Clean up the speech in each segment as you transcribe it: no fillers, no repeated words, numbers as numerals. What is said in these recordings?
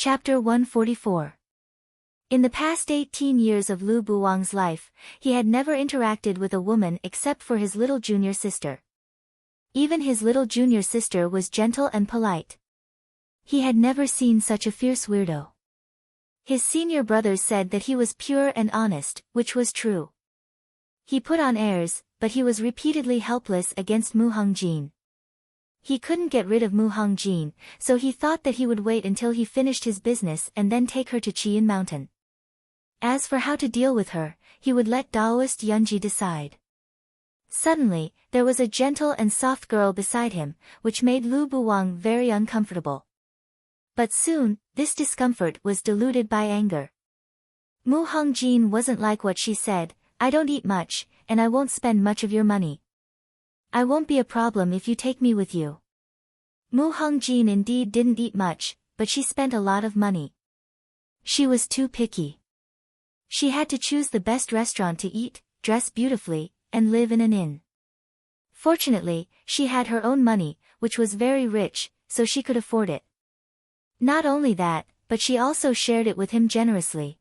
Chapter 144. In the past 18 years of Lu Buwang's life, he had never interacted with a woman except for his little junior sister. Even his little junior sister was gentle and polite. He had never seen such a fierce weirdo. His senior brothers said that he was pure and honest, which was true. He put on airs, but he was repeatedly helpless against Mu Hongjin. He couldn't get rid of Mu Hongjin, so he thought that he would wait until he finished his business and then take her to Qian Mountain. As for how to deal with her, he would let Taoist Yunji decide. Suddenly, there was a gentle and soft girl beside him, which made Lu Buwang very uncomfortable. But soon, this discomfort was diluted by anger. Mu Hongjin wasn't like what she said, "I don't eat much, and I won't spend much of your money. I won't be a problem if you take me with you." Mu Hongjin indeed didn't eat much, but she spent a lot of money. She was too picky. She had to choose the best restaurant to eat, dress beautifully, and live in an inn. Fortunately, she had her own money, which was very rich, so she could afford it. Not only that, but she also shared it with him generously.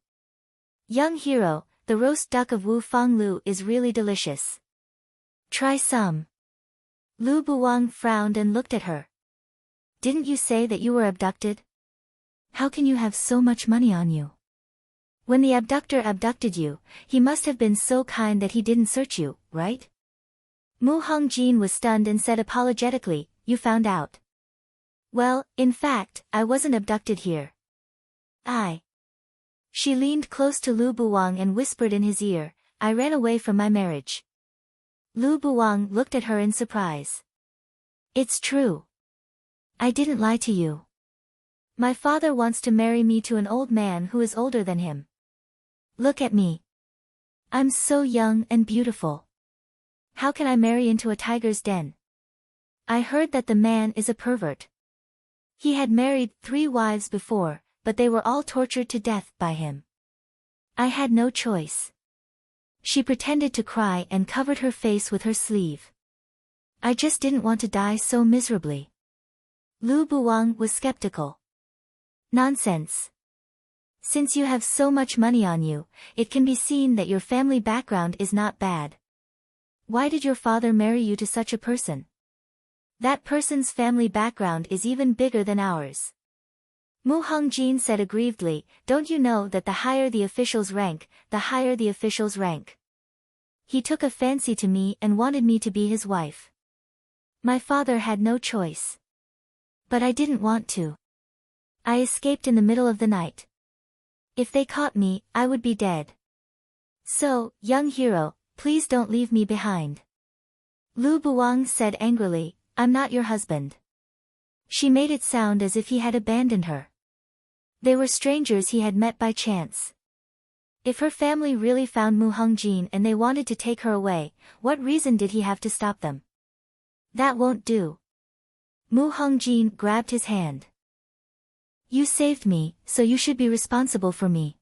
"Young hero, the roast duck of Wu Fanglu is really delicious. Try some." Lu Buwang frowned and looked at her. "Didn't you say that you were abducted? How can you have so much money on you? When the abductor abducted you, he must have been so kind that he didn't search you, right?" Mu Hongjin was stunned and said apologetically, "You found out." "Well, in fact, I wasn't abducted here. She leaned close to Lu Buwang and whispered in his ear, "I ran away from my marriage." Lu Buwang looked at her in surprise. "It's true. I didn't lie to you. My father wants to marry me to an old man who is older than him. Look at me. I'm so young and beautiful. How can I marry into a tiger's den? I heard that the man is a pervert. He had married 3 wives before, but they were all tortured to death by him. I had no choice." She pretended to cry and covered her face with her sleeve. "I just didn't want to die so miserably." Lu Buwang was skeptical. "Nonsense. Since you have so much money on you, it can be seen that your family background is not bad. Why did your father marry you to such a person? That person's family background is even bigger than ours." Mu Hongjin said aggrievedly, "Don't you know that the higher the official's rank, the higher the official's rank? He took a fancy to me and wanted me to be his wife. My father had no choice. But I didn't want to. I escaped in the middle of the night. If they caught me, I would be dead. So, young hero, please don't leave me behind." Lu Buwang said angrily, "I'm not your husband." She made it sound as if he had abandoned her. They were strangers he had met by chance. If her family really found Mu Hongjin and they wanted to take her away, what reason did he have to stop them? "That won't do." Mu Hongjin grabbed his hand. "You saved me, so you should be responsible for me.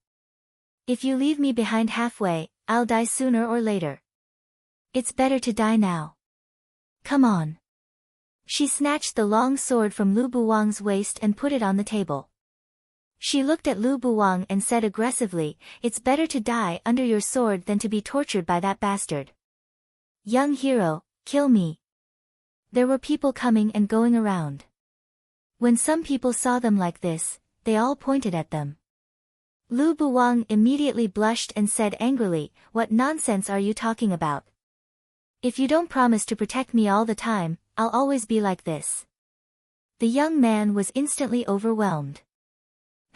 If you leave me behind halfway, I'll die sooner or later. It's better to die now. Come on." She snatched the long sword from Lu Buwang's waist and put it on the table. She looked at Lu Buwang and said aggressively, "It's better to die under your sword than to be tortured by that bastard. Young hero, kill me." There were people coming and going around. When some people saw them like this, they all pointed at them. Lu Buwang immediately blushed and said angrily, "What nonsense are you talking about? If you don't promise to protect me all the time, I'll always be like this." The young man was instantly overwhelmed.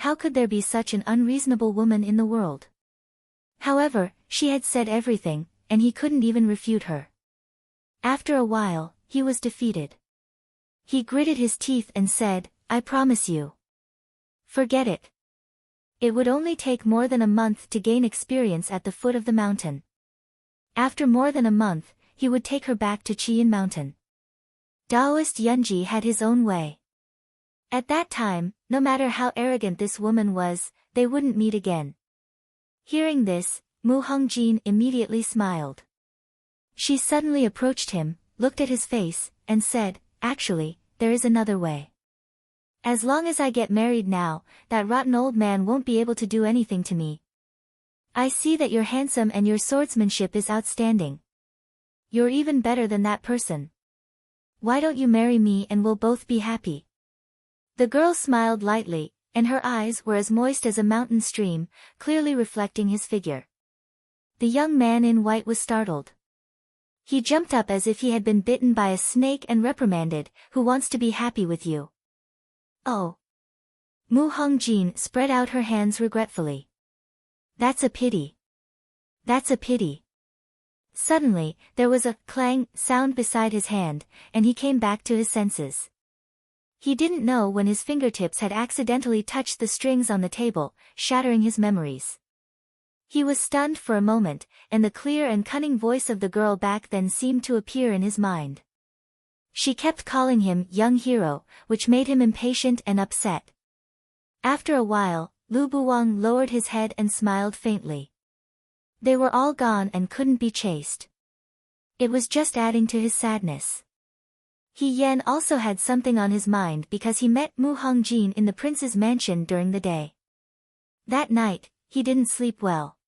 How could there be such an unreasonable woman in the world? However, she had said everything, and he couldn't even refute her. After a while, he was defeated. He gritted his teeth and said, "I promise you. Forget it. It would only take more than a month to gain experience at the foot of the mountain. After more than a month, he would take her back to Qian Mountain." Taoist Yunji had his own way. At that time, no matter how arrogant this woman was, they wouldn't meet again. Hearing this, Mu Hongjin immediately smiled. She suddenly approached him, looked at his face, and said, "Actually, there is another way." As long as I get married now, that rotten old man won't be able to do anything to me. I see that you're handsome and your swordsmanship is outstanding. You're even better than that person. Why don't you marry me and we'll both be happy? The girl smiled lightly, and her eyes were as moist as a mountain stream, clearly reflecting his figure. The young man in white was startled. He jumped up as if he had been bitten by a snake and reprimanded, "Who wants to be happy with you?" "Oh." Mu Hongjin spread out her hands regretfully. "That's a pity. That's a pity." Suddenly, there was a clang sound beside his hand, and he came back to his senses. He didn't know when his fingertips had accidentally touched the strings on the table, shattering his memories. He was stunned for a moment, and the clear and cunning voice of the girl back then seemed to appear in his mind. She kept calling him young hero, which made him impatient and upset. After a while, Lu Buwang lowered his head and smiled faintly. They were all gone and couldn't be chased. It was just adding to his sadness. He Yen also had something on his mind because he met Mu Hongjin in the prince's mansion during the day. That night, he didn't sleep well.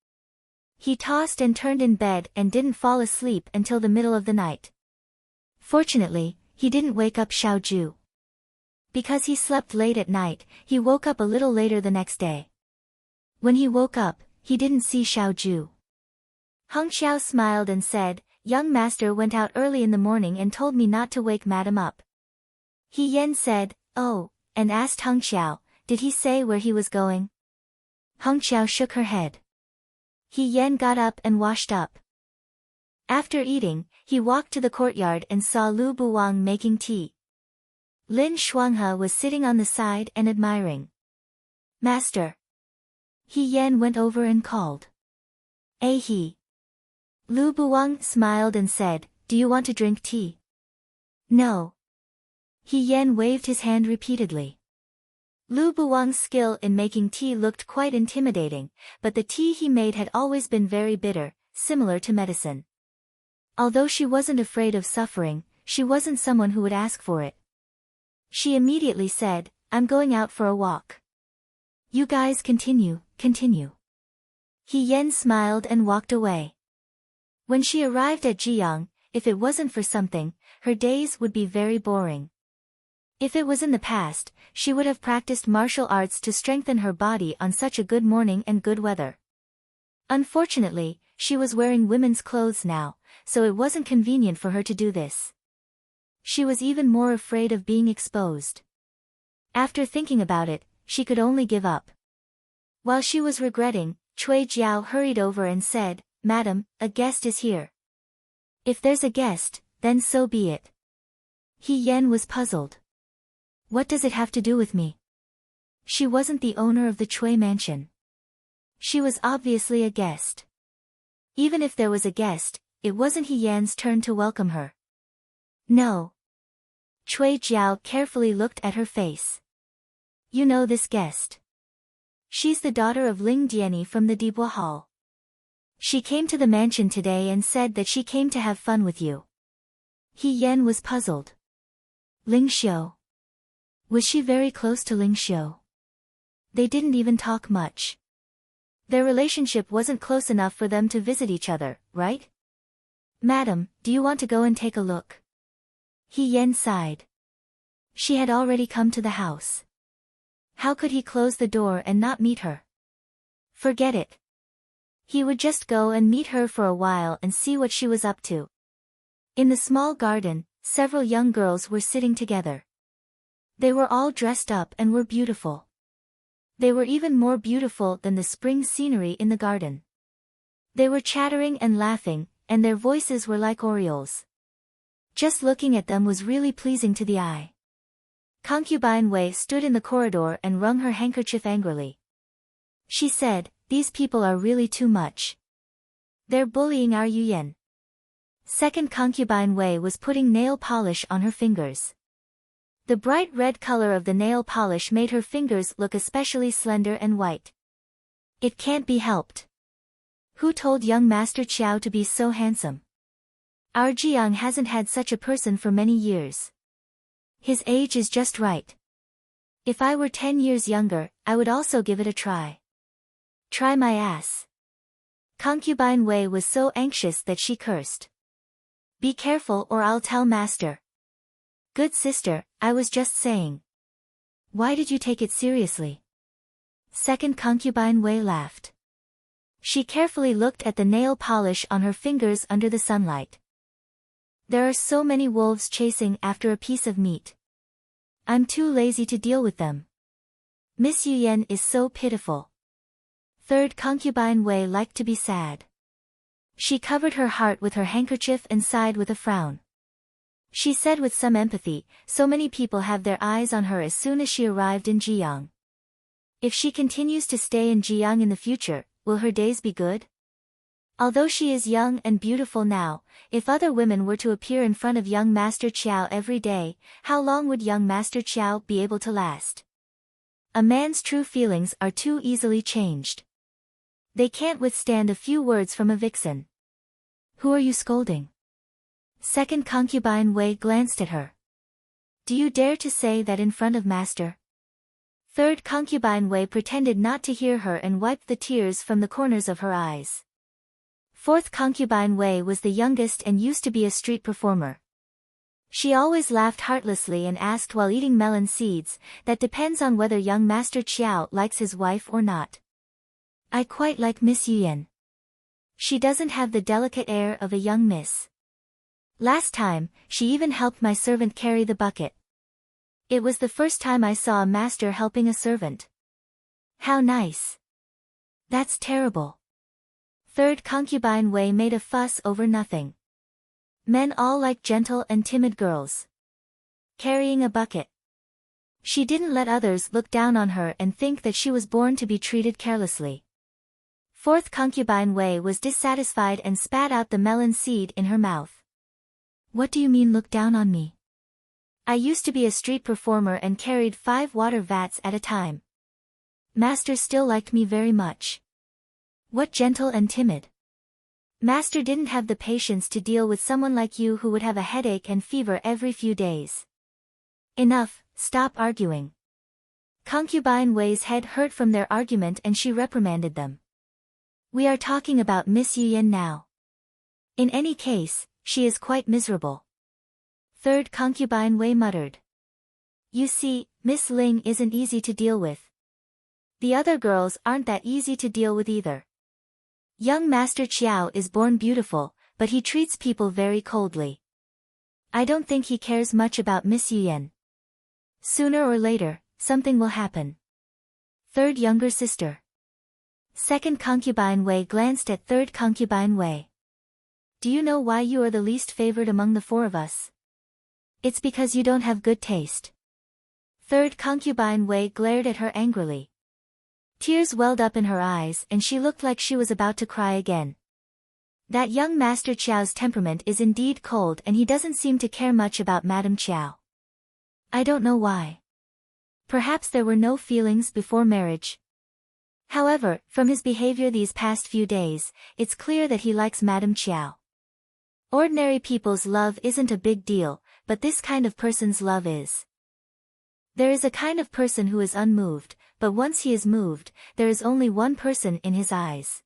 He tossed and turned in bed and didn't fall asleep until the middle of the night. Fortunately, he didn't wake up Xiaoju. Because he slept late at night, he woke up a little later the next day. When he woke up, he didn't see Xiaoju. Hung Xiao smiled and said, "Young master went out early in the morning and told me not to wake madam up." He Yen said, "Oh," and asked Hung Xiao, "Did he say where he was going?" Hung Xiao shook her head. He Yen got up and washed up. After eating, he walked to the courtyard and saw Lu Buwang making tea. Lin Shuanghe was sitting on the side and admiring. "Master." He Yen went over and called. He. Lu Buwang smiled and said, "Do you want to drink tea?" "No." He Yen waved his hand repeatedly. Lu Buwang's skill in making tea looked quite intimidating, but the tea he made had always been very bitter, similar to medicine. Although she wasn't afraid of suffering, she wasn't someone who would ask for it. She immediately said, "I'm going out for a walk. You guys continue." He Yen smiled and walked away. When she arrived at Jiang, if it wasn't for something, her days would be very boring. If it was in the past, she would have practiced martial arts to strengthen her body on such a good morning and good weather. Unfortunately, she was wearing women's clothes now, so it wasn't convenient for her to do this. She was even more afraid of being exposed. After thinking about it, she could only give up. While she was regretting, Cui Jiao hurried over and said, "Madam, a guest is here." "If there's a guest, then so be it." He Yen was puzzled. What does it have to do with me? She wasn't the owner of the Cui mansion. She was obviously a guest. Even if there was a guest, it wasn't He Yan's turn to welcome her. No. Cui Jiao carefully looked at her face. "You know this guest. She's the daughter of Ling Diani from the Dibo Hall. She came to the mansion today and said that she came to have fun with you." He Yen was puzzled. Ling Xiu. Was she very close to Ling Xiu? They didn't even talk much. Their relationship wasn't close enough for them to visit each other, right? "Madam, do you want to go and take a look?" He Yen sighed. She had already come to the house. How could he close the door and not meet her? Forget it. He would just go and meet her for a while and see what she was up to. In the small garden, several young girls were sitting together. They were all dressed up and were beautiful. They were even more beautiful than the spring scenery in the garden. They were chattering and laughing, and their voices were like orioles. Just looking at them was really pleasing to the eye. Concubine Wei stood in the corridor and wrung her handkerchief angrily. She said, "These people are really too much. They're bullying our Yuyan." Second concubine Wei was putting nail polish on her fingers. The bright red color of the nail polish made her fingers look especially slender and white. It can't be helped. Who told young Master Qiao to be so handsome? Our Jiang hasn't had such a person for many years. His age is just right. If I were 10 years younger, I would also give it a try. Try my ass. Concubine Wei was so anxious that she cursed. Be careful or I'll tell master. Good sister, I was just saying. Why did you take it seriously? Second concubine Wei laughed. She carefully looked at the nail polish on her fingers under the sunlight. There are so many wolves chasing after a piece of meat. I'm too lazy to deal with them. Miss Yuyan is so pitiful. Third concubine Wei liked to be sad. She covered her heart with her handkerchief and sighed with a frown. She said with some empathy, so many people have their eyes on her as soon as she arrived in Jiang. If she continues to stay in Jiang in the future, will her days be good? Although she is young and beautiful now, if other women were to appear in front of young Master Qiao every day, how long would young Master Qiao be able to last? A man's true feelings are too easily changed. They can't withstand a few words from a vixen. Who are you scolding? Second concubine Wei glanced at her. Do you dare to say that in front of master? Third concubine Wei pretended not to hear her and wiped the tears from the corners of her eyes. Fourth concubine Wei was the youngest and used to be a street performer. She always laughed heartlessly and asked while eating melon seeds, that depends on whether young Master Qiao likes his wife or not. I quite like Miss Yuyan. She doesn't have the delicate air of a young miss. Last time, she even helped my servant carry the bucket. It was the first time I saw a master helping a servant. How nice. That's terrible. Third concubine Wei made a fuss over nothing. Men all like gentle and timid girls. Carrying a bucket. She didn't let others look down on her and think that she was born to be treated carelessly. Fourth concubine Wei was dissatisfied and spat out the melon seed in her mouth. What do you mean look down on me? I used to be a street performer and carried 5 water vats at a time. Master still liked me very much. What gentle and timid. Master didn't have the patience to deal with someone like you who would have a headache and fever every few days. Enough, stop arguing. Concubine Wei's head hurt from their argument and she reprimanded them. We are talking about Miss Yuyan now. In any case, she is quite miserable. Third concubine Wei muttered. You see, Miss Ling isn't easy to deal with. The other girls aren't that easy to deal with either. Young Master Qiao is born beautiful, but he treats people very coldly. I don't think he cares much about Miss Yuyan. Sooner or later, something will happen. Third younger sister. Second concubine Wei glanced at third concubine Wei. Do you know why you are the least favored among the 4 of us? It's because you don't have good taste. Third concubine Wei glared at her angrily. Tears welled up in her eyes and she looked like she was about to cry again. That young Master Qiao's temperament is indeed cold and he doesn't seem to care much about Madame Qiao. I don't know why. Perhaps there were no feelings before marriage. However, from his behavior these past few days, it's clear that he likes Madame Qiao. Ordinary people's love isn't a big deal, but this kind of person's love is. There is a kind of person who is unmoved, but once he is moved, there is only one person in his eyes.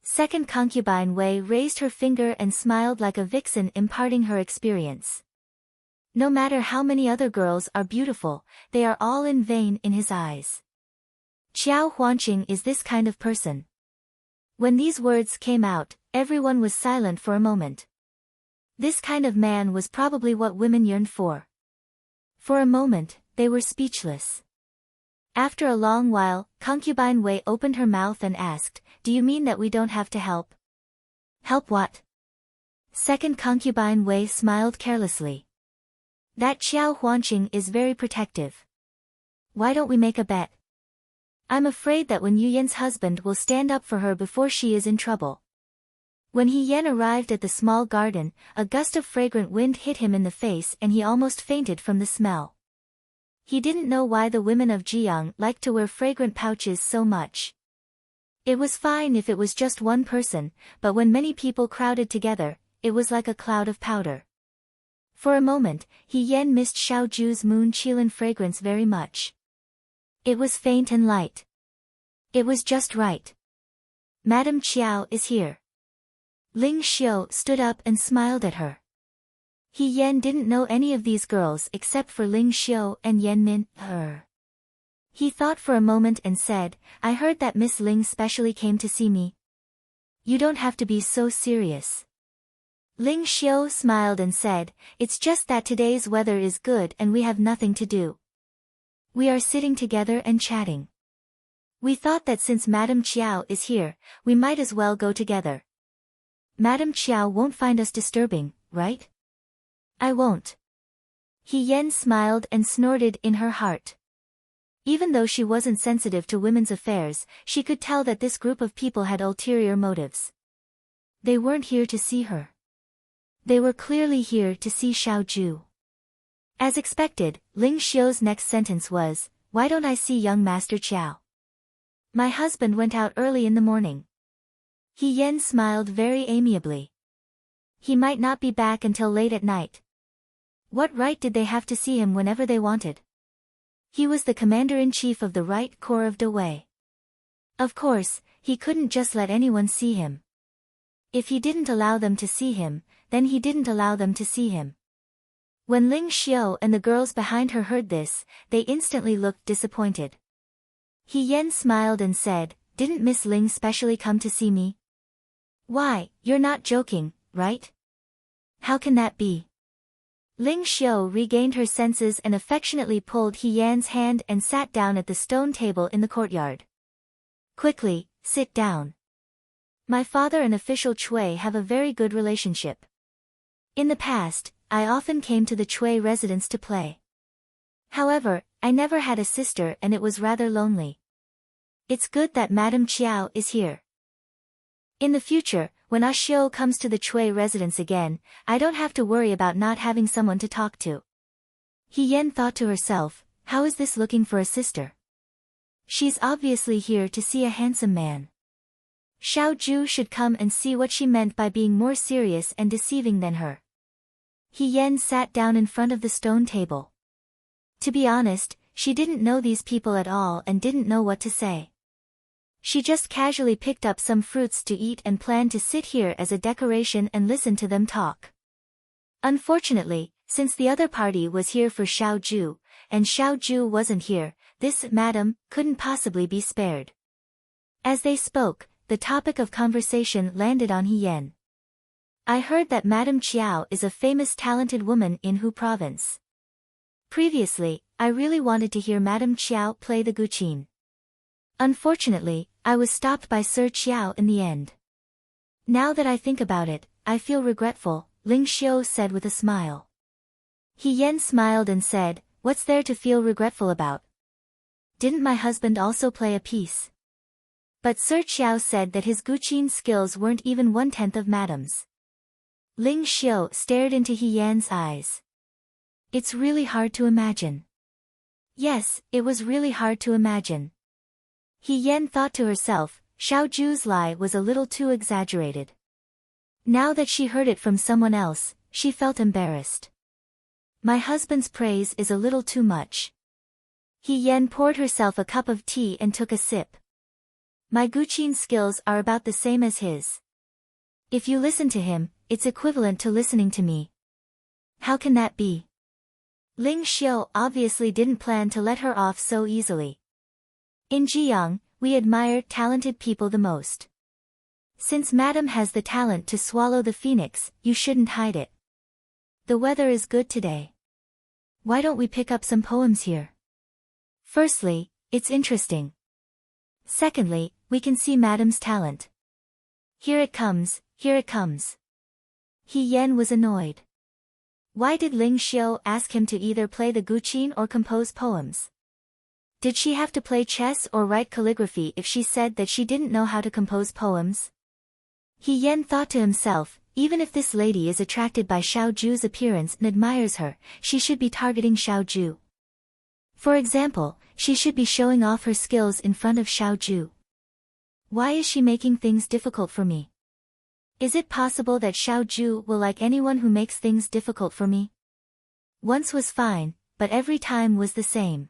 Second concubine Wei raised her finger and smiled like a vixen imparting her experience. No matter how many other girls are beautiful, they are all in vain in his eyes. Qiao Huanqing is this kind of person. When these words came out, everyone was silent for a moment. This kind of man was probably what women yearned for. For a moment, they were speechless. After a long while, concubine Wei opened her mouth and asked, Do you mean that we don't have to help? Help what? Second concubine Wei smiled carelessly. That Qiao Huanqing is very protective. Why don't we make a bet? I'm afraid that when Yuyan's husband will stand up for her before she is in trouble. When He Yan arrived at the small garden, a gust of fragrant wind hit him in the face and he almost fainted from the smell. He didn't know why the women of Jiang liked to wear fragrant pouches so much. It was fine if it was just one person, but when many people crowded together, it was like a cloud of powder. For a moment, He Yan missed Xiaoju's moon Qilin fragrance very much. It was faint and light. It was just right. Madame Chiao is here. Ling Xiu stood up and smiled at her. He Yan didn't know any of these girls except for Ling Xiu and Yan Min. He thought for a moment and said, I heard that Miss Ling specially came to see me. You don't have to be so serious. Ling Xiu smiled and said, it's just that today's weather is good and we have nothing to do. We are sitting together and chatting. We thought that since Madame Chiao is here, we might as well go together. Madame Chiao won't find us disturbing, right? I won't. He Yan smiled and snorted in her heart. Even though she wasn't sensitive to women's affairs, she could tell that this group of people had ulterior motives. They weren't here to see her. They were clearly here to see Xiaoju. As expected, Ling Xiu's next sentence was, why don't I see young Master Chiao? My husband went out early in the morning. He Yan smiled very amiably. He might not be back until late at night. What right did they have to see him whenever they wanted? He was the commander-in-chief of the Right Corps of Dawei. Of course, he couldn't just let anyone see him. If he didn't allow them to see him, then he didn't allow them to see him. When Ling Xiu and the girls behind her heard this, they instantly looked disappointed. He Yan smiled and said, didn't Miss Ling specially come to see me? Why, you're not joking, right? How can that be? Ling Xiu regained her senses and affectionately pulled He Yan's hand and sat down at the stone table in the courtyard. Quickly, sit down. My father and official Chui have a very good relationship. In the past, I often came to the Chui residence to play. However, I never had a sister and it was rather lonely. It's good that Madame Chiao is here. In the future, when Ah Xiu comes to the Chui residence again, I don't have to worry about not having someone to talk to. He Yan thought to herself, how is this looking for a sister? She's obviously here to see a handsome man. Xiaoju should come and see what she meant by being more serious and deceiving than her. He Yan sat down in front of the stone table. To be honest, she didn't know these people at all and didn't know what to say. She just casually picked up some fruits to eat and planned to sit here as a decoration and listen to them talk. Unfortunately, since the other party was here for Xiaoju, and Xiaoju wasn't here, this madam couldn't possibly be spared. As they spoke, the topic of conversation landed on He Yan. I heard that Madame Chiao is a famous talented woman in Hu province. Previously, I really wanted to hear Madame Chiao play the guqin. Unfortunately, I was stopped by Sir Chiao in the end. Now that I think about it, I feel regretful, Ling Xiu said with a smile. He Yan smiled and said, what's there to feel regretful about? Didn't my husband also play a piece? But Sir Chiao said that his guqin skills weren't even 1/10 of Madame's. Ling Xiu stared into He Yan's eyes. It's really hard to imagine. Yes, it was really hard to imagine. He Yan thought to herself, Xiaoju's lie was a little too exaggerated. Now that she heard it from someone else, she felt embarrassed. My husband's praise is a little too much. He Yan poured herself a cup of tea and took a sip. My guqin skills are about the same as his. If you listen to him, it's equivalent to listening to me. How can that be? Ling Xiu obviously didn't plan to let her off so easily. In Jiang, we admire talented people the most. Since Madame has the talent to swallow the phoenix, you shouldn't hide it. The weather is good today. Why don't we pick up some poems here? Firstly, it's interesting. Secondly, we can see Madame's talent. Here it comes, here it comes. He Yan was annoyed. Why did Ling Xiu ask him to either play the guqin or compose poems? Did she have to play chess or write calligraphy if she said that she didn't know how to compose poems? He Yan thought to himself, even if this lady is attracted by Xiaoju's appearance and admires her, she should be targeting Xiaoju. For example, she should be showing off her skills in front of Xiaoju. Why is she making things difficult for me? Is it possible that Xiaoju will like anyone who makes things difficult for me? Once was fine, but every time was the same.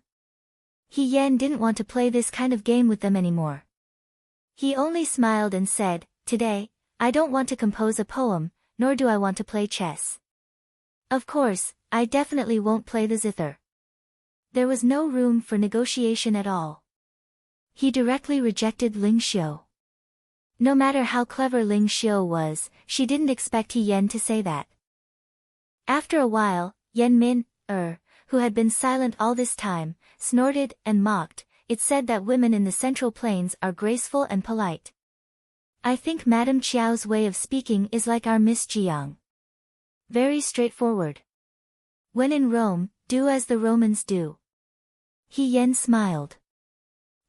He Yan didn't want to play this kind of game with them anymore. He only smiled and said, "Today, I don't want to compose a poem, nor do I want to play chess. Of course, I definitely won't play the zither." There was no room for negotiation at all. He directly rejected Ling Xiu. No matter how clever Ling Xiu was, she didn't expect He Yan to say that. After a while, Yan Min, who had been silent all this time, snorted and mocked. It said that women in the Central Plains are graceful and polite. I think Madame Chiao's way of speaking is like our Miss Jiang. Very straightforward. When in Rome, do as the Romans do. He Yan smiled.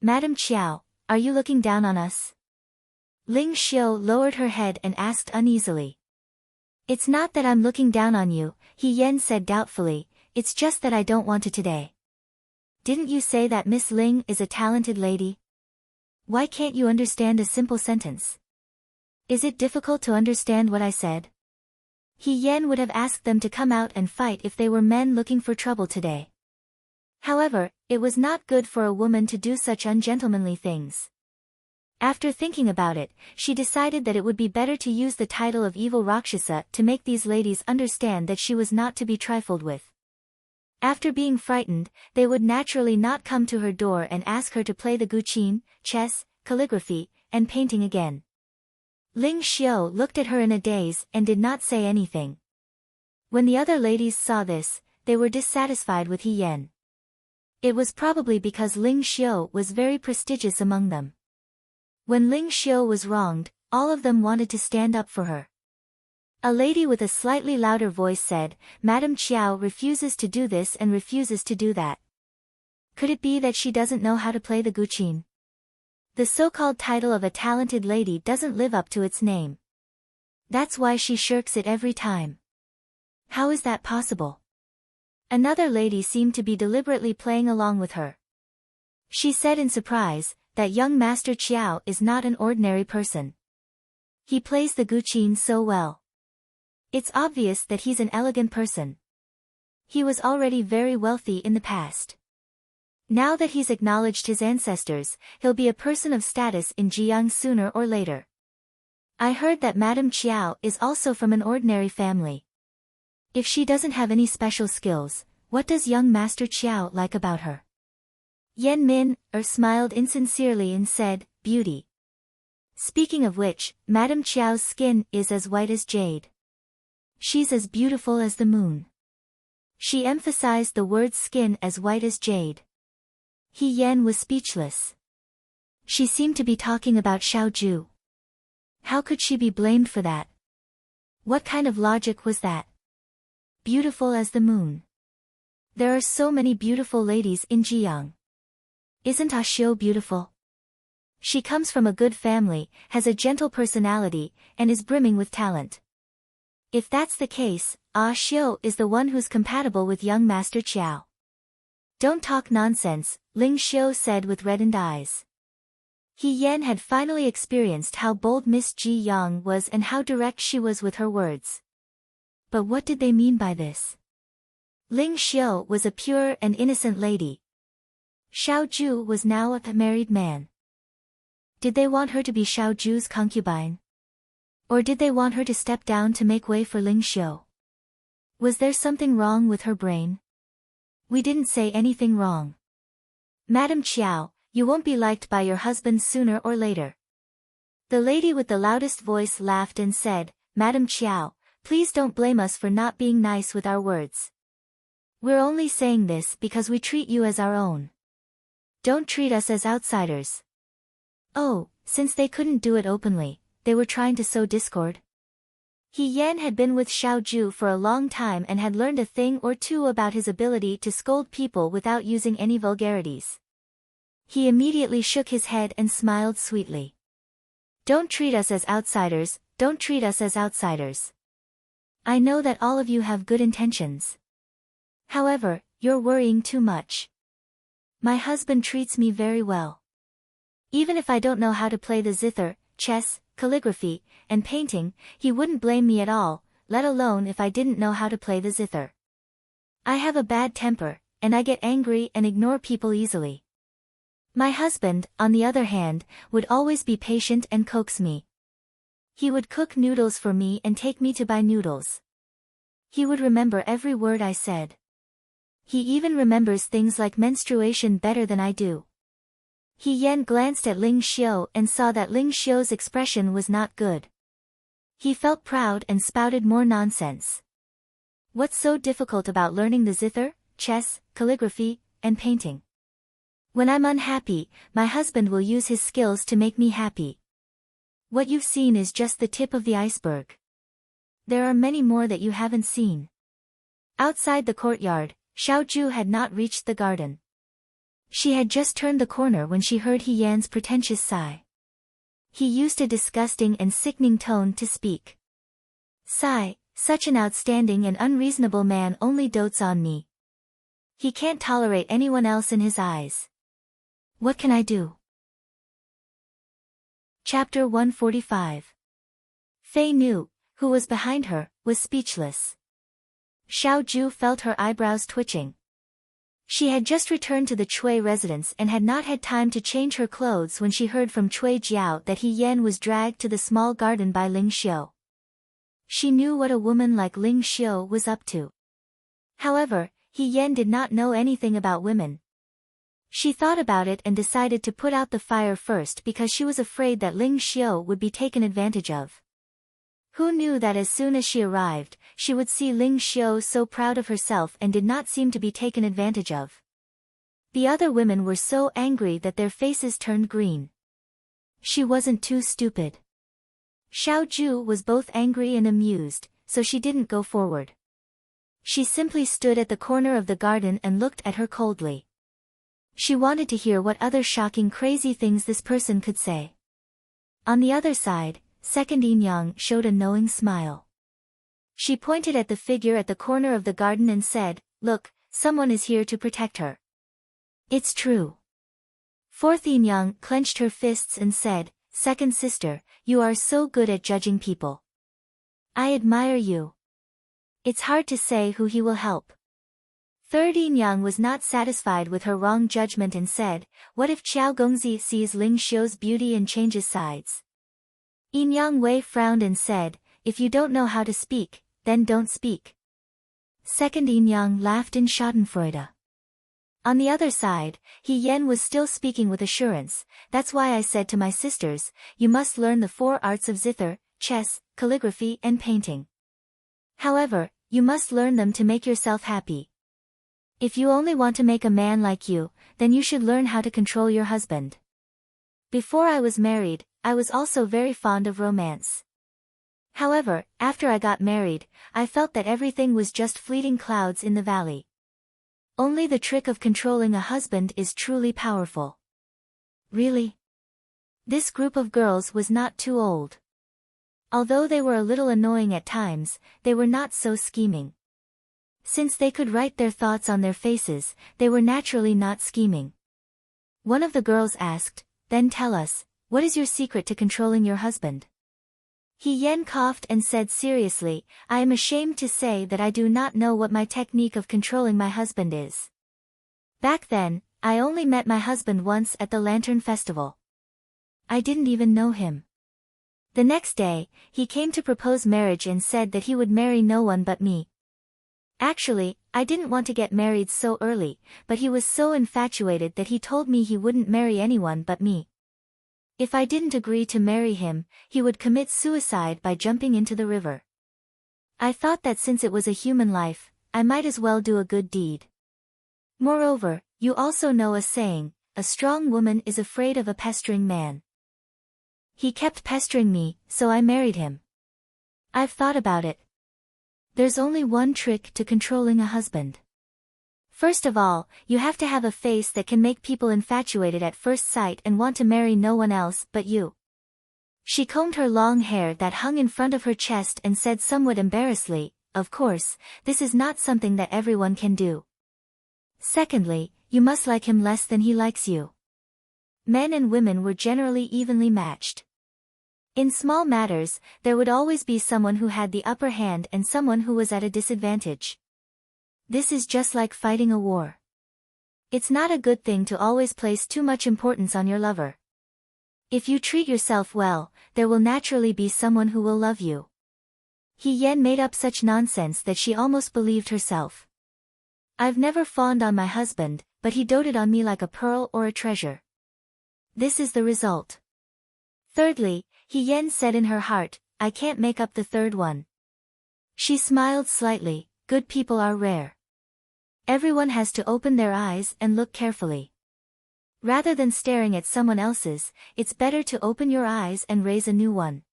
Madame Chiao, are you looking down on us? Ling Xiu lowered her head and asked uneasily. It's not that I'm looking down on you, He Yan said doubtfully, it's just that I don't want to today. Didn't you say that Miss Ling is a talented lady? Why can't you understand a simple sentence? Is it difficult to understand what I said? He Yan would have asked them to come out and fight if they were men looking for trouble today. However, it was not good for a woman to do such ungentlemanly things. After thinking about it, she decided that it would be better to use the title of evil Rakshasa to make these ladies understand that she was not to be trifled with. After being frightened, they would naturally not come to her door and ask her to play the guqin, chess, calligraphy, and painting again. Ling Xiu looked at her in a daze and did not say anything. When the other ladies saw this, they were dissatisfied with He Yan. It was probably because Ling Xiu was very prestigious among them. When Ling Xiu was wronged, all of them wanted to stand up for her. A lady with a slightly louder voice said, Madame Chiao refuses to do this and refuses to do that. Could it be that she doesn't know how to play the guqin? The so-called title of a talented lady doesn't live up to its name. That's why she shirks it every time. How is that possible? Another lady seemed to be deliberately playing along with her. She said in surprise, that young Master Chiao is not an ordinary person. He plays the guqin so well. It's obvious that he's an elegant person. He was already very wealthy in the past. Now that he's acknowledged his ancestors, he'll be a person of status in Jiang sooner or later. I heard that Madame Chiao is also from an ordinary family. If she doesn't have any special skills, what does young Master Chiao like about her? Yan Min, smiled insincerely and said, beauty. Speaking of which, Madame Chiao's skin is as white as jade. She's as beautiful as the moon. She emphasized the word skin as white as jade. He Yan was speechless. She seemed to be talking about Xiaoju. How could she be blamed for that? What kind of logic was that? Beautiful as the moon. There are so many beautiful ladies in Jiang. Isn't Ah Xiu beautiful? She comes from a good family, has a gentle personality, and is brimming with talent. If that's the case, Ah Xiu is the one who's compatible with young Master Chiao. Don't talk nonsense, Ling Xiu said with reddened eyes. He Yan had finally experienced how bold Miss Ji Yang was and how direct she was with her words. But what did they mean by this? Ling Xiu was a pure and innocent lady. Xiaoju was now a married man. Did they want her to be Xiaoju's concubine? Or did they want her to step down to make way for Ling Xiu? Was there something wrong with her brain? We didn't say anything wrong. Madame Chiao, you won't be liked by your husband sooner or later. The lady with the loudest voice laughed and said, Madame Chiao, please don't blame us for not being nice with our words. We're only saying this because we treat you as our own. Don't treat us as outsiders. Oh, since they couldn't do it openly, they were trying to sow discord. He Yan had been with Xiaoju for a long time and had learned a thing or two about his ability to scold people without using any vulgarities. He immediately shook his head and smiled sweetly. Don't treat us as outsiders, don't treat us as outsiders. I know that all of you have good intentions. However, you're worrying too much. My husband treats me very well. Even if I don't know how to play the zither, chess, calligraphy, and painting, he wouldn't blame me at all, let alone if I didn't know how to play the zither. I have a bad temper, and I get angry and ignore people easily. My husband, on the other hand, would always be patient and coax me. He would cook noodles for me and take me to buy noodles. He would remember every word I said. He even remembers things like menstruation better than I do. He Yan glanced at Ling Xiu and saw that Ling Xiu's expression was not good. He felt proud and spouted more nonsense. What's so difficult about learning the zither, chess, calligraphy, and painting? When I'm unhappy, my husband will use his skills to make me happy. What you've seen is just the tip of the iceberg. There are many more that you haven't seen. Outside the courtyard, Xiaoju had not reached the garden. She had just turned the corner when she heard He Yan's pretentious sigh. He used a disgusting and sickening tone to speak. Sigh, such an outstanding and unreasonable man only dotes on me. He can't tolerate anyone else in his eyes. What can I do? Chapter 145. Fei Nu, who was behind her, was speechless. Xiaoju felt her eyebrows twitching. She had just returned to the Cui residence and had not had time to change her clothes when she heard from Cui Jiao that He Yan was dragged to the small garden by Ling Xiu. She knew what a woman like Ling Xiu was up to. However, He Yan did not know anything about women. She thought about it and decided to put out the fire first because she was afraid that Ling Xiu would be taken advantage of. Who knew that as soon as she arrived, she would see Ling Xiu so proud of herself and did not seem to be taken advantage of. The other women were so angry that their faces turned green. She wasn't too stupid. Xiaoju was both angry and amused, so she didn't go forward. She simply stood at the corner of the garden and looked at her coldly. She wanted to hear what other shocking crazy things this person could say. On the other side, Second Yin Yang showed a knowing smile. She pointed at the figure at the corner of the garden and said, "Look, someone is here to protect her." It's true. Fourth Yin Yang clenched her fists and said, "Second sister, you are so good at judging people. I admire you. It's hard to say who he will help." Third Yin Yang was not satisfied with her wrong judgment and said, "What if Qiao Gongzi sees Ling Xiu's beauty and changes sides?" Yin Yang Wei frowned and said, "If you don't know how to speak, then don't speak." Second Yin Yang laughed in schadenfreude. On the other side, He Yan was still speaking with assurance. "That's why I said to my sisters, you must learn the 4 arts of zither, chess, calligraphy and painting. However, you must learn them to make yourself happy. If you only want to make a man like you, then you should learn how to control your husband." Before I was married, I was also very fond of romance. However, after I got married, I felt that everything was just fleeting clouds in the valley. Only the trick of controlling a husband is truly powerful. Really? This group of girls was not too old. Although they were a little annoying at times, they were not so scheming. Since they could write their thoughts on their faces, they were naturally not scheming. One of the girls asked, "Then tell us, what is your secret to controlling your husband?" He Yan coughed and said seriously, "I am ashamed to say that I do not know what my technique of controlling my husband is. Back then, I only met my husband once at the Lantern Festival. I didn't even know him. The next day, he came to propose marriage and said that he would marry no one but me. Actually, I didn't want to get married so early, but he was so infatuated that he told me he wouldn't marry anyone but me. If I didn't agree to marry him, he would commit suicide by jumping into the river. I thought that since it was a human life, I might as well do a good deed. Moreover, you also know a saying, a strong woman is afraid of a pestering man. He kept pestering me, so I married him. I've thought about it. There's only one trick to controlling a husband. First of all, you have to have a face that can make people infatuated at first sight and want to marry no one else but you." She combed her long hair that hung in front of her chest and said somewhat embarrassedly, "Of course, this is not something that everyone can do. Secondly, you must like him less than he likes you." Men and women were generally evenly matched. In small matters, there would always be someone who had the upper hand and someone who was at a disadvantage. This is just like fighting a war. It's not a good thing to always place too much importance on your lover. If you treat yourself well, there will naturally be someone who will love you. He Yan made up such nonsense that she almost believed herself. I've never fawned on my husband, but he doted on me like a pearl or a treasure. This is the result. Thirdly, He Yan said in her heart, I can't make up the third one. She smiled slightly, good people are rare. Everyone has to open their eyes and look carefully. Rather than staring at someone else's, it's better to open your eyes and raise a new one.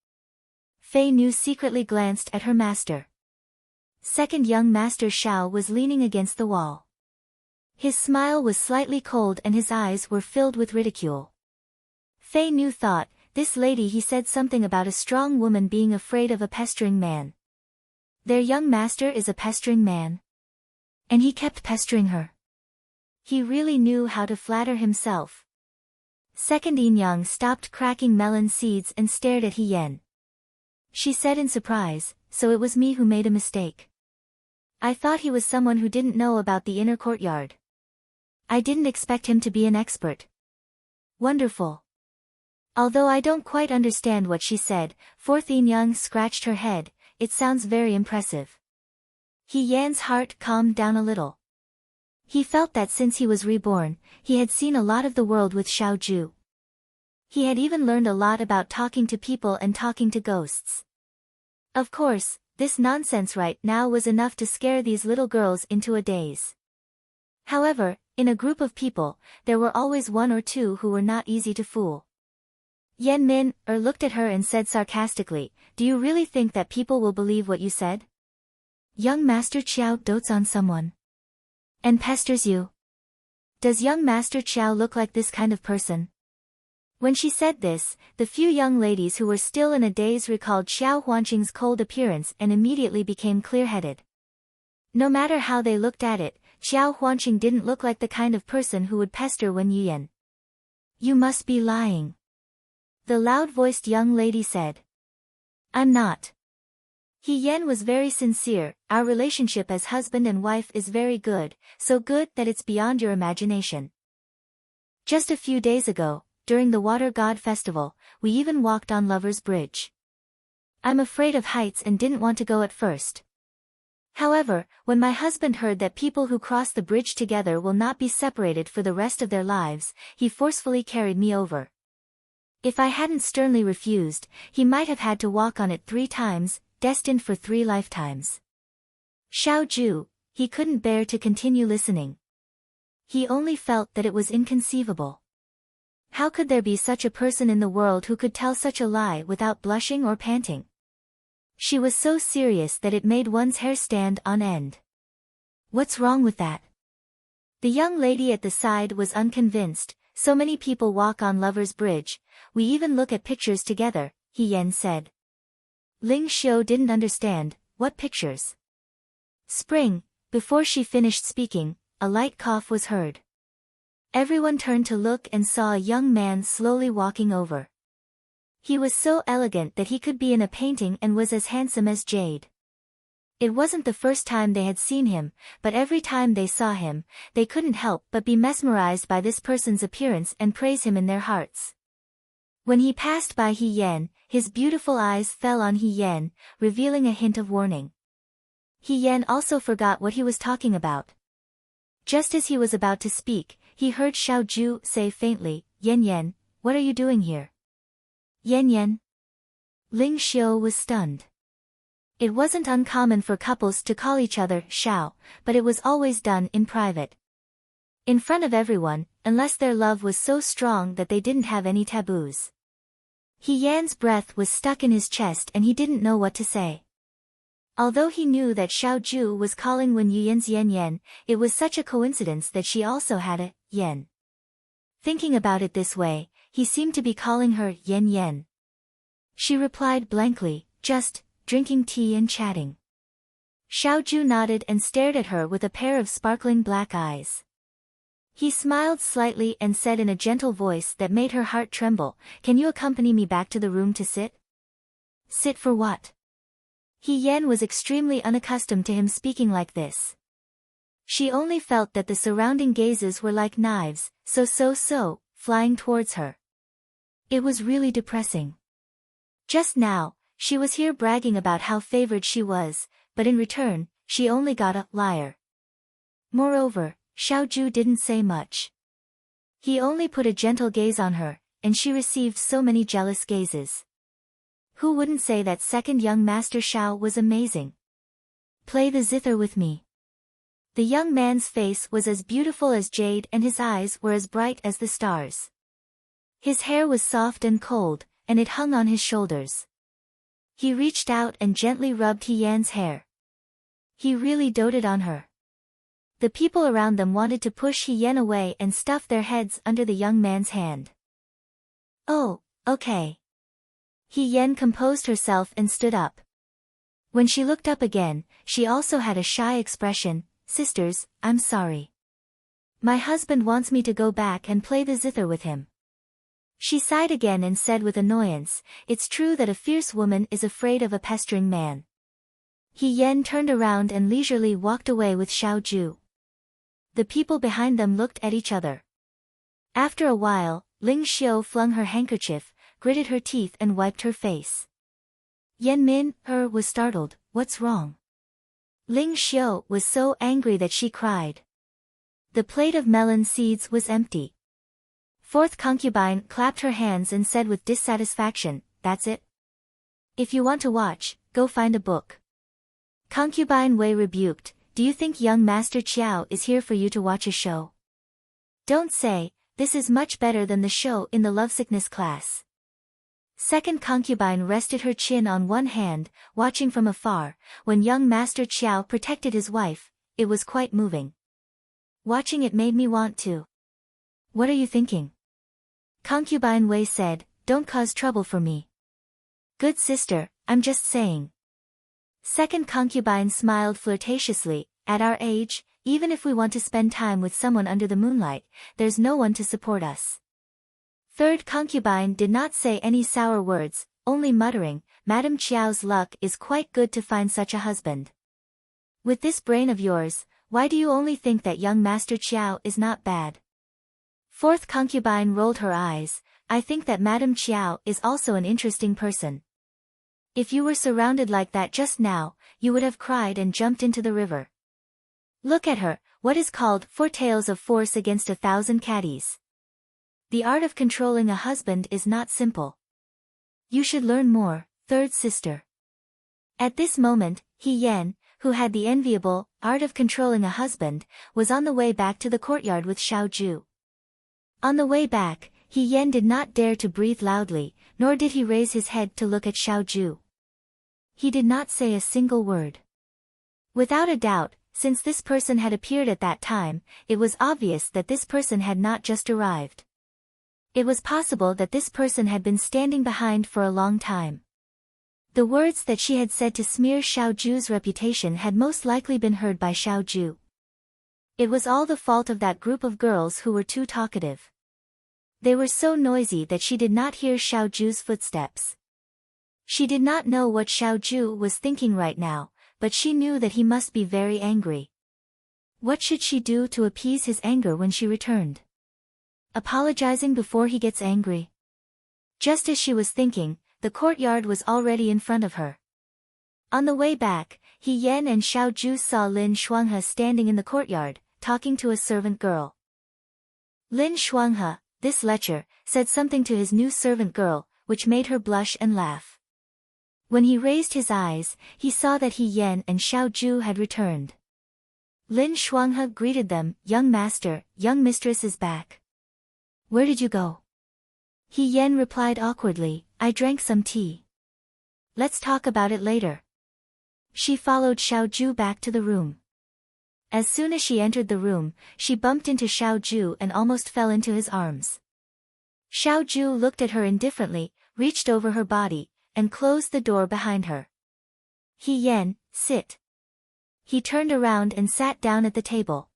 Fei Nu secretly glanced at her master. Second young master Xiao was leaning against the wall. His smile was slightly cold and his eyes were filled with ridicule. Fei Nu thought, this lady he said something about a strong woman being afraid of a pestering man. Their young master is a pestering man. And he kept pestering her. He really knew how to flatter himself. Second Yin Yang stopped cracking melon seeds and stared at He Yan. She said in surprise, so it was me who made a mistake. I thought he was someone who didn't know about the inner courtyard. I didn't expect him to be an expert. Wonderful. Although I don't quite understand what she said, Fourth Yin Yang scratched her head, it sounds very impressive. He Yan's heart calmed down a little. He felt that since he was reborn, he had seen a lot of the world with Xiao Ju. He had even learned a lot about talking to people and talking to ghosts. Of course, this nonsense right now was enough to scare these little girls into a daze. However, in a group of people, there were always one or two who were not easy to fool. Yan Min looked at her and said sarcastically, do you really think that people will believe what you said? Young Master Qiao dotes on someone. And pesters you. Does young Master Qiao look like this kind of person? When she said this, the few young ladies who were still in a daze recalled Xiao Huanqing's cold appearance and immediately became clear-headed. No matter how they looked at it, Xiao Huanqing didn't look like the kind of person who would pester Wen Yuyan. You must be lying. The loud-voiced young lady said. I'm not. He Yan was very sincere, our relationship as husband and wife is very good, so good that it's beyond your imagination. Just a few days ago, during the Water God Festival, we even walked on Lover's Bridge. I'm afraid of heights and didn't want to go at first. However, when my husband heard that people who cross the bridge together will not be separated for the rest of their lives, he forcefully carried me over. If I hadn't sternly refused, he might have had to walk on it 3 times, destined for 3 lifetimes. Xiao Ju, he couldn't bear to continue listening. He only felt that it was inconceivable. How could there be such a person in the world who could tell such a lie without blushing or panting? She was so serious that it made one's hair stand on end. What's wrong with that? The young lady at the side was unconvinced. So many people walk on Lover's Bridge, we even look at pictures together, He Yan said. Ling Xiu didn't understand, what pictures? Spring, before she finished speaking, a light cough was heard. Everyone turned to look and saw a young man slowly walking over. He was so elegant that he could be in a painting and was as handsome as jade. It wasn't the first time they had seen him, but every time they saw him, they couldn't help but be mesmerized by this person's appearance and praise him in their hearts. When he passed by He Yan, his beautiful eyes fell on He Yan, revealing a hint of warning. He Yan also forgot what he was talking about. Just as he was about to speak, he heard Xiao Ju say faintly, Yan Yan, what are you doing here? Yan Yan? Ling Xiu was stunned. It wasn't uncommon for couples to call each other Xiao, but it was always done in private. In front of everyone, unless their love was so strong that they didn't have any taboos. He Yan's breath was stuck in his chest and he didn't know what to say. Although he knew that Xiao Ju was calling Wen Yuyan's Yan Yan, it was such a coincidence that she also had a Yan. Thinking about it this way, he seemed to be calling her Yan Yan. She replied blankly, just drinking tea and chatting. Xiao Ju nodded and stared at her with a pair of sparkling black eyes. He smiled slightly and said in a gentle voice that made her heart tremble, can you accompany me back to the room to sit? Sit for what? He Yan was extremely unaccustomed to him speaking like this. She only felt that the surrounding gazes were like knives, flying towards her. It was really depressing. Just now, she was here bragging about how favored she was, but in return, she only got a liar. Moreover, Xiaoju didn't say much. He only put a gentle gaze on her, and she received so many jealous gazes. Who wouldn't say that second young master Xiao was amazing? Play the zither with me. The young man's face was as beautiful as jade and his eyes were as bright as the stars. His hair was soft and cold, and it hung on his shoulders. He reached out and gently rubbed He Yan's hair. He really doted on her. The people around them wanted to push He Yan away and stuff their heads under the young man's hand. Oh, okay. He Yan composed herself and stood up. When she looked up again, she also had a shy expression. Sisters, I'm sorry. My husband wants me to go back and play the zither with him. She sighed again and said with annoyance, it's true that a fierce woman is afraid of a pestering man. He Yan turned around and leisurely walked away with Xiaoju. The people behind them looked at each other. After a while, Ling Xiu flung her handkerchief, gritted her teeth and wiped her face. Yan Min, was startled. What's wrong? Ling Xiu was so angry that she cried. The plate of melon seeds was empty. Fourth concubine clapped her hands and said with dissatisfaction, that's it? If you want to watch, go find a book. Concubine Wei rebuked, do you think young Master Qiao is here for you to watch a show? Don't say, this is much better than the show in the lovesickness class. Second concubine rested her chin on one hand, watching from afar. When young Master Qiao protected his wife, it was quite moving. Watching it made me want to. What are you thinking? Concubine Wei said, don't cause trouble for me. Good sister, I'm just saying. Second concubine smiled flirtatiously, at our age, even if we want to spend time with someone under the moonlight, there's no one to support us. Third concubine did not say any sour words, only muttering, Madam Qiao's luck is quite good to find such a husband. With this brain of yours, why do you only think that young Master Qiao is not bad? Fourth concubine rolled her eyes, I think that Madam Qiao is also an interesting person. If you were surrounded like that just now, you would have cried and jumped into the river. Look at her, what is called 4 tales of force against 1,000 caddies. The art of controlling a husband is not simple. You should learn more, third sister. At this moment, He Yan, who had the enviable art of controlling a husband, was on the way back to the courtyard with Xiaoju. On the way back, He Yan did not dare to breathe loudly, nor did he raise his head to look at Xiaoju. He did not say a single word. Without a doubt, since this person had appeared at that time, it was obvious that this person had not just arrived. It was possible that this person had been standing behind for a long time. The words that she had said to smear Xiaoju's reputation had most likely been heard by Xiaoju. It was all the fault of that group of girls who were too talkative. They were so noisy that she did not hear Xiaoju's footsteps. She did not know what Xiaoju was thinking right now, but she knew that he must be very angry. What should she do to appease his anger when she returned? Apologizing before he gets angry. Just as she was thinking, the courtyard was already in front of her. On the way back, He Yan and Xiaoju saw Lin Shuanghe standing in the courtyard, talking to a servant girl. Lin Shuanghe, this lecher, said something to his new servant girl, which made her blush and laugh. When he raised his eyes, he saw that He Yan and Xiaoju had returned. Lin Shuanghe greeted them, young master, young mistress is back. Where did you go? He Yan replied awkwardly, I drank some tea. Let's talk about it later. She followed Xiaoju back to the room. As soon as she entered the room, she bumped into Xiaoju and almost fell into his arms. Xiaoju looked at her indifferently, reached over her body, and closed the door behind her. He Yan, sit. He turned around and sat down at the table.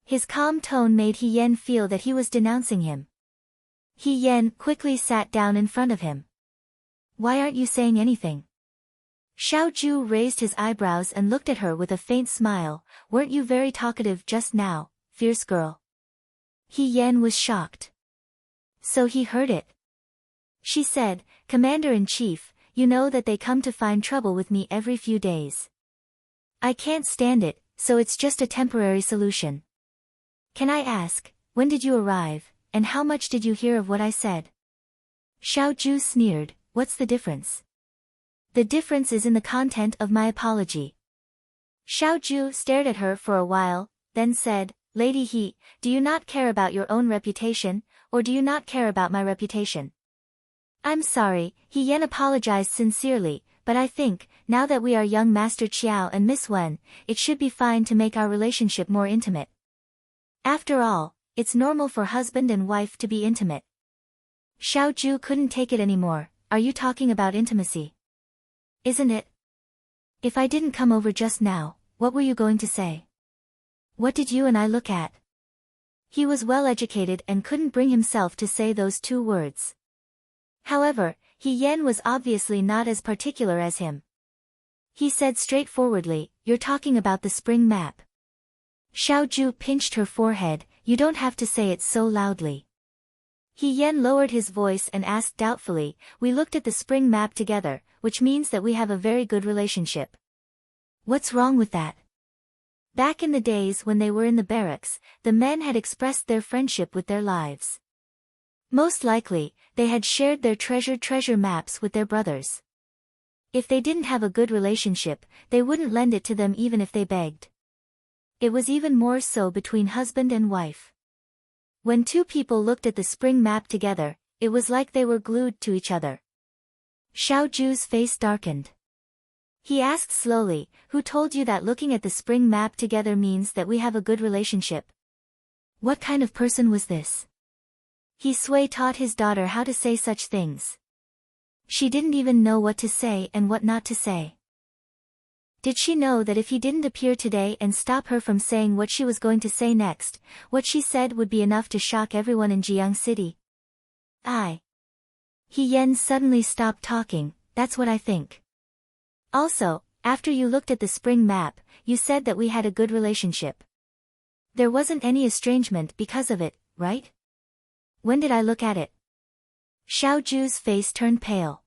His calm tone made He Yan feel that he was denouncing him. He Yan quickly sat down in front of him. Why aren't you saying anything? Xiao Zhu raised his eyebrows and looked at her with a faint smile. Weren't you very talkative just now, fierce girl? He Yan was shocked. So he heard it. She said, Commander-in-Chief, you know that they come to find trouble with me every few days. I can't stand it, so it's just a temporary solution. Can I ask, when did you arrive, and how much did you hear of what I said? Xiao Zhu sneered, what's the difference? The difference is in the content of my apology. Xiao Zhu stared at her for a while, then said, Lady He, do you not care about your own reputation, or do you not care about my reputation? I'm sorry, He Yan apologized sincerely, but I think, now that we are young Master Qiao and Miss Wen, it should be fine to make our relationship more intimate. After all, it's normal for husband and wife to be intimate. Xiao Zhu couldn't take it anymore. Are you talking about intimacy? Isn't it? If I didn't come over just now, what were you going to say? What did you and I look at? He was well educated and couldn't bring himself to say those two words. However, He Yan was obviously not as particular as him. He said straightforwardly, you're talking about the spring map. Xiao Zhu pinched her forehead, you don't have to say it so loudly. He Yan lowered his voice and asked doubtfully, we looked at the spring map together, which means that we have a very good relationship. What's wrong with that? Back in the days when they were in the barracks, the men had expressed their friendship with their lives. Most likely, they had shared their treasured treasure maps with their brothers. If they didn't have a good relationship, they wouldn't lend it to them even if they begged. It was even more so between husband and wife. When two people looked at the spring map together, it was like they were glued to each other. Xiao Zhu's face darkened. He asked slowly, who told you that looking at the spring map together means that we have a good relationship? What kind of person was this? He Sui taught his daughter how to say such things. She didn't even know what to say and what not to say. Did she know that if he didn't appear today and stop her from saying what she was going to say next, what she said would be enough to shock everyone in Jiang City? He Yan suddenly stopped talking, that's what I think. Also, after you looked at the spring map, you said that we had a good relationship. There wasn't any estrangement because of it, right? When did I look at it? Xiao Zhu's face turned pale.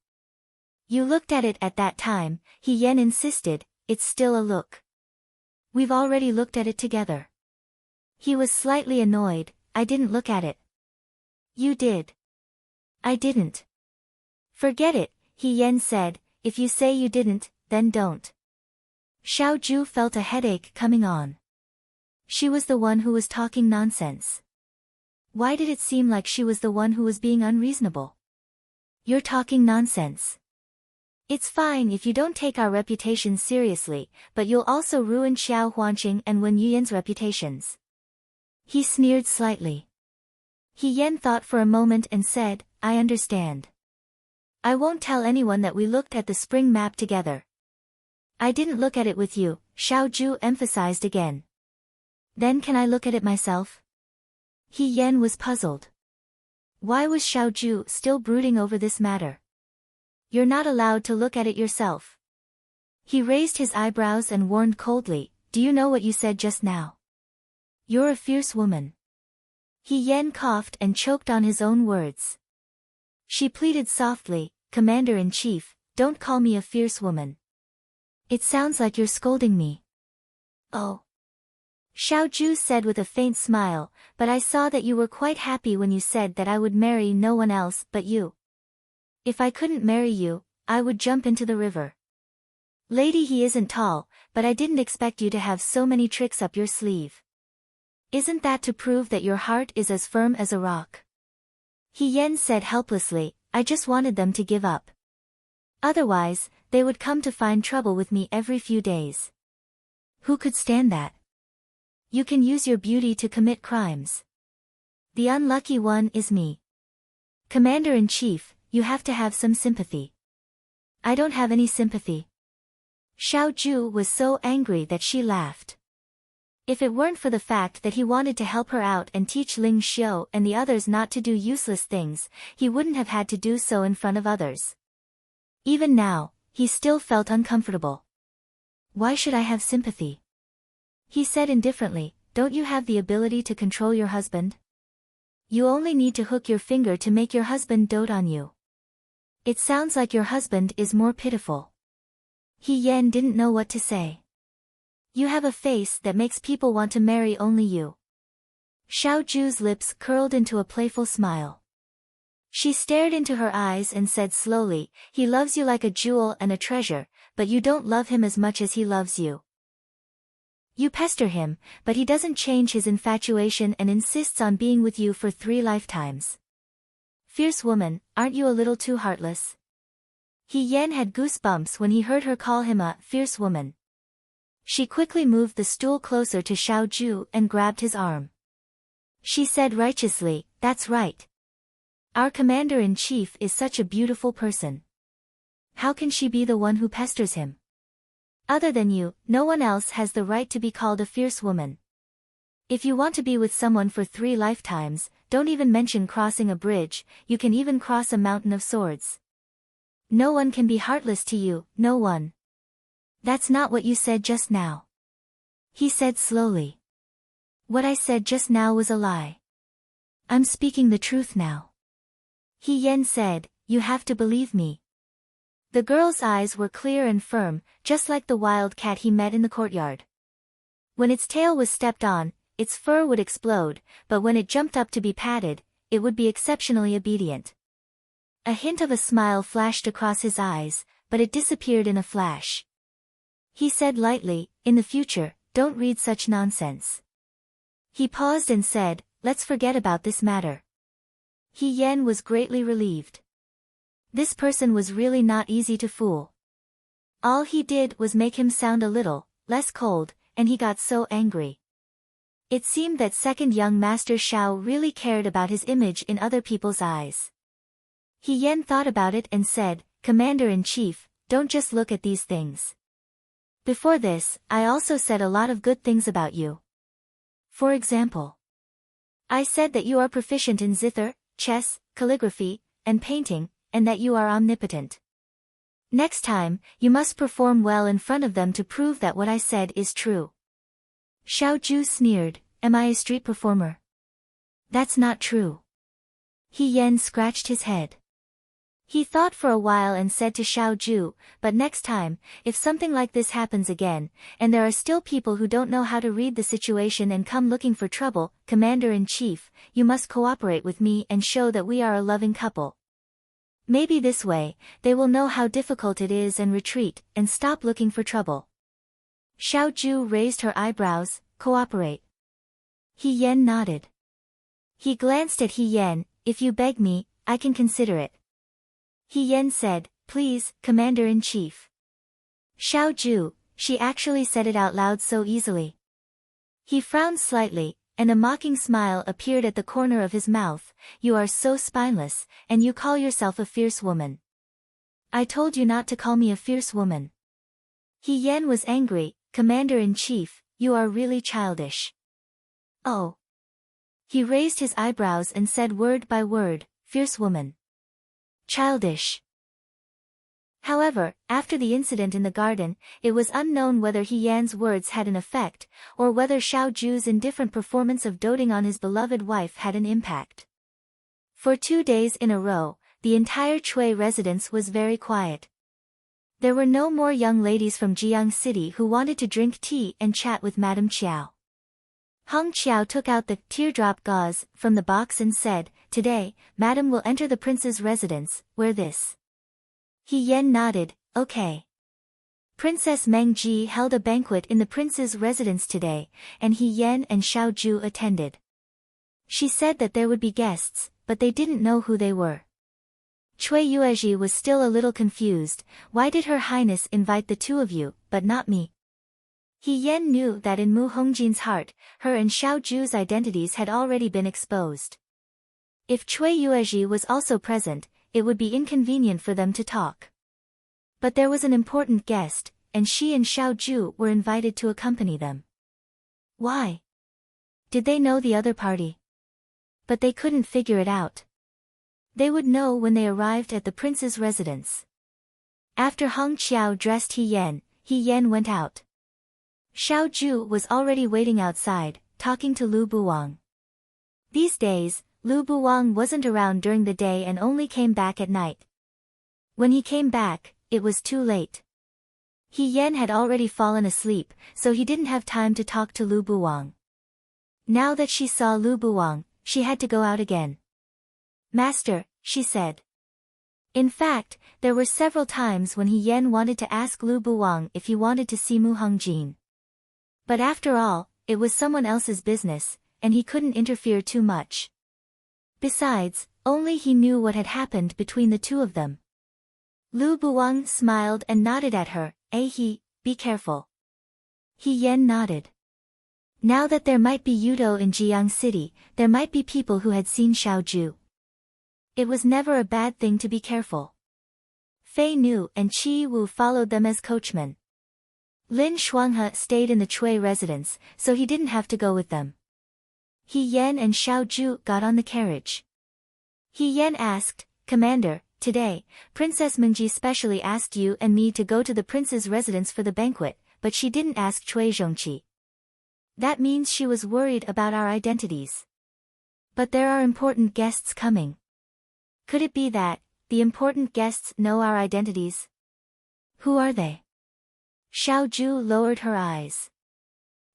You looked at it at that time, He Yan insisted, it's still a look. We've already looked at it together. He was slightly annoyed, I didn't look at it. You did. I didn't. Forget it, He Yan said, if you say you didn't, then don't. Xiao Zhu felt a headache coming on. She was the one who was talking nonsense. Why did it seem like she was the one who was being unreasonable? You're talking nonsense. It's fine if you don't take our reputation seriously, but you'll also ruin Xiao Huanqing and Wen Yuyan's reputations. He sneered slightly. He Yan thought for a moment and said, I understand. I won't tell anyone that we looked at the spring map together. I didn't look at it with you, Xiao Zhu emphasized again. Then can I look at it myself? He Yan was puzzled. Why was Xiao Zhu still brooding over this matter? You're not allowed to look at it yourself. He raised his eyebrows and warned coldly, do you know what you said just now? You're a fierce woman. He Yan coughed and choked on his own words. She pleaded softly, Commander-in-Chief, don't call me a fierce woman. It sounds like you're scolding me. Oh. Xiao Zhu said with a faint smile, but I saw that you were quite happy when you said that I would marry no one else but you. If I couldn't marry you, I would jump into the river. Lady, he isn't tall, but I didn't expect you to have so many tricks up your sleeve. Isn't that to prove that your heart is as firm as a rock? He Yan said helplessly, I just wanted them to give up. Otherwise, they would come to find trouble with me every few days. Who could stand that? You can use your beauty to commit crimes. The unlucky one is me. Commander-in-Chief, you have to have some sympathy. I don't have any sympathy. Xiao Zhu was so angry that she laughed. If it weren't for the fact that he wanted to help her out and teach Ling Xiu and the others not to do useless things, he wouldn't have had to do so in front of others. Even now, he still felt uncomfortable. Why should I have sympathy? He said indifferently, don't you have the ability to control your husband? You only need to hook your finger to make your husband dote on you. It sounds like your husband is more pitiful. He Yen didn't know what to say. You have a face that makes people want to marry only you. Xiao Ju's lips curled into a playful smile. She stared into her eyes and said slowly, he loves you like a jewel and a treasure, but you don't love him as much as he loves you. You pester him, but he doesn't change his infatuation and insists on being with you for 3 lifetimes. Fierce woman, aren't you a little too heartless? He Yen had goosebumps when he heard her call him a fierce woman. She quickly moved the stool closer to Xiao Ju and grabbed his arm. She said righteously, that's right. Our commander-in-chief is such a beautiful person. How can she be the one who pesters him? Other than you, no one else has the right to be called a fierce woman. If you want to be with someone for 3 lifetimes, don't even mention crossing a bridge, you can even cross a mountain of swords. No one can be heartless to you, no one. That's not what you said just now. He said slowly. What I said just now was a lie. I'm speaking the truth now. He Yen said, you have to believe me. The girl's eyes were clear and firm, just like the wild cat he met in the courtyard. When its tail was stepped on, its fur would explode, but when it jumped up to be patted, it would be exceptionally obedient. A hint of a smile flashed across his eyes, but it disappeared in a flash. He said lightly, in the future, don't read such nonsense. He paused and said, let's forget about this matter. He Yen was greatly relieved. This person was really not easy to fool. All he did was make him sound a little less cold, and he got so angry. It seemed that second young Master Xiao really cared about his image in other people's eyes. He Yen thought about it and said, Commander-in-Chief, don't just look at these things. Before this, I also said a lot of good things about you. For example, I said that you are proficient in zither, chess, calligraphy, and painting, and that you are omnipotent. Next time, you must perform well in front of them to prove that what I said is true. Xiao Ju sneered, am I a street performer? That's not true. He Yen scratched his head. He thought for a while and said to Xiao Ju, but next time, if something like this happens again, and there are still people who don't know how to read the situation and come looking for trouble, Commander-in-Chief, you must cooperate with me and show that we are a loving couple. Maybe this way, they will know how difficult it is and retreat, and stop looking for trouble. Xiao Ju raised her eyebrows, cooperate. He Yen nodded. He glanced at He Yen, if you beg me, I can consider it. He Yen said, please, Commander-in-Chief. Xiao Ju, she actually said it out loud so easily. He frowned slightly, and a mocking smile appeared at the corner of his mouth, you are so spineless, and you call yourself a fierce woman. I told you not to call me a fierce woman. He Yen was angry, Commander-in-Chief, you are really childish. Oh. He raised his eyebrows and said word by word, fierce woman. Childish. However, after the incident in the garden, it was unknown whether He Yan's words had an effect, or whether Xiao Ju's indifferent performance of doting on his beloved wife had an impact. For 2 days in a row, the entire Chui residence was very quiet. There were no more young ladies from Jiang City who wanted to drink tea and chat with Madame Qiao. Hong Qiao took out the teardrop gauze from the box and said, today, Madame will enter the prince's residence, wear this. He Yen nodded, okay. Princess Meng Ji held a banquet in the prince's residence today, and He Yen and Xiao Ju attended. She said that there would be guests, but they didn't know who they were. Cui Yuezhi was still a little confused, why did Her Highness invite the 2 of you, but not me? He Yen knew that in Mu Hongjin's heart, her and Xiao Ju's identities had already been exposed. If Cui Yuezhi was also present, it would be inconvenient for them to talk. But there was an important guest, and she and Xiao Ju were invited to accompany them. Why? Did they know the other party? But they couldn't figure it out. They would know when they arrived at the prince's residence. After Hong Qiao dressed He Yan went out. Xiao Ju was already waiting outside, talking to Lu Buwang. These days, Lu Buwang wasn't around during the day and only came back at night. When he came back, it was too late. He Yan had already fallen asleep, so he didn't have time to talk to Lu Buwang. Now that she saw Lu Buwang, she had to go out again. "Master," she said. In fact, there were several times when He Yan wanted to ask Lu Buwang if he wanted to see Mu Hongjin. But after all, it was someone else's business, and he couldn't interfere too much. Besides, only he knew what had happened between the two of them. Lu Buwang smiled and nodded at her. Be careful." He Yan nodded. Now that there might be Yudo in Jiang City, there might be people who had seen Xiao Ju. It was never a bad thing to be careful. Fei Nu and Qi Wu followed them as coachmen. Lin Shuanghe stayed in the Chui residence, so he didn't have to go with them. He Yan and Xiao Ju got on the carriage. He Yan asked, "Commander, today, Princess Mengji specially asked you and me to go to the prince's residence for the banquet, but she didn't ask Cui Zhongqi. That means she was worried about our identities. But there are important guests coming. Could it be that the important guests know our identities? Who are they?" Xiao Ju lowered her eyes.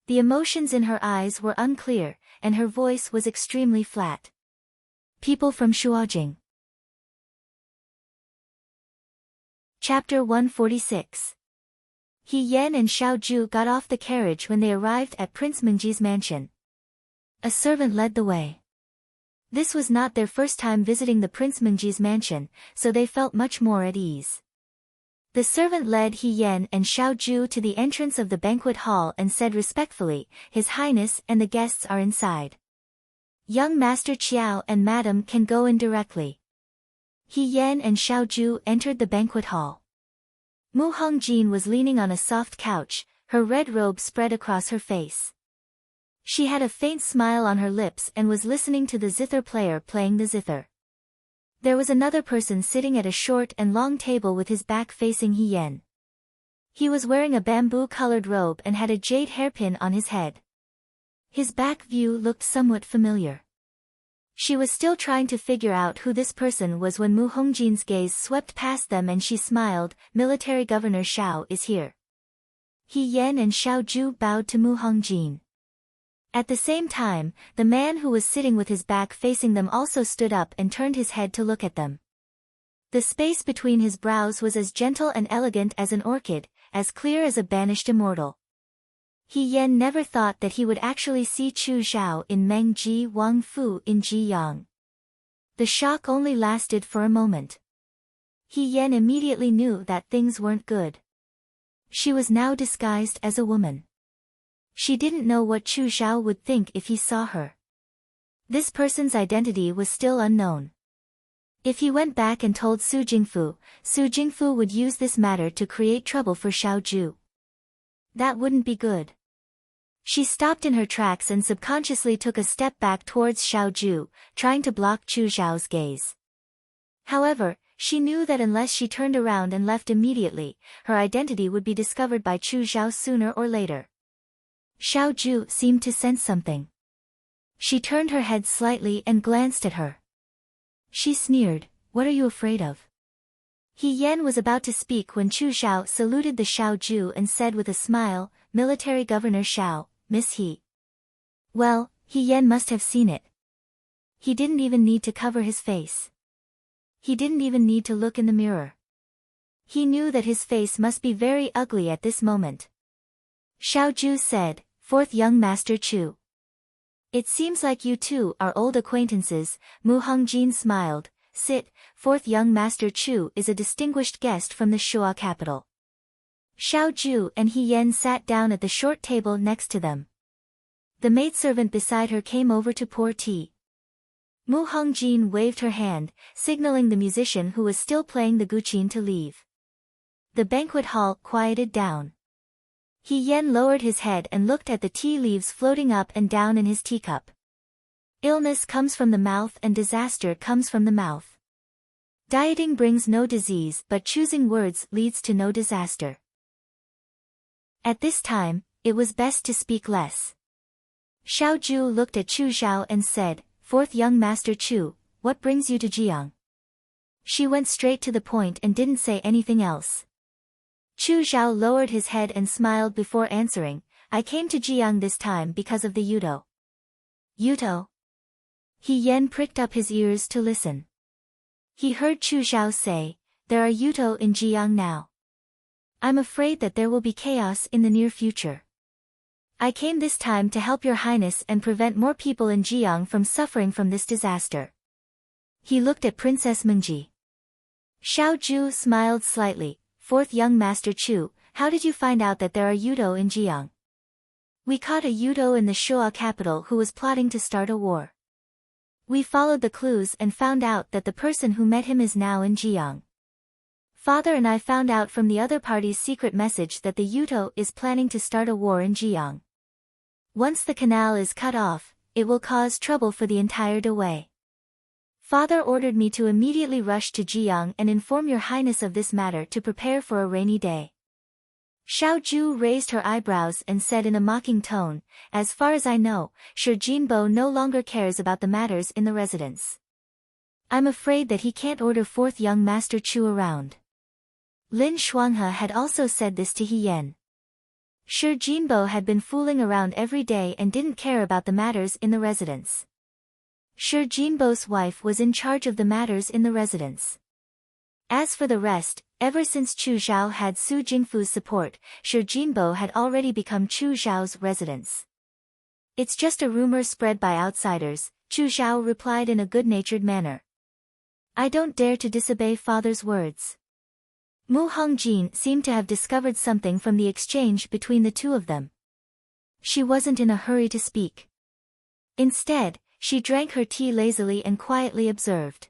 The emotions in her eyes were unclear, and her voice was extremely flat. "People from Shuojing." Chapter 146. He Yan and Xiao Ju got off the carriage when they arrived at Prince Mengji's mansion. A servant led the way. This was not their first time visiting the Prince Mengji's mansion, so they felt much more at ease. The servant led He Yan and Xiao Ju to the entrance of the banquet hall and said respectfully, "His Highness and the guests are inside. Young Master Qiao and Madam can go in directly." He Yan and Xiao Ju entered the banquet hall. Mu Hongjin was leaning on a soft couch, her red robe spread across her face. She had a faint smile on her lips and was listening to the zither player playing the zither. There was another person sitting at a short and long table with his back facing He Yan. He was wearing a bamboo-colored robe and had a jade hairpin on his head. His back view looked somewhat familiar. She was still trying to figure out who this person was when Mu Hongjin's gaze swept past them and she smiled. "Military Governor Xiao is here." He Yan and Xiao Ju bowed to Mu Hongjin. At the same time, the man who was sitting with his back facing them also stood up and turned his head to look at them. The space between his brows was as gentle and elegant as an orchid, as clear as a banished immortal. He Yan never thought that he would actually see Chu Zhao in Meng Ji Wang Fu in Jiyang. The shock only lasted for a moment. He Yan immediately knew that things weren't good. She was now disguised as a woman. She didn't know what Chu Zhao would think if he saw her. This person's identity was still unknown. If he went back and told Su Jingfu would use this matter to create trouble for Xiao Ju. That wouldn't be good. She stopped in her tracks and subconsciously took a step back towards Xiao Ju, trying to block Chu Zhao's gaze. However, she knew that unless she turned around and left immediately, her identity would be discovered by Chu Zhao sooner or later. Xiao Ju seemed to sense something. She turned her head slightly and glanced at her. She sneered, "What are you afraid of?" He Yan was about to speak when Chu Zhao saluted the Xiao Ju and said with a smile, "Military Governor Xiao, Miss He." Well, He Yan must have seen it. He didn't even need to cover his face. He didn't even need to look in the mirror. He knew that his face must be very ugly at this moment. Xiao Ju said, "Fourth young Master Chu. It seems like you two are old acquaintances." Mu Hongjin smiled. "Sit, fourth young Master Chu is a distinguished guest from the Shua capital." Xiao Ju and He Yan sat down at the short table next to them. The maidservant beside her came over to pour tea. Mu Hongjin waved her hand, signaling the musician who was still playing the guqin to leave. The banquet hall quieted down. He Yan lowered his head and looked at the tea leaves floating up and down in his teacup. Illness comes from the mouth and disaster comes from the mouth. Dieting brings no disease, but choosing words leads to no disaster. At this time, it was best to speak less. Xiao Ju looked at Chu Xiao and said, "Fourth young master Chu, what brings you to Jiang?" She went straight to the point and didn't say anything else. Chu Xiao lowered his head and smiled before answering, "I came to Jiang this time because of the Yuto." Yuto? He Yen pricked up his ears to listen. He heard Chu Xiao say, "There are Yuto in Jiang now. I'm afraid that there will be chaos in the near future. I came this time to help your highness and prevent more people in Jiang from suffering from this disaster." He looked at Princess Mengji. Xiao Ju smiled slightly. "Fourth young master Chu, how did you find out that there are Yuto in Jiang?" "We caught a Yuto in the Shoa capital who was plotting to start a war. We followed the clues and found out that the person who met him is now in Jiang. Father and I found out from the other party's secret message that the Yuto is planning to start a war in Jiang. Once the canal is cut off, it will cause trouble for the entire Dewei. Father ordered me to immediately rush to Jiang and inform your highness of this matter to prepare for a rainy day." Xiao Ju raised her eyebrows and said in a mocking tone, "As far as I know, Shi Jinbo no longer cares about the matters in the residence. I'm afraid that he can't order fourth young master Chu around." Lin Shuanghe had also said this to He Yen. Shi Jinbo had been fooling around every day and didn't care about the matters in the residence. Shi Jinbo's wife was in charge of the matters in the residence. As for the rest, ever since Chu Xiao had Su Jingfu's support, Shi Jinbo had already become Chu Xiao's residence. "It's just a rumor spread by outsiders," Chu Xiao replied in a good-natured manner. "I don't dare to disobey father's words." Mu Hongjin seemed to have discovered something from the exchange between the two of them. She wasn't in a hurry to speak. Instead, she drank her tea lazily and quietly observed.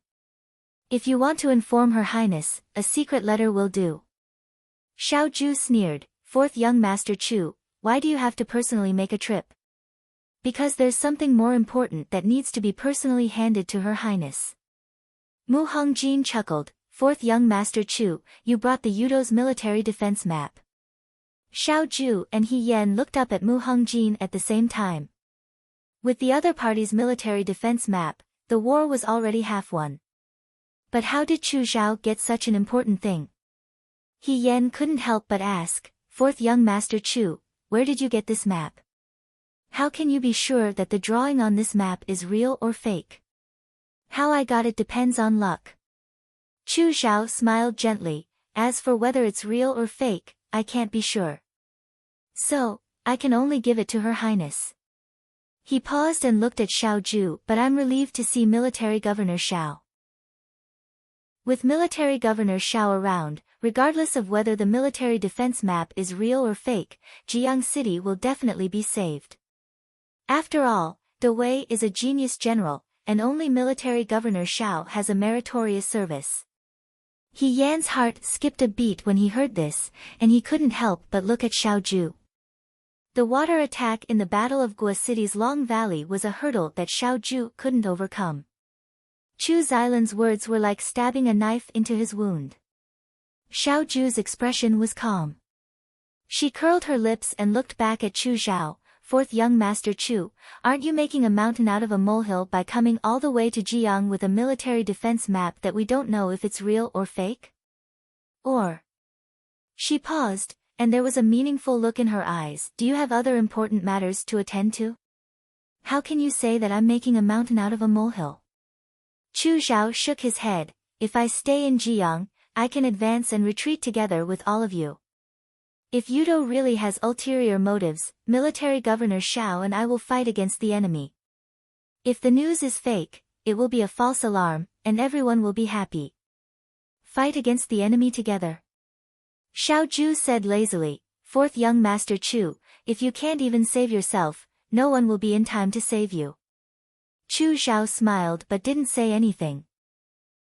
"If you want to inform Her Highness, a secret letter will do." Xiao Ju sneered, "Fourth young master Chu, why do you have to personally make a trip?" "Because there's something more important that needs to be personally handed to Her Highness." Mu Hongjin chuckled, "Fourth young master Chu, you brought the Yudo's military defense map." Xiao Ju and He Yen looked up at Mu Hongjin at the same time. With the other party's military defense map, the war was already half won. But how did Chu Xiao get such an important thing? He Yen couldn't help but ask, "Fourth young master Chu, where did you get this map? How can you be sure that the drawing on this map is real or fake?" "How I got it depends on luck." Chu Xiao smiled gently, "As for whether it's real or fake, I can't be sure. So, I can only give it to Her Highness." He paused and looked at Xiao Ju, "But I'm relieved to see Military Governor Xiao." With Military Governor Xiao around, regardless of whether the military defense map is real or fake, Jiang City will definitely be saved. After all, Dewei is a genius general, and only Military Governor Xiao has a meritorious service. He Yan's heart skipped a beat when he heard this, and he couldn't help but look at Xiao Ju. The water attack in the Battle of Gua City's Long Valley was a hurdle that Xiao Ju couldn't overcome. Chu Xilan's words were like stabbing a knife into his wound. Xiao Ju's expression was calm. She curled her lips and looked back at Chu Xiao. "Fourth young master Chu, aren't you making a mountain out of a molehill by coming all the way to Jiang with a military defense map that we don't know if it's real or fake? Or..." She paused, and there was a meaningful look in her eyes. "Do you have other important matters to attend to? How can you say that I'm making a mountain out of a molehill?" Chu Xiao shook his head. "If I stay in Jiang, I can advance and retreat together with all of you. If Yudo really has ulterior motives, Military Governor Xiao and I will fight against the enemy. If the news is fake, it will be a false alarm, and everyone will be happy. Fight against the enemy together." Xiao Ju said lazily, "Fourth young master Chu, if you can't even save yourself, no one will be in time to save you." Chu Xiao smiled but didn't say anything.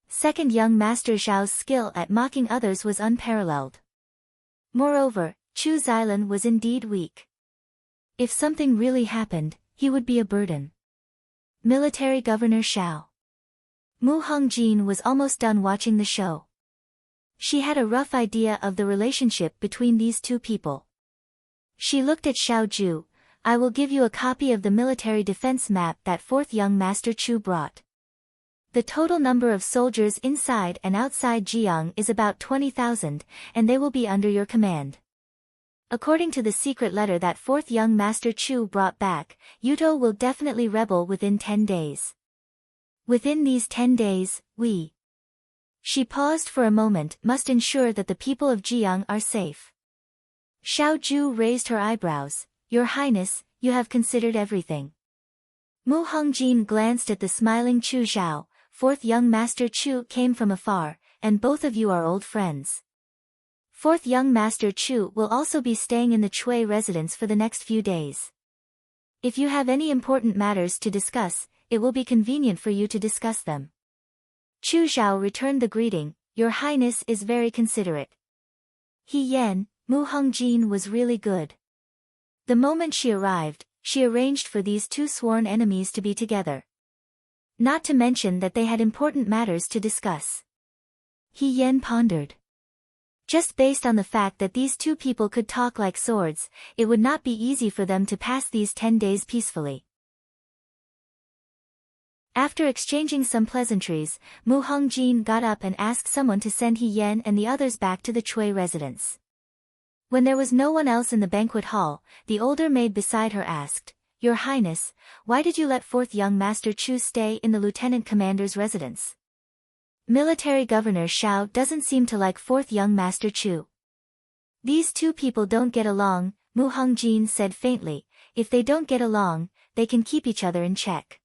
Second young master Xiao's skill at mocking others was unparalleled. Moreover, Chu Xilan was indeed weak. If something really happened, he would be a burden. Military Governor Xiao. Mu Hongjin was almost done watching the show. She had a rough idea of the relationship between these two people. She looked at Xiao Ju. I will give you a copy of the military defense map that fourth young Master Chu brought. The total number of soldiers inside and outside Jiang is about 20,000, and they will be under your command. According to the secret letter that fourth young Master Chu brought back, Yuto will definitely rebel within 10 days. Within these 10 days, we. She paused for a moment, must ensure that the people of Jiang are safe. Xiao Ju raised her eyebrows. Your Highness, you have considered everything. Mu Hongjin glanced at the smiling Chu Zhao. Fourth young Master Chu came from afar, and both of you are old friends. Fourth young Master Chu will also be staying in the Chui residence for the next few days. If you have any important matters to discuss, it will be convenient for you to discuss them. Chu Zhao returned the greeting. Your Highness is very considerate. He Yan, Mu Hongjin was really good. The moment she arrived, she arranged for these two sworn enemies to be together. Not to mention that they had important matters to discuss. He Yan pondered. Just based on the fact that these two people could talk like swords, it would not be easy for them to pass these 10 days peacefully. After exchanging some pleasantries, Mu Hongjin got up and asked someone to send He Yan and the others back to the Chui residence. When there was no one else in the banquet hall, the older maid beside her asked, Your Highness, why did you let fourth young Master Chu stay in the Lieutenant Commander's residence? Military Governor Xiao doesn't seem to like fourth young Master Chu. These two people don't get along, Mu Hongjin said faintly. If they don't get along, they can keep each other in check.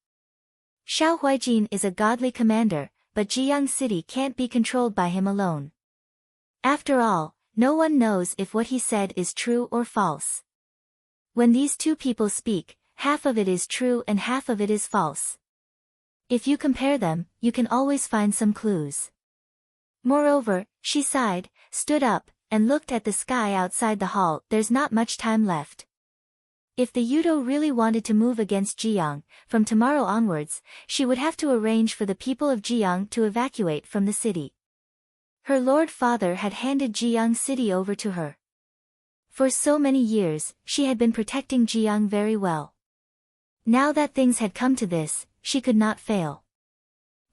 Xiao Huijin is a godly commander, but Jiang City can't be controlled by him alone. After all, no one knows if what he said is true or false. When these two people speak, half of it is true and half of it is false. If you compare them, you can always find some clues. Moreover, she sighed, stood up, and looked at the sky outside the hall. There's not much time left. If the Yudo really wanted to move against Jiang, from tomorrow onwards, she would have to arrange for the people of Jiang to evacuate from the city. Her Lord Father had handed Jiang City over to her. For so many years, she had been protecting Jiang very well. Now that things had come to this, she could not fail.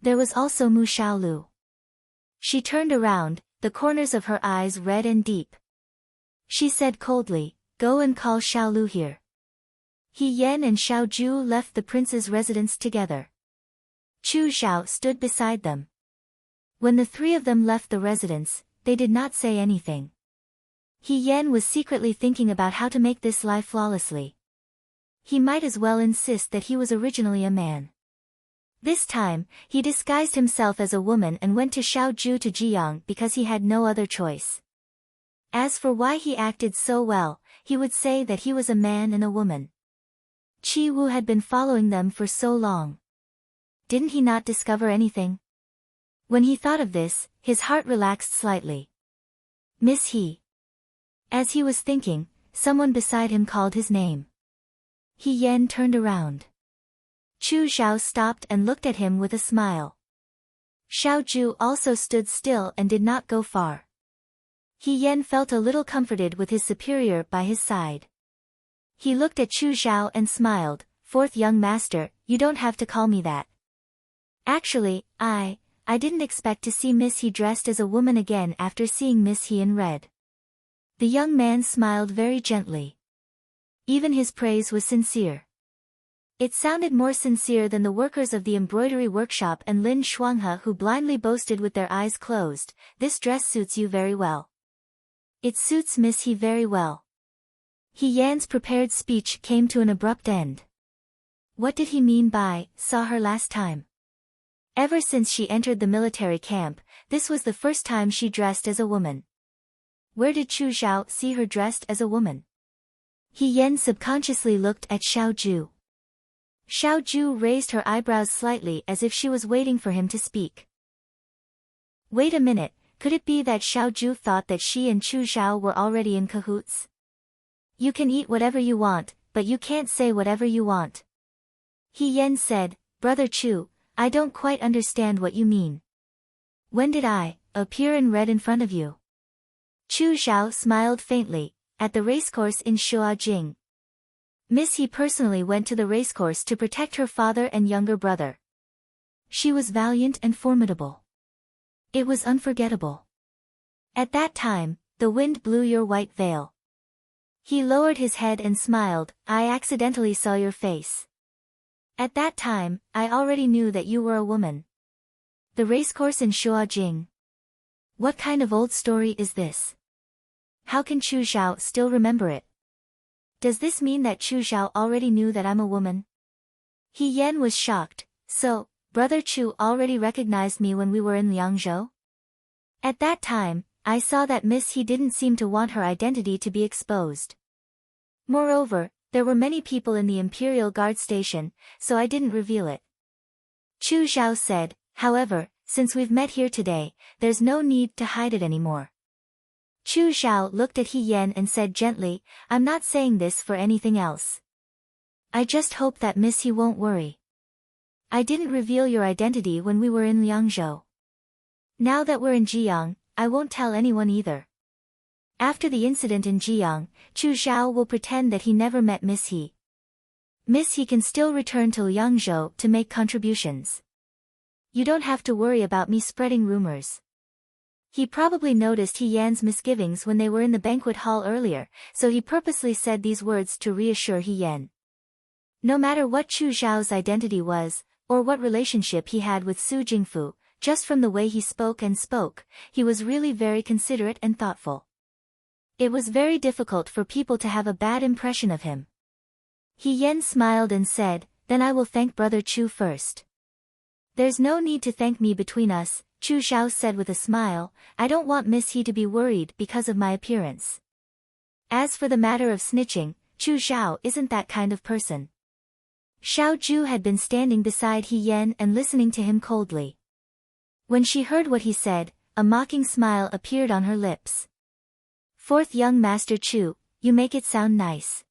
There was also Mu Xiaolu. She turned around, the corners of her eyes red and deep. She said coldly, Go and call Xiaolu here. He Yan and Xiao Ju left the prince's residence together. Chu Zhao stood beside them. When the three of them left the residence, they did not say anything. He Yan was secretly thinking about how to make this lie flawlessly. He might as well insist that he was originally a man. This time, he disguised himself as a woman and went to Xiao Ju to Jiang because he had no other choice. As for why he acted so well, he would say that he was a man and a woman. Qi Wu had been following them for so long. Didn't he not discover anything? When he thought of this, his heart relaxed slightly. Miss He. As he was thinking, someone beside him called his name. He Yan turned around. Chu Zhao stopped and looked at him with a smile. Xiao Ju also stood still and did not go far. He Yan felt a little comforted with his superior by his side. He looked at Chu Zhao and smiled. Fourth young master, you don't have to call me that. Actually, I didn't expect to see Miss He dressed as a woman again after seeing Miss He in red. The young man smiled very gently. Even his praise was sincere. It sounded more sincere than the workers of the embroidery workshop and Lin Shuanghe who blindly boasted with their eyes closed, This dress suits you very well. It suits Miss He very well. He Yan's prepared speech came to an abrupt end. What did he mean by, saw her last time? Ever since she entered the military camp, this was the first time she dressed as a woman. Where did Chu Zhao see her dressed as a woman? He Yan subconsciously looked at Xiao Ju. Xiao Ju raised her eyebrows slightly as if she was waiting for him to speak. Wait a minute, could it be that Xiao Ju thought that she and Chu Zhao were already in cahoots? You can eat whatever you want, but you can't say whatever you want. He Yan said, Brother Chu, I don't quite understand what you mean. When did I appear in red in front of you? Chu Xiao smiled faintly. At the racecourse in Shuajing. Miss He personally went to the racecourse to protect her father and younger brother. She was valiant and formidable. It was unforgettable. At that time, the wind blew your white veil. He lowered his head and smiled. I accidentally saw your face. At that time, I already knew that you were a woman. The racecourse in Shuajing. What kind of old story is this? How can Chu Xiao still remember it? Does this mean that Chu Xiao already knew that I'm a woman? He Yan was shocked. So, Brother Chu already recognized me when we were in Liangzhou? At that time, I saw that Miss He didn't seem to want her identity to be exposed. Moreover, there were many people in the Imperial Guard station, so I didn't reveal it. Chu Xiao said, however, since we've met here today, there's no need to hide it anymore. Chu Xiao looked at He Yan and said gently, I'm not saying this for anything else. I just hope that Miss He won't worry. I didn't reveal your identity when we were in Liangzhou. Now that we're in Jiang, I won't tell anyone either. After the incident in Jiang, Chu Xiao will pretend that he never met Miss He. Miss He can still return to Liangzhou to make contributions. You don't have to worry about me spreading rumors. He probably noticed He Yan's misgivings when they were in the banquet hall earlier, so he purposely said these words to reassure He Yan. No matter what Chu Xiao's identity was, or what relationship he had with Su Jingfu, just from the way he spoke, he was really very considerate and thoughtful. It was very difficult for people to have a bad impression of him. He Yan smiled and said, then I will thank Brother Chu first. There's no need to thank me between us, Chu Xiao said with a smile. I don't want Miss He to be worried because of my appearance. As for the matter of snitching, Chu Xiao isn't that kind of person. Xiao Ju had been standing beside He Yan and listening to him coldly. When she heard what he said, a mocking smile appeared on her lips. Fourth young Master Chu, you make it sound nice.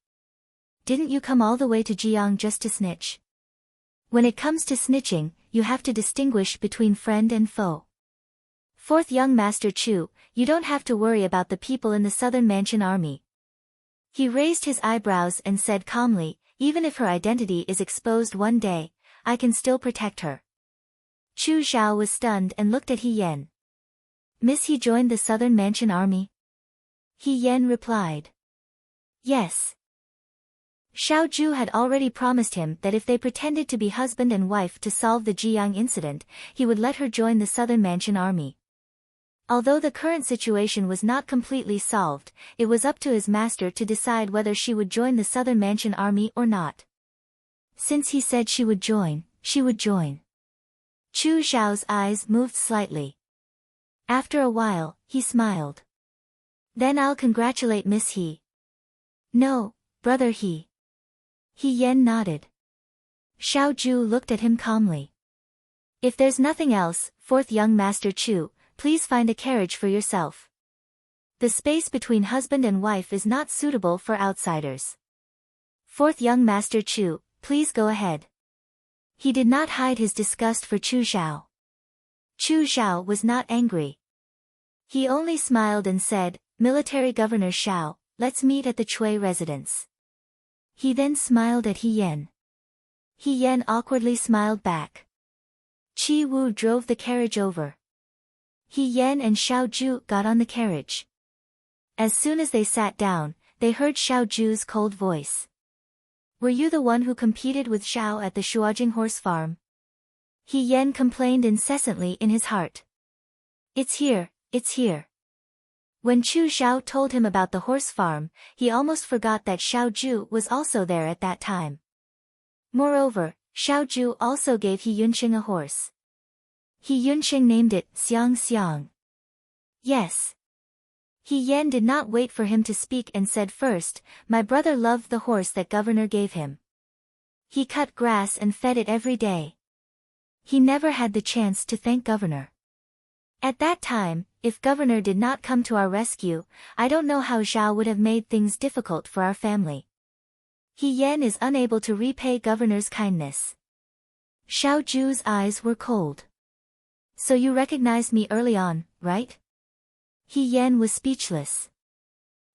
Didn't you come all the way to Jiang just to snitch? When it comes to snitching, you have to distinguish between friend and foe. Fourth young Master Chu, you don't have to worry about the people in the Southern Mansion Army. He raised his eyebrows and said calmly, even if her identity is exposed one day, I can still protect her. Chu Xiao was stunned and looked at He Yan. Miss He joined the Southern Mansion Army? He Yan replied. Yes. Xiao Ju had already promised him that if they pretended to be husband and wife to solve the Jiang incident, he would let her join the Southern Mansion Army. Although the current situation was not completely solved, it was up to his master to decide whether she would join the Southern Mansion Army or not. Since he said she would join, she would join. Chu Xiao's eyes moved slightly. After a while, he smiled. Then I'll congratulate Miss He. No, Brother He. He Yan nodded. Xiao Ju looked at him calmly. If there's nothing else, fourth young Master Chu, please find a carriage for yourself. The space between husband and wife is not suitable for outsiders. Fourth young Master Chu, please go ahead. He did not hide his disgust for Chu Xiao. Chu Xiao was not angry. He only smiled and said, Military Governor Xiao, let's meet at the Chui residence. He then smiled at He Yan. He Yan awkwardly smiled back. Qi Wu drove the carriage over. He Yan and Xiao Ju got on the carriage. As soon as they sat down, they heard Xiao Ju's cold voice. Were you the one who competed with Xiao at the Shuajing horse farm? He Yan complained incessantly in his heart. It's here, it's here. When Chu Xiao told him about the horse farm, he almost forgot that Xiao Ju was also there at that time. Moreover, Xiao Ju also gave He Yunqing a horse. He Yunqing named it Xiang Xiang. Yes. He Yan did not wait for him to speak and said first, my brother loved the horse that governor gave him. He cut grass and fed it every day. He never had the chance to thank governor. At that time, if governor did not come to our rescue, I don't know how Zhao would have made things difficult for our family. He Yan is unable to repay governor's kindness. Xiao Zhu's eyes were cold. So you recognized me early on, right? He Yan was speechless.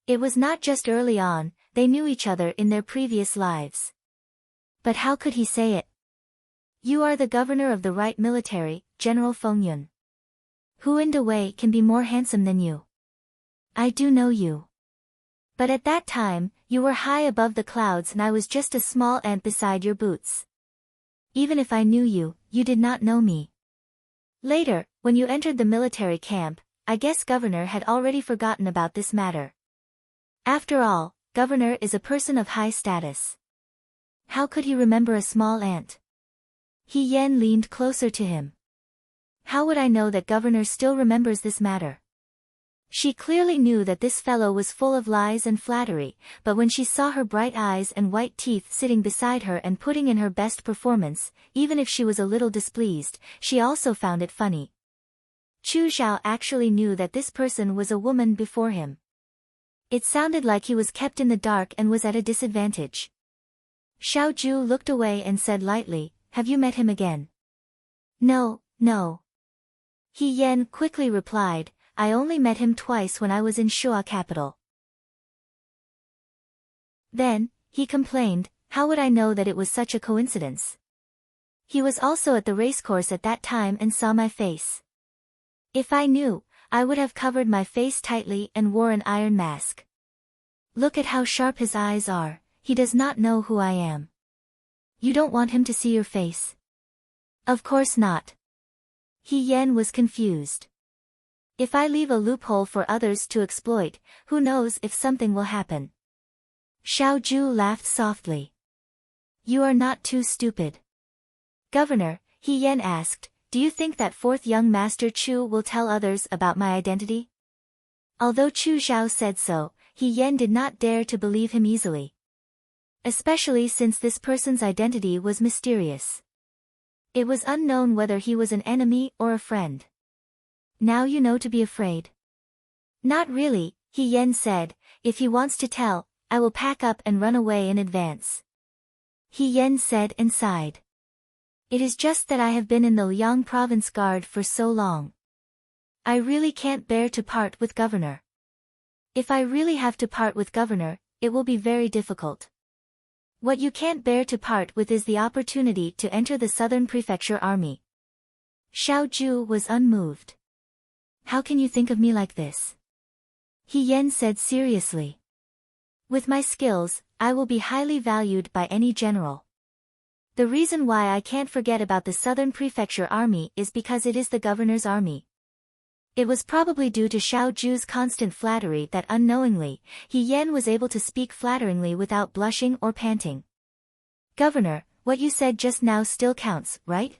It was not just early on, they knew each other in their previous lives. But how could he say it? You are the governor of the right military, General Feng Yun. Who in a way can be more handsome than you? I do know you. But at that time, you were high above the clouds and I was just a small ant beside your boots. Even if I knew you, you did not know me. Later, when you entered the military camp, I guess Governor had already forgotten about this matter. After all, Governor is a person of high status. How could he remember a small ant? He Yan leaned closer to him. How would I know that Governor still remembers this matter? She clearly knew that this fellow was full of lies and flattery, but when she saw her bright eyes and white teeth sitting beside her and putting in her best performance, even if she was a little displeased, she also found it funny. Chu Zhao actually knew that this person was a woman before him. It sounded like he was kept in the dark and was at a disadvantage. Xiao Zhu looked away and said lightly, "Have you met him again?" No, no. He Yan quickly replied, I only met him twice when I was in Shua capital. Then, he complained, how would I know that it was such a coincidence? He was also at the racecourse at that time and saw my face. If I knew, I would have covered my face tightly and wore an iron mask. Look at how sharp his eyes are, he does not know who I am. You don't want him to see your face? Of course not. He Yan was confused. If I leave a loophole for others to exploit, who knows if something will happen. Xiao Zhu laughed softly. You are not too stupid. Governor, He Yan asked, do you think that fourth young master Chu will tell others about my identity? Although Chu Zhao said so, He Yan did not dare to believe him easily. Especially since this person's identity was mysterious. It was unknown whether he was an enemy or a friend. Now you know to be afraid. Not really, He Yan said, if he wants to tell, I will pack up and run away in advance. He Yan said and sighed. It is just that I have been in the Liang province guard for so long. I really can't bear to part with Governor. If I really have to part with Governor, it will be very difficult. What you can't bear to part with is the opportunity to enter the Southern Prefecture Army. Xiao Zhu was unmoved. How can you think of me like this? He Yan said seriously. With my skills, I will be highly valued by any general. The reason why I can't forget about the Southern Prefecture Army is because it is the governor's army. It was probably due to Xiao Zhu's constant flattery that unknowingly, He Yan was able to speak flatteringly without blushing or panting. Governor, what you said just now still counts, right?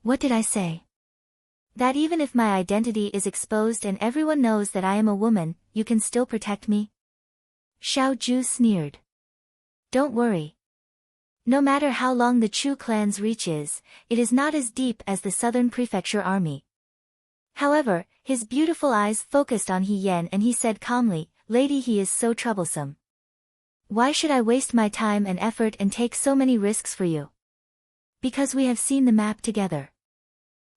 What did I say? That even if my identity is exposed and everyone knows that I am a woman, you can still protect me? Xiao Zhu sneered. Don't worry. No matter how long the Chu clan's reach is, it is not as deep as the Southern Prefecture Army. However, his beautiful eyes focused on He Yan and he said calmly, Lady, he is so troublesome. Why should I waste my time and effort and take so many risks for you? Because we have seen the map together.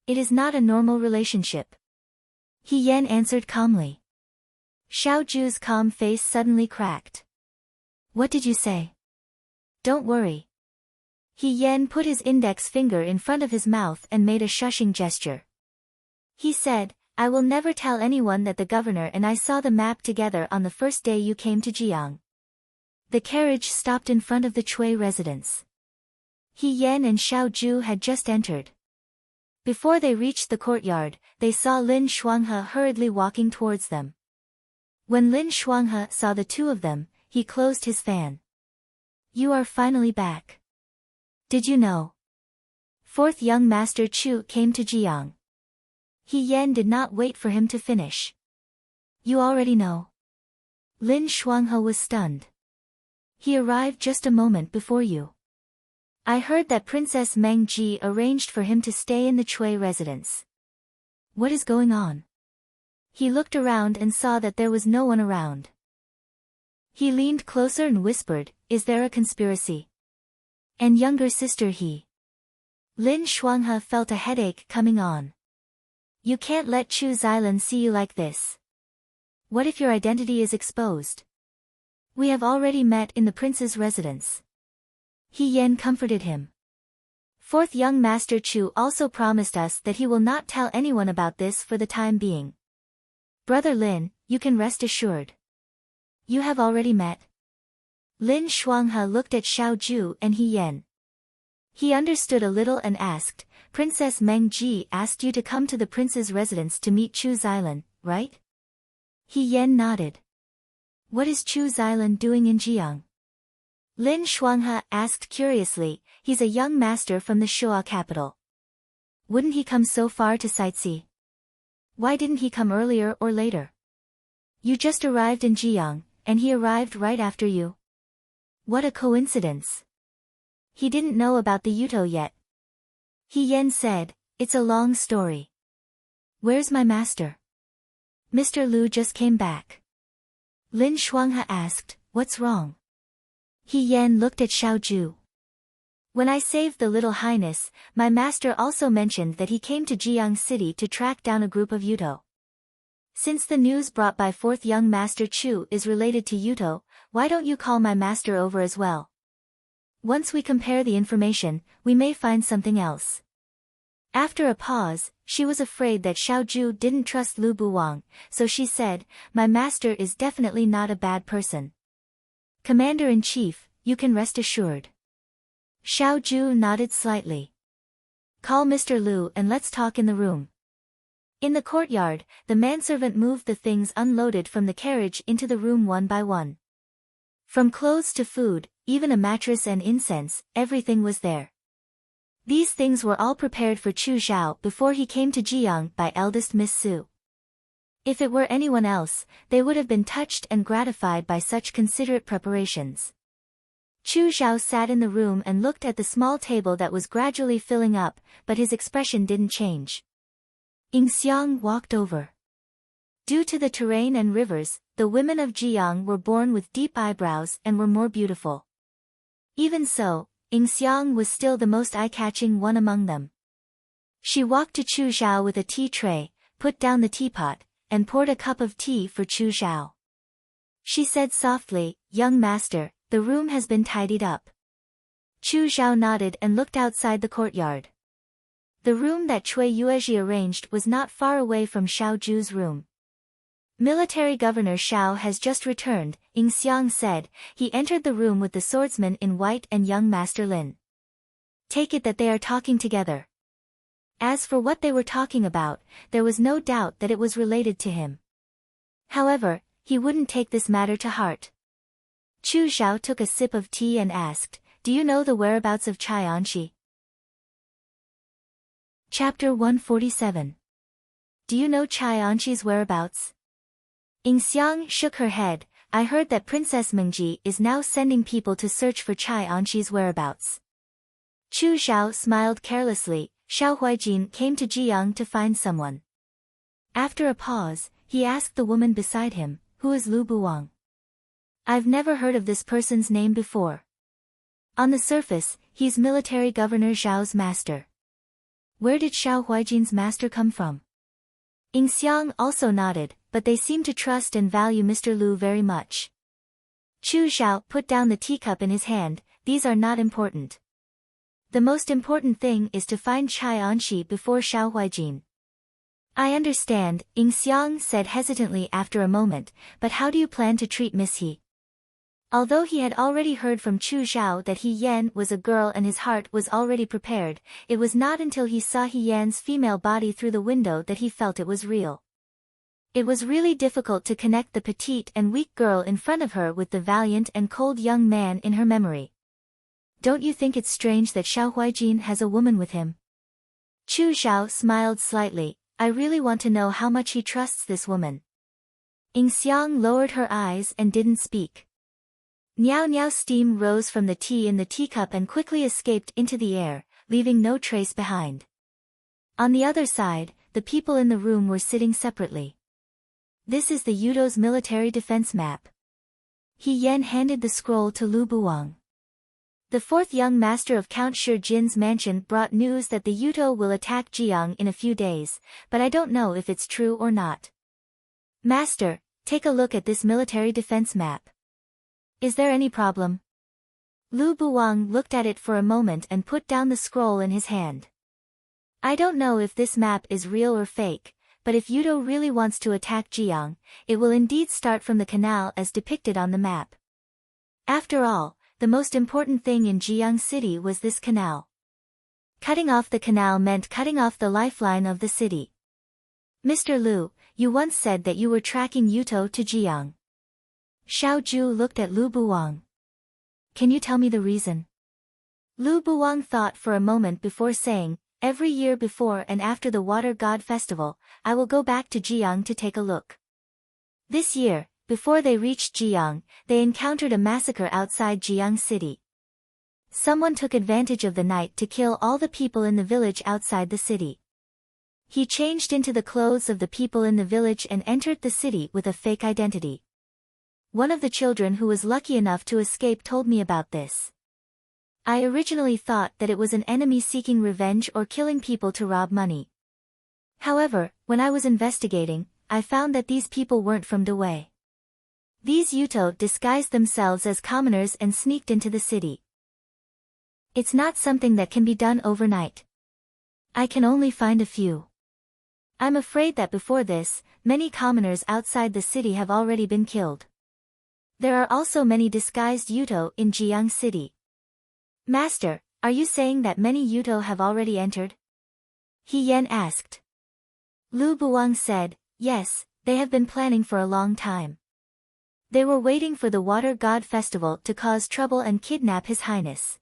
It is not a normal relationship. He Yan answered calmly. Xiao Zhu's calm face suddenly cracked. What did you say? Don't worry. He Yan put his index finger in front of his mouth and made a shushing gesture. He said, I will never tell anyone that the governor and I saw the map together on the first day you came to Jiang. The carriage stopped in front of the Chui residence. He Yan and Xiao Zhu had just entered. Before they reached the courtyard, they saw Lin Shuanghe hurriedly walking towards them. When Lin Shuanghe saw the two of them, he closed his fan. You are finally back. Did you know? Fourth young master Chu came to Jiang. He Yan did not wait for him to finish. You already know. Lin Shuanghe was stunned. He arrived just a moment before you. I heard that Princess Meng Ji arranged for him to stay in the Chui residence. What is going on? He looked around and saw that there was no one around. He leaned closer and whispered, Is there a conspiracy? And younger sister He Lin Shuanghe felt a headache coming on. You can't let Chu Xilan see you like this. What if your identity is exposed? We have already met in the prince's residence. He Yan comforted him. Fourth young master Chu also promised us that he will not tell anyone about this for the time being. Brother Lin, you can rest assured. You have already met. Lin Shuanghe looked at Xiao Ju and He Yan. He understood a little and asked, Princess Meng Ji asked you to come to the prince's residence to meet Chu Xilan, right? He Yan nodded. What is Chu Xilan doing in Jiang? Lin Shuanghe asked curiously. He's a young master from the Shuo capital. Wouldn't he come so far to sightsee? Why didn't he come earlier or later? You just arrived in Jiang, and he arrived right after you. What a coincidence. He didn't know about the Yuto yet. He Yan said, it's a long story. Where's my master? Mr. Lu just came back. Lin Shuanghe asked, what's wrong? He Yan looked at Xiao Ju. When I saved the little highness, my master also mentioned that he came to Jiang City to track down a group of Yuto. Since the news brought by fourth young master Chu is related to Yuto, why don't you call my master over as well? Once we compare the information, we may find something else. After a pause, she was afraid that Xiao Ju didn't trust Lu Buwang, so she said, my master is definitely not a bad person. Commander-in-Chief, you can rest assured. Xiao Ju nodded slightly. Call Mr. Lu and let's talk in the room. In the courtyard, the manservant moved the things unloaded from the carriage into the room one by one. From clothes to food, even a mattress and incense, everything was there. These things were all prepared for Chu Zhao before he came to Jiang by eldest Miss Su. If it were anyone else, they would have been touched and gratified by such considerate preparations. Chu Zhao sat in the room and looked at the small table that was gradually filling up, but his expression didn't change. Ying Xiang walked over. Due to the terrain and rivers, the women of Jiang were born with deep eyebrows and were more beautiful. Even so, Ying Xiang was still the most eye-catching one among them. She walked to Chu Zhao with a tea tray, put down the teapot, and poured a cup of tea for Chu Zhao. She said softly, young master, the room has been tidied up. Chu Zhao nodded and looked outside the courtyard. The room that Cui Yuezhi arranged was not far away from Xiao Ju's room. Military Governor Xiao has just returned, Ying Xiang said. He entered the room with the swordsman in white and young Master Lin. Take it that they are talking together. As for what they were talking about, there was no doubt that it was related to him. However, he wouldn't take this matter to heart. Chu Zhao took a sip of tea and asked, do you know the whereabouts of Chai Anshi? Chapter 147. Do you know Chai Anshi's whereabouts? Ying Xiang shook her head. I heard that Princess Mengji is now sending people to search for Chai Anshi's whereabouts. Chu Zhao smiled carelessly. Xiao Huijin came to Jiang to find someone. After a pause, he asked the woman beside him, who is Lu Buwang? I've never heard of this person's name before. On the surface, he's military governor Zhao's master. Where did Xiao Huijin's master come from? Ying Xiang also nodded, but they seem to trust and value Mr. Lu very much. Chu Zhao put down the teacup in his hand. These are not important. The most important thing is to find Chai Anshi before Xiao Huijin. I understand, Ying Xiang said hesitantly after a moment, but how do you plan to treat Miss He? Although he had already heard from Chu Zhao that He Yan was a girl and his heart was already prepared, it was not until he saw He Yan's female body through the window that he felt it was real. It was really difficult to connect the petite and weak girl in front of her with the valiant and cold young man in her memory. Don't you think it's strange that Xiao Huijin has a woman with him? Chu Zhao smiled slightly. I really want to know how much he trusts this woman. Ying Xiang lowered her eyes and didn't speak. Niao niao steam rose from the tea in the teacup and quickly escaped into the air, leaving no trace behind. On the other side, the people in the room were sitting separately. This is the Yudo's military defense map. He Yan handed the scroll to Lu Buwang. The fourth young master of Count Shi Jin's mansion brought news that the Yuto will attack Jiang in a few days, but I don't know if it's true or not. Master, take a look at this military defense map. Is there any problem? Lu Buwang looked at it for a moment and put down the scroll in his hand. I don't know if this map is real or fake, but if Yuto really wants to attack Jiang, it will indeed start from the canal as depicted on the map. After all, the most important thing in Jiang City was this canal. Cutting off the canal meant cutting off the lifeline of the city. Mr. Lu, you once said that you were tracking Yuto to Jiang. Xiao Ju looked at Lu Buwang. Can you tell me the reason? Lu Buwang thought for a moment before saying, every year before and after the Water God Festival, I will go back to Jiang to take a look. This year, before they reached Jiang, they encountered a massacre outside Jiang City. Someone took advantage of the night to kill all the people in the village outside the city. He changed into the clothes of the people in the village and entered the city with a fake identity. One of the children who was lucky enough to escape told me about this. I originally thought that it was an enemy seeking revenge or killing people to rob money. However, when I was investigating, I found that these people weren't from Dawei. These Yuto disguised themselves as commoners and sneaked into the city. It's not something that can be done overnight. I can only find a few. I'm afraid that before this, many commoners outside the city have already been killed. There are also many disguised Yuto in Jiang City. Master, are you saying that many Yuto have already entered? He Yen asked. Lu Buwang said, yes, they have been planning for a long time. They were waiting for the Water God Festival to cause trouble and kidnap His Highness.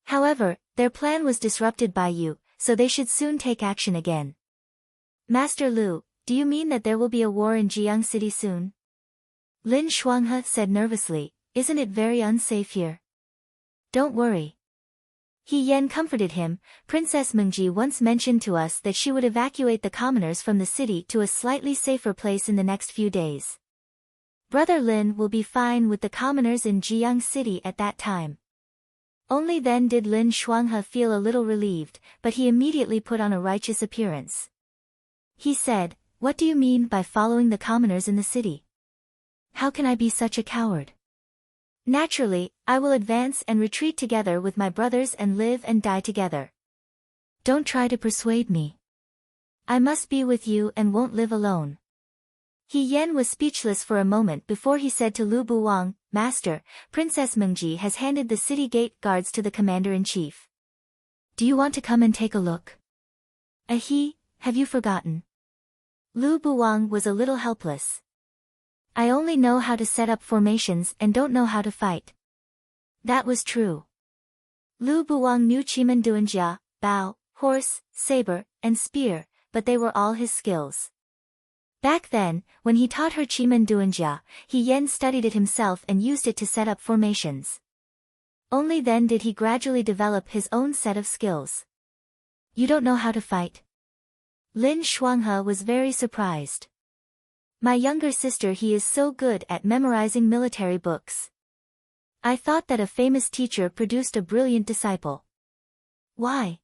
However, their plan was disrupted by you, so they should soon take action again. Master Lu, do you mean that there will be a war in Jiang City soon? Lin Shuanghe said nervously, isn't it very unsafe here? Don't worry. He Yen comforted him. Princess Mengji once mentioned to us that she would evacuate the commoners from the city to a slightly safer place in the next few days. Brother Lin will be fine with the commoners in Jiang City at that time. Only then did Lin Shuanghe feel a little relieved, but he immediately put on a righteous appearance. He said, what do you mean by following the commoners in the city? How can I be such a coward? Naturally, I will advance and retreat together with my brothers and live and die together. Don't try to persuade me. I must be with you and won't live alone. He Yen was speechless for a moment before he said to Lu Buwang, Master, Princess Mengji has handed the city gate guards to the commander-in-chief. Do you want to come and take a look? Have you forgotten? Lu Buwang was a little helpless. I only know how to set up formations and don't know how to fight. That was true. Lu Buwang knew Chimenduanjia, bow, horse, saber, and spear, but they were all his skills. Back then, when he taught her Chimenduanjia, He Yen studied it himself and used it to set up formations. Only then did he gradually develop his own set of skills. You don't know how to fight? Lin Shuanghe was very surprised. My younger sister he is so good at memorizing military books. I thought that a famous teacher produced a brilliant disciple. Why?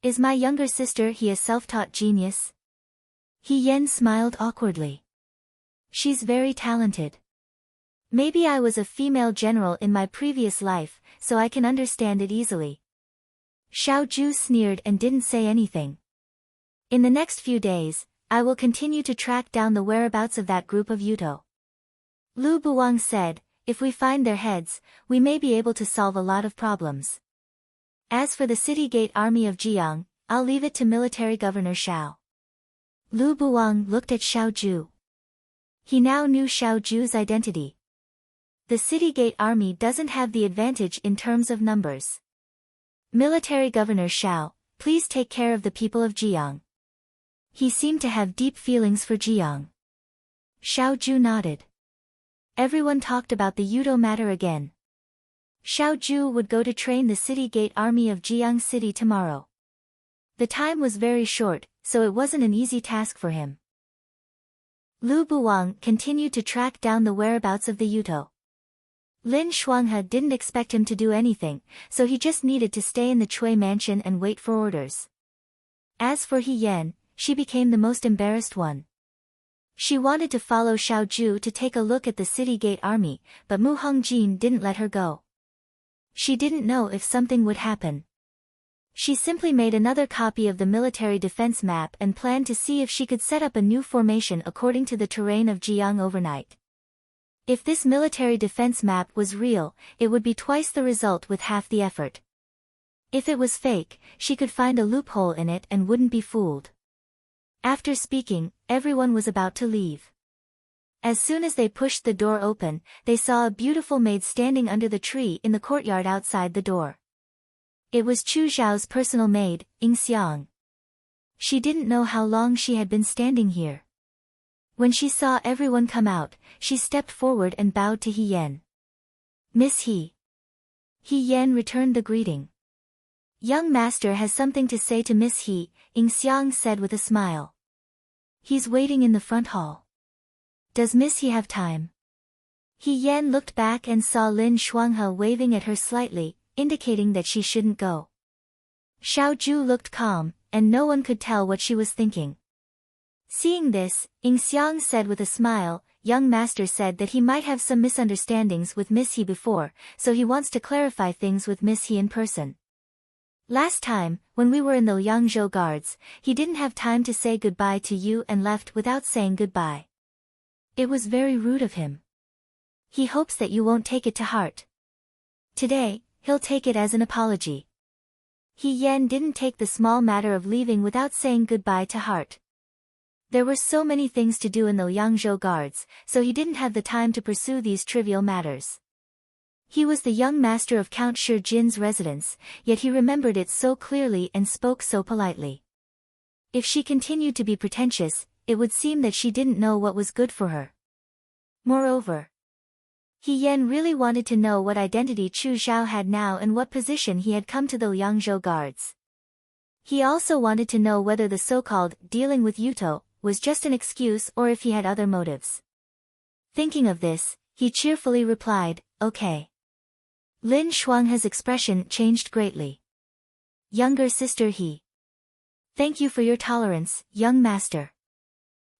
Is my younger sister he a self-taught genius? He Yen smiled awkwardly. She's very talented. Maybe I was a female general in my previous life, so I can understand it easily. Xiao Ju sneered and didn't say anything. In the next few days, I will continue to track down the whereabouts of that group of Yuto. Lu Buwang said, if we find their heads, we may be able to solve a lot of problems. As for the city gate army of Jiang, I'll leave it to military governor Xiao. Lu Buwang looked at Xiao Ju. He now knew Xiao Ju's identity. The city gate army doesn't have the advantage in terms of numbers. Military Governor Xiao, please take care of the people of Jiang. He seemed to have deep feelings for Jiang. Xiao Ju nodded. Everyone talked about the Yudo matter again. Xiao Ju would go to train the city gate army of Jiang City tomorrow. The time was very short, so it wasn't an easy task for him. Lu Buwang continued to track down the whereabouts of the Yuto. Lin Shuanghe didn't expect him to do anything, so he just needed to stay in the Chui mansion and wait for orders. As for He Yan, she became the most embarrassed one. She wanted to follow Xiao Ju to take a look at the city gate army, but Mu Hongjin didn't let her go. She didn't know if something would happen. She simply made another copy of the military defense map and planned to see if she could set up a new formation according to the terrain of Jiang overnight. If this military defense map was real, it would be twice the result with half the effort. If it was fake, she could find a loophole in it and wouldn't be fooled. After speaking, everyone was about to leave. As soon as they pushed the door open, they saw a beautiful maid standing under the tree in the courtyard outside the door. It was Chu Zhao's personal maid, Ying Xiang. She didn't know how long she had been standing here. When she saw everyone come out, she stepped forward and bowed to He Yan. "Miss He." He Yan returned the greeting. "Young master has something to say to Miss He," Ying Xiang said with a smile. "He's waiting in the front hall. Does Miss He have time?" He Yan looked back and saw Lin Shuanghe waving at her slightly, indicating that she shouldn't go. Xiao Ju looked calm, and no one could tell what she was thinking. Seeing this, Ying Xiang said with a smile, "Young master said that he might have some misunderstandings with Miss He before, so he wants to clarify things with Miss He in person. Last time, when we were in the Yangzhou Guards, he didn't have time to say goodbye to you and left without saying goodbye. It was very rude of him. He hopes that you won't take it to heart. Today, he'll take it as an apology." He Yan didn't take the small matter of leaving without saying goodbye to heart. There were so many things to do in the Yangzhou Guards, so he didn't have the time to pursue these trivial matters. He was the young master of Count Shi Jin's residence, yet he remembered it so clearly and spoke so politely. If she continued to be pretentious, it would seem that she didn't know what was good for her. Moreover, He Yan really wanted to know what identity Chu Zhao had now and what position he had come to the Yangzhou Guards. He also wanted to know whether the so-called dealing with Yuto was just an excuse or if he had other motives. Thinking of this, he cheerfully replied, "Okay." Lin Shuanghe's expression changed greatly. "Younger sister He. Thank you for your tolerance, young master."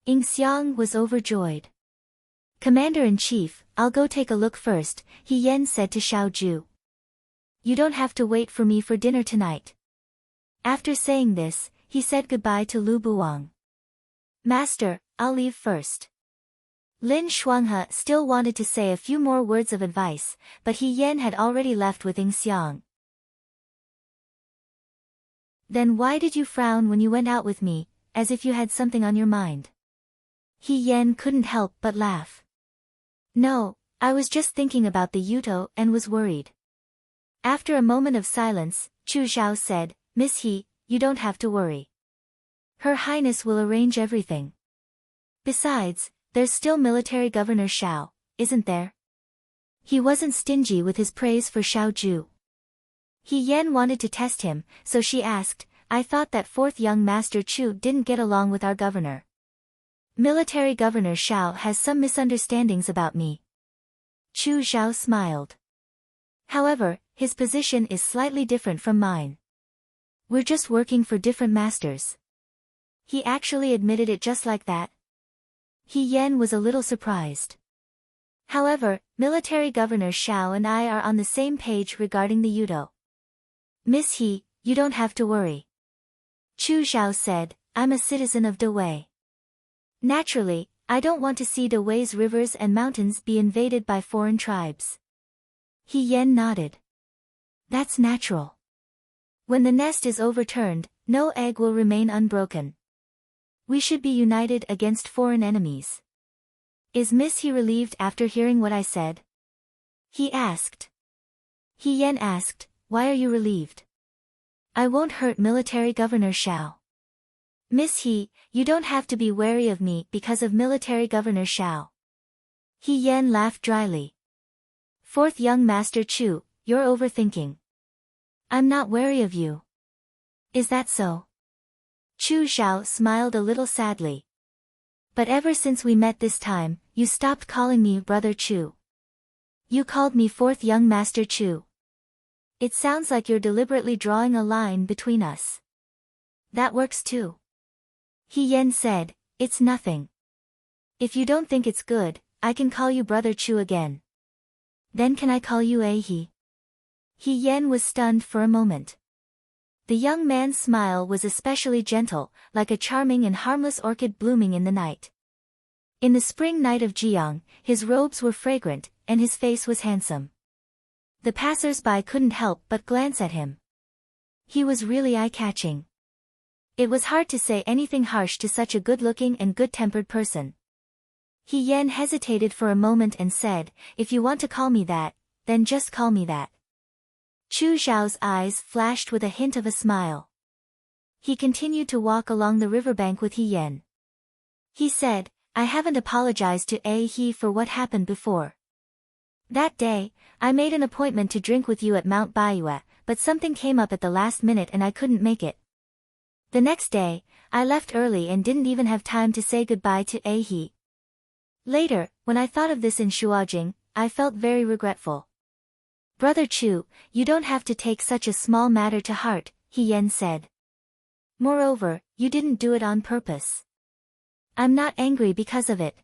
Ying Xiang was overjoyed. "Commander-in-Chief, I'll go take a look first," He Yan said to Xiao Ju. "You don't have to wait for me for dinner tonight." After saying this, he said goodbye to Lu Buwang. "Master, I'll leave first." Lin Shuanghe still wanted to say a few more words of advice, but He Yan had already left with Ying Xiang. "Then why did you frown when you went out with me, as if you had something on your mind?" He Yan couldn't help but laugh. "No, I was just thinking about the Yuto and was worried." After a moment of silence, Chu Zhao said, "Miss He, you don't have to worry. Her Highness will arrange everything. Besides, there's still Military Governor Xiao, isn't there? He wasn't stingy with his praise for Xiao Ju." He Yan wanted to test him, so she asked, "I thought that fourth young master Chu didn't get along with our governor." "Military Governor Xiao has some misunderstandings about me." Chu Zhao smiled. "However, his position is slightly different from mine. We're just working for different masters." He actually admitted it just like that. He Yan was a little surprised. "However, Military Governor Xiao and I are on the same page regarding the Yudo. Miss He, you don't have to worry." Chu Zhao said, "I'm a citizen of Dawei. Naturally, I don't want to see Dawei's rivers and mountains be invaded by foreign tribes." He Yan nodded. "That's natural. When the nest is overturned, no egg will remain unbroken. We should be united against foreign enemies. Is Miss He relieved after hearing what I said?" he asked. He Yan asked, "Why are you relieved?" "I won't hurt Military Governor Xiao." "Miss He, you don't have to be wary of me because of Military Governor Xiao." He Yan laughed dryly. "Fourth young master Chu, you're overthinking. I'm not wary of you." "Is that so?" Chu Zhao smiled a little sadly. "But ever since we met this time, you stopped calling me Brother Chu." You called me fourth young Master Chu. It sounds like you're deliberately drawing a line between us. That works too. He Yen said, it's nothing. If you don't think it's good, I can call you Brother Chu again. Then can I call you He? He Yen was stunned for a moment. The young man's smile was especially gentle, like a charming and harmless orchid blooming in the night. In the spring night of Jiang, his robes were fragrant, and his face was handsome. The passers-by couldn't help but glance at him. He was really eye-catching. It was hard to say anything harsh to such a good-looking and good-tempered person. He Yen hesitated for a moment and said, if you want to call me that, then just call me that. Chu Zhao's eyes flashed with a hint of a smile. He continued to walk along the riverbank with He Yen. He said, I haven't apologized to He for what happened before. That day, I made an appointment to drink with you at Mount Baiyue, but something came up at the last minute and I couldn't make it. The next day, I left early and didn't even have time to say goodbye to He. Later, when I thought of this in Shuajing, I felt very regretful. Brother Chu, you don't have to take such a small matter to heart, He Yen said. Moreover, you didn't do it on purpose. I'm not angry because of it.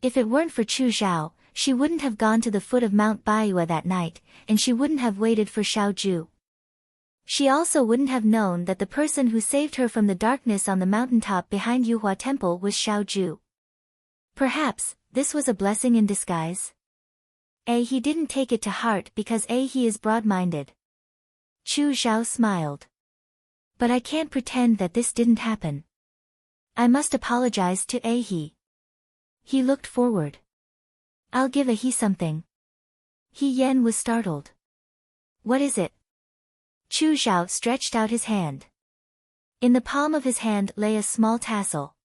If it weren't for Chu Zhao, she wouldn't have gone to the foot of Mount Baiyue that night, and she wouldn't have waited for Xiao Ju. She also wouldn't have known that the person who saved her from the darkness on the mountaintop behind Yuhua Temple was Xiao Ju. Perhaps, this was a blessing in disguise. He didn't take it to heart because he is broad-minded. Chu Zhao smiled. But I can't pretend that this didn't happen. I must apologize to He. He looked forward. I'll give He something. He Yen was startled. What is it? Chu Zhao stretched out his hand. In the palm of his hand lay a small tassel.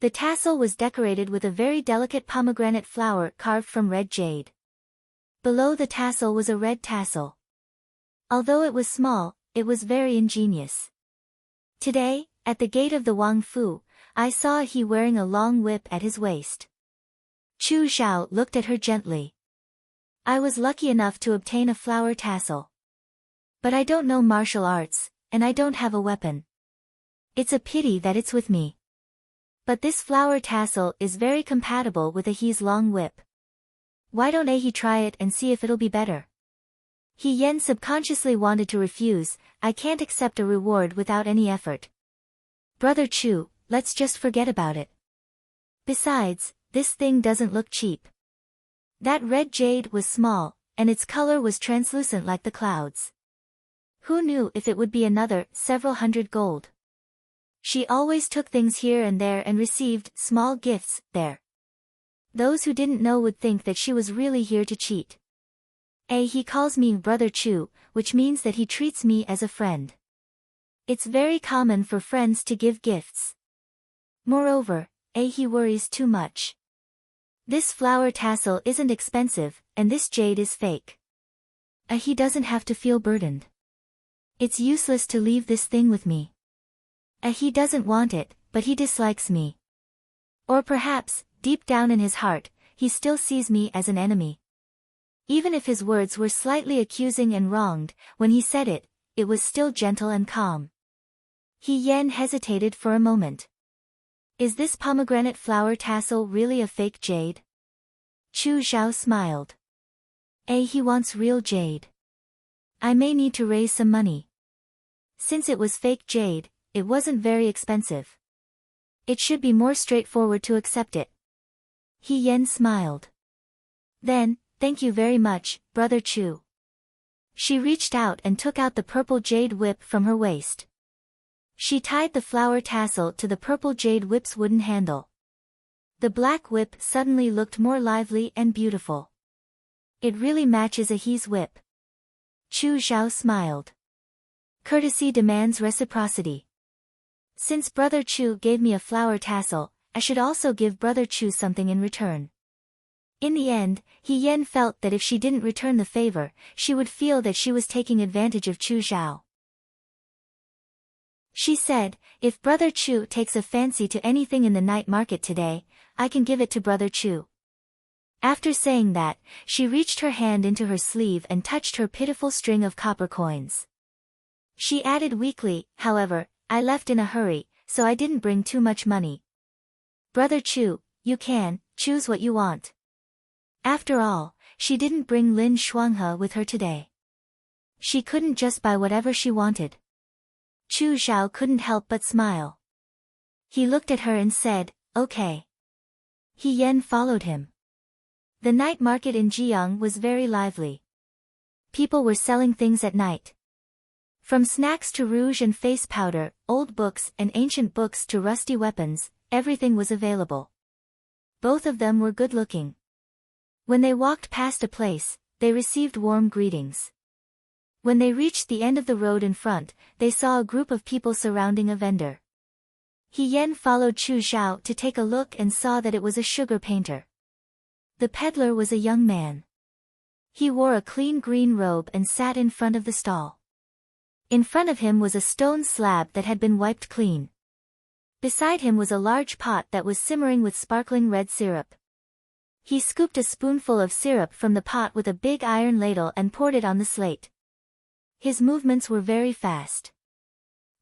The tassel was decorated with a very delicate pomegranate flower carved from red jade. Below the tassel was a red tassel. Although it was small, it was very ingenious. Today, at the gate of the Wang Fu, I saw He wearing a long whip at his waist. Chu Zhao looked at her gently. I was lucky enough to obtain a flower tassel. But I don't know martial arts, and I don't have a weapon. It's a pity that it's with me. But this flower tassel is very compatible with He's long whip. Why don't He try it and see if it'll be better? He Yen subconsciously wanted to refuse, I can't accept a reward without any effort. Brother Chu, let's just forget about it. Besides, this thing doesn't look cheap. That red jade was small, and its color was translucent like the clouds. Who knew if it would be another several hundred gold? She always took things here and there and received small gifts there. Those who didn't know would think that she was really here to cheat. He calls me Brother Chu, which means that he treats me as a friend. It's very common for friends to give gifts. Moreover, he worries too much. This flower tassel isn't expensive, and this jade is fake. He doesn't have to feel burdened. It's useless to leave this thing with me. He doesn't want it, but he dislikes me. Or perhaps, deep down in his heart, he still sees me as an enemy. Even if his words were slightly accusing and wronged, when he said it, it was still gentle and calm. He Yen hesitated for a moment. Is this pomegranate flower tassel really a fake jade? Chu Zhao smiled. He wants real jade. I may need to raise some money. Since it was fake jade, it wasn't very expensive. It should be more straightforward to accept it. He Yen smiled. Then, thank you very much, Brother Chu. She reached out and took out the purple jade whip from her waist. She tied the flower tassel to the purple jade whip's wooden handle. The black whip suddenly looked more lively and beautiful. It really matches He's whip. Chu Zhao smiled. Courtesy demands reciprocity. Since Brother Chu gave me a flower tassel, I should also give Brother Chu something in return. In the end, He Yen felt that if she didn't return the favor, she would feel that she was taking advantage of Chu Zhao. She said, if Brother Chu takes a fancy to anything in the night market today, I can give it to Brother Chu. After saying that, she reached her hand into her sleeve and touched her pitiful string of copper coins. She added weakly, however, I left in a hurry, so I didn't bring too much money. Brother Chu, you can choose what you want. After all, she didn't bring Lin Shuanghe with her today. She couldn't just buy whatever she wanted. Chu Xiao couldn't help but smile. He looked at her and said, okay. He Yen followed him. The night market in Jiang was very lively. People were selling things at night. From snacks to rouge and face powder, old books and ancient books to rusty weapons, everything was available. Both of them were good-looking. When they walked past a place, they received warm greetings. When they reached the end of the road in front, they saw a group of people surrounding a vendor. He Yen followed Chu Xiao to take a look and saw that it was a sugar painter. The peddler was a young man. He wore a clean green robe and sat in front of the stall. In front of him was a stone slab that had been wiped clean. Beside him was a large pot that was simmering with sparkling red syrup. He scooped a spoonful of syrup from the pot with a big iron ladle and poured it on the slate. His movements were very fast.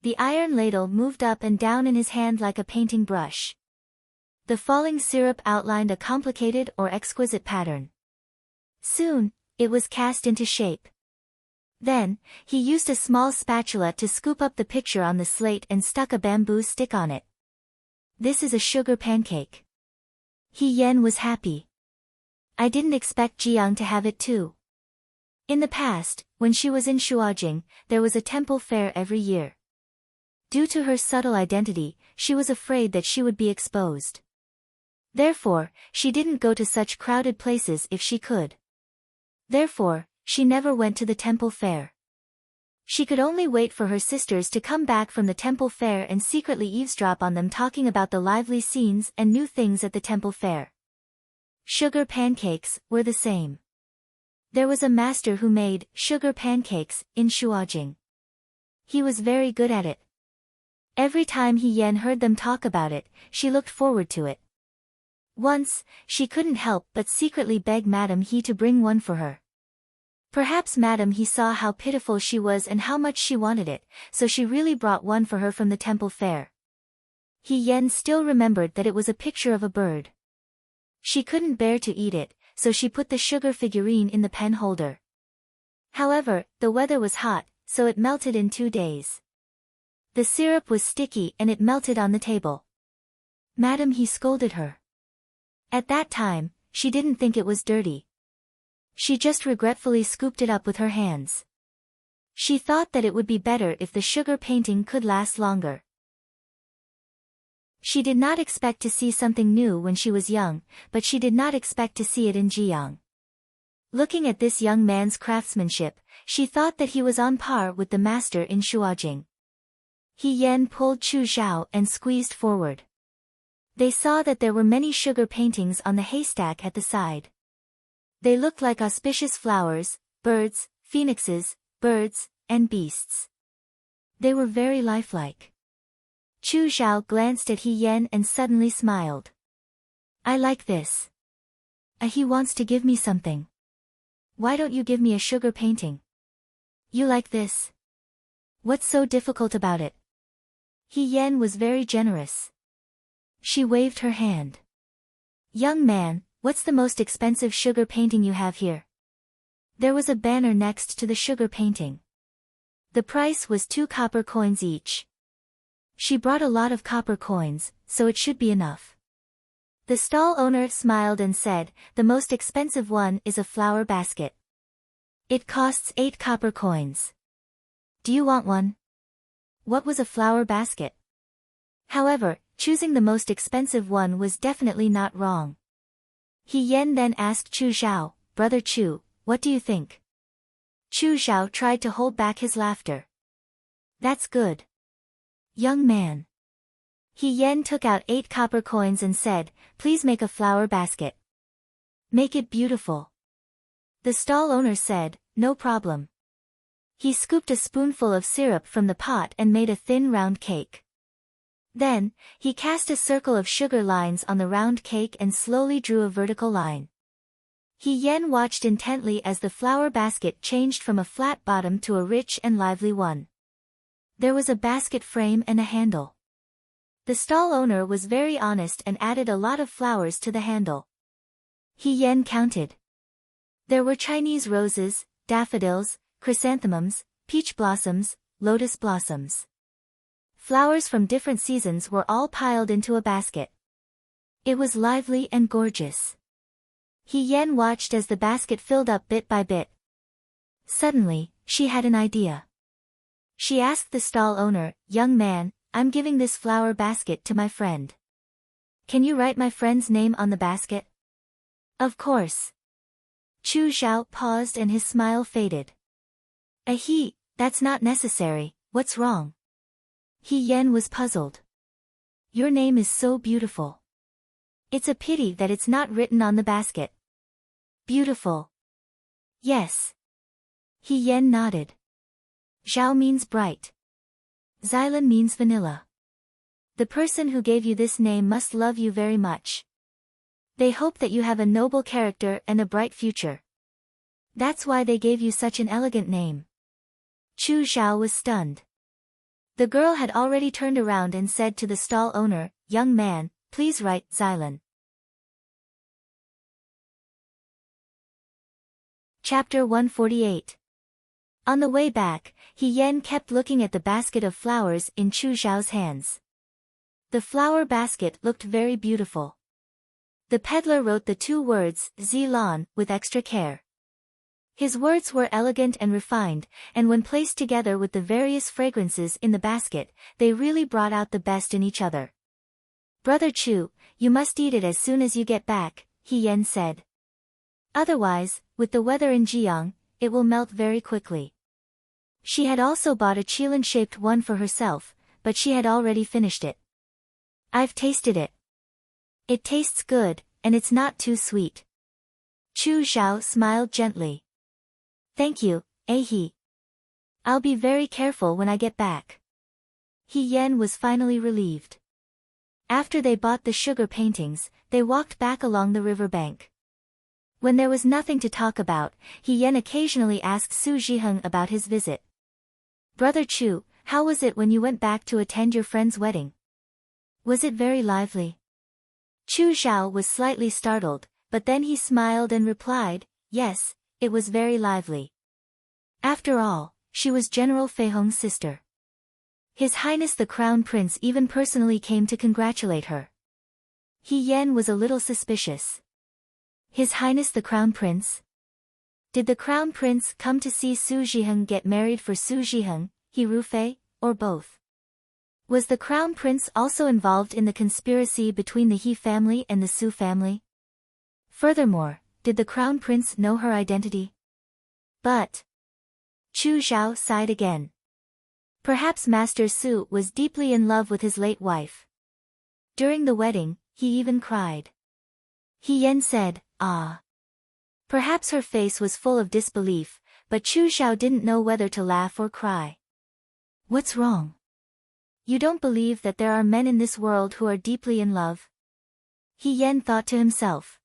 The iron ladle moved up and down in his hand like a painting brush. The falling syrup outlined a complicated or exquisite pattern. Soon, it was cast into shape. Then, he used a small spatula to scoop up the picture on the slate and stuck a bamboo stick on it. This is a sugar pancake. He Yen was happy. I didn't expect Jiang to have it too. In the past, when she was in Shuajing, there was a temple fair every year. Due to her subtle identity, she was afraid that she would be exposed. Therefore, she didn't go to such crowded places if she could. Therefore, she never went to the temple fair. She could only wait for her sisters to come back from the temple fair and secretly eavesdrop on them talking about the lively scenes and new things at the temple fair. Sugar pancakes were the same. There was a master who made sugar pancakes in Shuajing. He was very good at it. Every time He Yen heard them talk about it, she looked forward to it. Once, she couldn't help but secretly beg Madame He to bring one for her. Perhaps Madame He saw how pitiful she was and how much she wanted it, so she really brought one for her from the temple fair. He Yen still remembered that it was a picture of a bird. She couldn't bear to eat it, so she put the sugar figurine in the pen holder. However, the weather was hot, so it melted in 2 days. The syrup was sticky and it melted on the table. Madame He scolded her. At that time, she didn't think it was dirty. She just regretfully scooped it up with her hands. She thought that it would be better if the sugar painting could last longer. She did not expect to see something new when she was young, but she did not expect to see it in Jiang. Looking at this young man's craftsmanship, she thought that he was on par with the master in Shuajing. He Yen pulled Chu Xiao and squeezed forward. They saw that there were many sugar paintings on the haystack at the side. They looked like auspicious flowers, birds, phoenixes, birds, and beasts. They were very lifelike. Chu Xiao glanced at He Yen and suddenly smiled. I like this. He wants to give me something. Why don't you give me a sugar painting? You like this? What's so difficult about it? He Yen was very generous. She waved her hand. Young man, what's the most expensive sugar painting you have here? There was a banner next to the sugar painting. The price was 2 copper coins each. She brought a lot of copper coins, so it should be enough. The stall owner smiled and said, the most expensive one is a flower basket. It costs 8 copper coins. Do you want one? What was a flower basket? However, choosing the most expensive one was definitely not wrong. He Yen then asked Chu Xiao, Brother Chu, what do you think? Chu Xiao tried to hold back his laughter. That's good. Young man. He Yen took out 8 copper coins and said, please make a flower basket. Make it beautiful. The stall owner said, no problem. He scooped a spoonful of syrup from the pot and made a thin round cake. Then, he cast a circle of sugar lines on the round cake and slowly drew a vertical line. He Yen watched intently as the flower basket changed from a flat bottom to a rich and lively one. There was a basket frame and a handle. The stall owner was very honest and added a lot of flowers to the handle. He Yen counted. There were Chinese roses, daffodils, chrysanthemums, peach blossoms, lotus blossoms. Flowers from different seasons were all piled into a basket. It was lively and gorgeous. He Yen watched as the basket filled up bit by bit. Suddenly, she had an idea. She asked the stall owner, "Young man, I'm giving this flower basket to my friend. Can you write my friend's name on the basket?" "Of course." Chu Xiao paused and his smile faded. That's not necessary, what's wrong?" He Yen was puzzled. "Your name is so beautiful. It's a pity that it's not written on the basket." "Beautiful." "Yes." He Yen nodded. "Zhao means bright. Xylan means vanilla. The person who gave you this name must love you very much. They hope that you have a noble character and a bright future. That's why they gave you such an elegant name." Chu Xiao was stunned. The girl had already turned around and said to the stall owner, "Young man, please write Xylan." Chapter 148. On the way back, He Yen kept looking at the basket of flowers in Chu Xiao's hands. The flower basket looked very beautiful. The peddler wrote the two words, Xylan, with extra care. His words were elegant and refined, and when placed together with the various fragrances in the basket, they really brought out the best in each other. "Brother Chu, you must eat it as soon as you get back," He Yen said. "Otherwise, with the weather in Jiang, it will melt very quickly." She had also bought a qilin-shaped one for herself, but she had already finished it. "I've tasted it. It tastes good, and it's not too sweet." Chu Xiao smiled gently. "Thank you, He. I'll be very careful when I get back." He Yen was finally relieved. After they bought the sugar paintings, they walked back along the river bank. When there was nothing to talk about, He Yen occasionally asked Su Zhiheng about his visit. "Brother Chu, how was it when you went back to attend your friend's wedding? Was it very lively?" Chu Xiao was slightly startled, but then he smiled and replied, "Yes, it was very lively. After all, she was General Fei Hong's sister. His Highness the Crown Prince even personally came to congratulate her." He Yen was a little suspicious. His Highness the Crown Prince? Did the Crown Prince come to see Su Zhiheng get married for Su Zhiheng, He Rufei, or both? Was the Crown Prince also involved in the conspiracy between the He family and the Su family? Furthermore, did the Crown Prince know her identity? But Chu Xiao sighed again. Perhaps Master Su was deeply in love with his late wife. During the wedding, he even cried. He Yen said, "Ah." Perhaps her face was full of disbelief, but Chu Xiao didn't know whether to laugh or cry. "What's wrong? You don't believe that there are men in this world who are deeply in love?" He Yen thought to himself.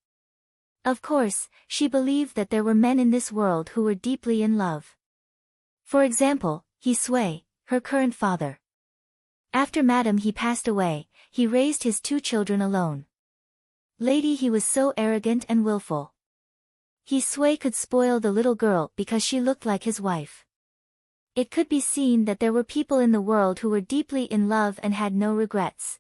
Of course, she believed that there were men in this world who were deeply in love. For example, He Sui, her current father. After Madam He passed away, he raised his two children alone. Lady He was so arrogant and willful. He Sui could spoil the little girl because she looked like his wife. It could be seen that there were people in the world who were deeply in love and had no regrets.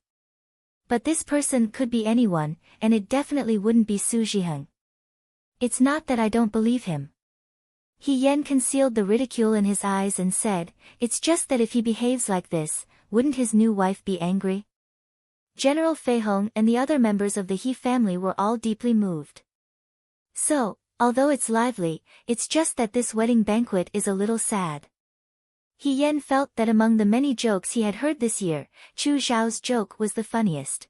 But this person could be anyone, and it definitely wouldn't be Su Zhiheng. It's not that I don't believe him. He Yen concealed the ridicule in his eyes and said, "It's just that if he behaves like this, wouldn't his new wife be angry?" General Fei Hong and the other members of the He family were all deeply moved. So, although it's lively, it's just that this wedding banquet is a little sad. He Yen felt that among the many jokes he had heard this year, Chu Xiao's joke was the funniest.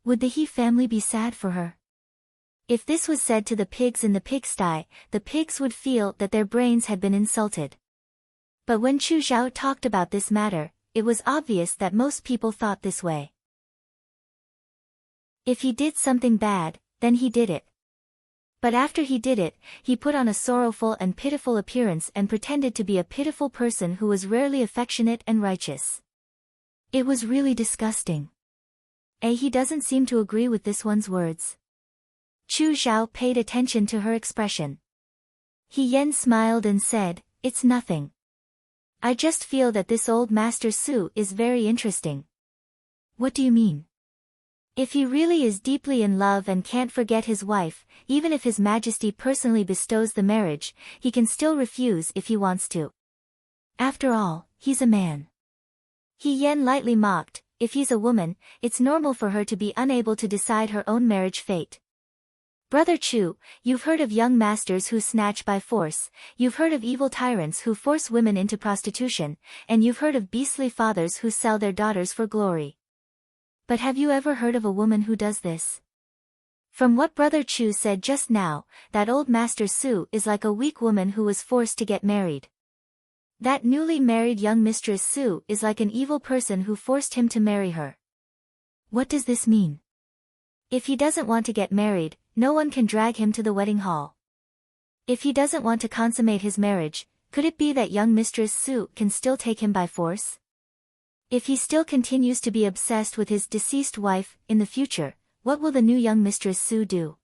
Would the He family be sad for her? If this was said to the pigs in the pigsty, the pigs would feel that their brains had been insulted. But when Chu Xiao talked about this matter, it was obvious that most people thought this way. If he did something bad, then he did it. But after he did it, he put on a sorrowful and pitiful appearance and pretended to be a pitiful person who was rarely affectionate and righteous. It was really disgusting. He doesn't seem to agree with this one's words. Chu Xiao paid attention to her expression. He Yen smiled and said, "It's nothing. I just feel that this old Master Su is very interesting." "What do you mean?" "If he really is deeply in love and can't forget his wife, even if His Majesty personally bestows the marriage, he can still refuse if he wants to. After all, he's a man." He Yen lightly mocked, "If he's a woman, it's normal for her to be unable to decide her own marriage fate. Brother Chu, you've heard of young masters who snatch by force, you've heard of evil tyrants who force women into prostitution, and you've heard of beastly fathers who sell their daughters for glory. But have you ever heard of a woman who does this? From what Brother Chu said just now, that old Master Su is like a weak woman who was forced to get married. That newly married young Mistress Su is like an evil person who forced him to marry her. What does this mean? If he doesn't want to get married, no one can drag him to the wedding hall. If he doesn't want to consummate his marriage, could it be that young Mistress Su can still take him by force? If he still continues to be obsessed with his deceased wife, in the future, what will the new young Mistress Su do?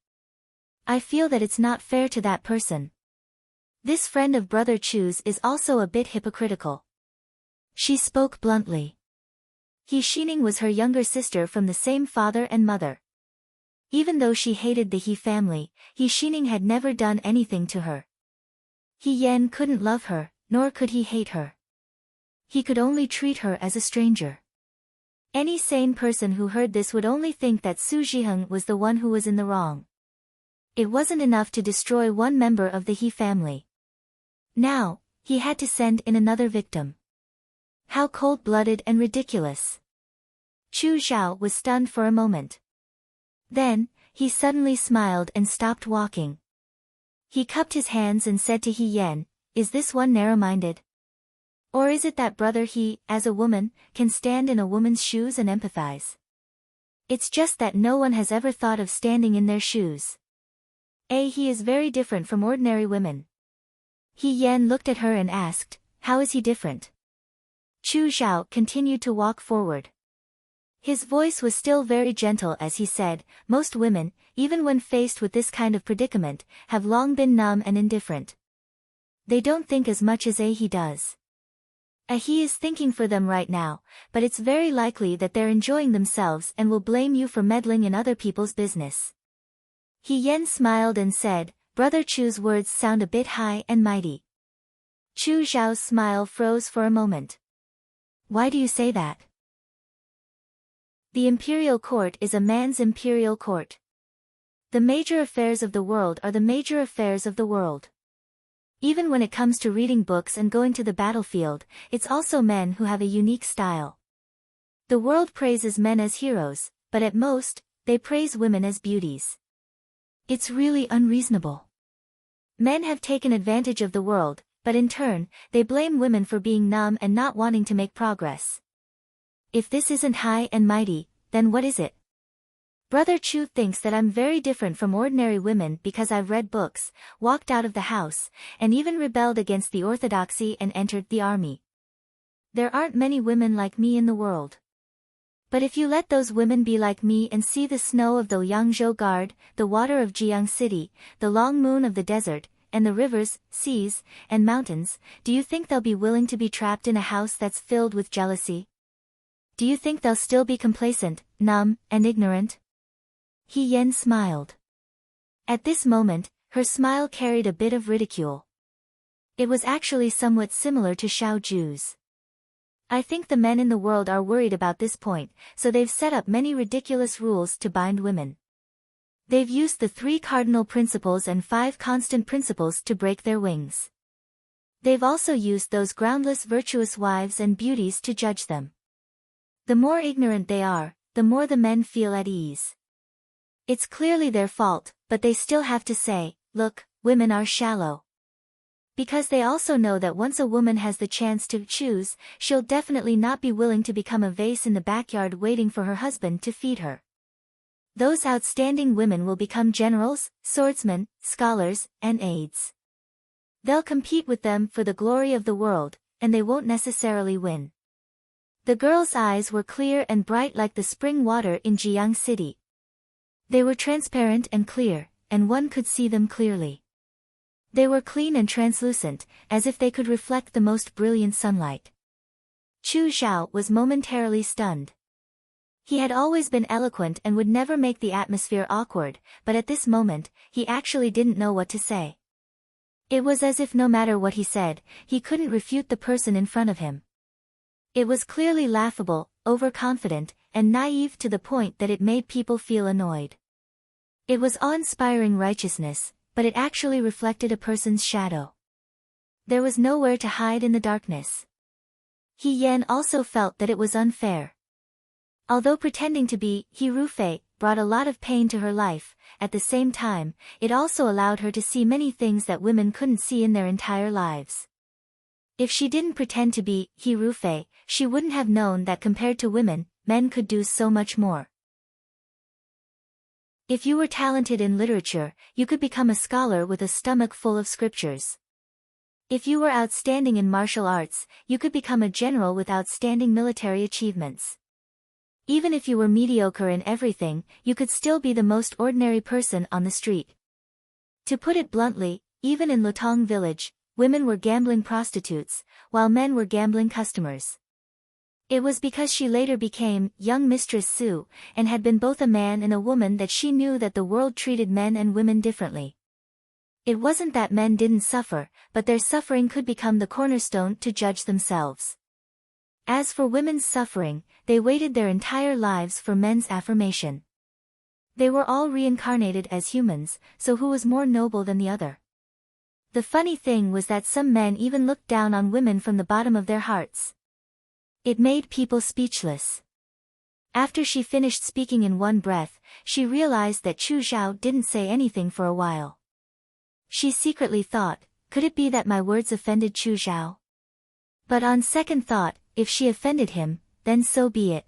I feel that it's not fair to that person. This friend of Brother Chu's is also a bit hypocritical." She spoke bluntly. He Xining was her younger sister from the same father and mother. Even though she hated the He family, He Xining had never done anything to her. He Yen couldn't love her, nor could he hate her. He could only treat her as a stranger. Any sane person who heard this would only think that Su Zhiheng was the one who was in the wrong. It wasn't enough to destroy one member of the He family. Now, he had to send in another victim. How cold-blooded and ridiculous. Chu Xiao was stunned for a moment. Then, he suddenly smiled and stopped walking. He cupped his hands and said to He Yen, "Is this one narrow-minded? Or is it that Brother He, as a woman, can stand in a woman's shoes and empathize? It's just that no one has ever thought of standing in their shoes. He is very different from ordinary women." He Yen looked at her and asked, "How is he different?" Chu Xiao continued to walk forward. His voice was still very gentle as he said, "Most women, even when faced with this kind of predicament, have long been numb and indifferent. They don't think as much as he does. He is thinking for them right now, but it's very likely that they're enjoying themselves and will blame you for meddling in other people's business." He Yen smiled and said, "Brother Chu's words sound a bit high and mighty." Chu Xiao's smile froze for a moment. "Why do you say that?" The imperial court is a man's imperial court. The major affairs of the world are the major affairs of the world. Even when it comes to reading books and going to the battlefield, it's also men who have a unique style. The world praises men as heroes, but at most, they praise women as beauties. It's really unreasonable. Men have taken advantage of the world, but in turn, they blame women for being numb and not wanting to make progress. If this isn't high and mighty, then what is it? Brother Chu thinks that I'm very different from ordinary women because I've read books, walked out of the house, and even rebelled against the orthodoxy and entered the army. There aren't many women like me in the world. But if you let those women be like me and see the snow of the Yangzhou Guard, the water of Jiang City, the long moon of the desert, and the rivers, seas, and mountains, do you think they'll be willing to be trapped in a house that's filled with jealousy? Do you think they'll still be complacent, numb, and ignorant?" He Yen smiled. At this moment, her smile carried a bit of ridicule. It was actually somewhat similar to Xiao Ju's. "I think the men in the world are worried about this point, so they've set up many ridiculous rules to bind women. They've used the 3 cardinal principles and 5 constant principles to break their wings. They've also used those groundless virtuous wives and beauties to judge them. The more ignorant they are, the more the men feel at ease. It's clearly their fault, but they still have to say, 'Look, women are shallow.' Because they also know that once a woman has the chance to choose, she'll definitely not be willing to become a vase in the backyard waiting for her husband to feed her. Those outstanding women will become generals, swordsmen, scholars, and aides. They'll compete with them for the glory of the world, and they won't necessarily win. The girl's eyes were clear and bright like the spring water in Jiang City. They were transparent and clear, and one could see them clearly. They were clean and translucent, as if they could reflect the most brilliant sunlight. Chu Xiao was momentarily stunned. He had always been eloquent and would never make the atmosphere awkward, but at this moment, he actually didn't know what to say. It was as if no matter what he said, he couldn't refute the person in front of him. It was clearly laughable, overconfident, and naive to the point that it made people feel annoyed. It was awe-inspiring righteousness, but it actually reflected a person's shadow. There was nowhere to hide in the darkness. He Yan also felt that it was unfair. Although pretending to be He Rufei brought a lot of pain to her life, at the same time, it also allowed her to see many things that women couldn't see in their entire lives. If she didn't pretend to be He Rufei, she wouldn't have known that compared to women, men could do so much more. If you were talented in literature, you could become a scholar with a stomach full of scriptures. If you were outstanding in martial arts, you could become a general with outstanding military achievements. Even if you were mediocre in everything, you could still be the most ordinary person on the street. To put it bluntly, even in Lutong village, women were gambling prostitutes, while men were gambling customers. It was because she later became young Mistress Su, and had been both a man and a woman that she knew that the world treated men and women differently. It wasn't that men didn't suffer, but their suffering could become the cornerstone to judge themselves. As for women's suffering, they waited their entire lives for men's affirmation. They were all reincarnated as humans, so who was more noble than the other? The funny thing was that some men even looked down on women from the bottom of their hearts. It made people speechless. After she finished speaking in one breath, she realized that Chu Xiao didn't say anything for a while. She secretly thought, could it be that my words offended Chu Xiao? But on second thought, if she offended him, then so be it.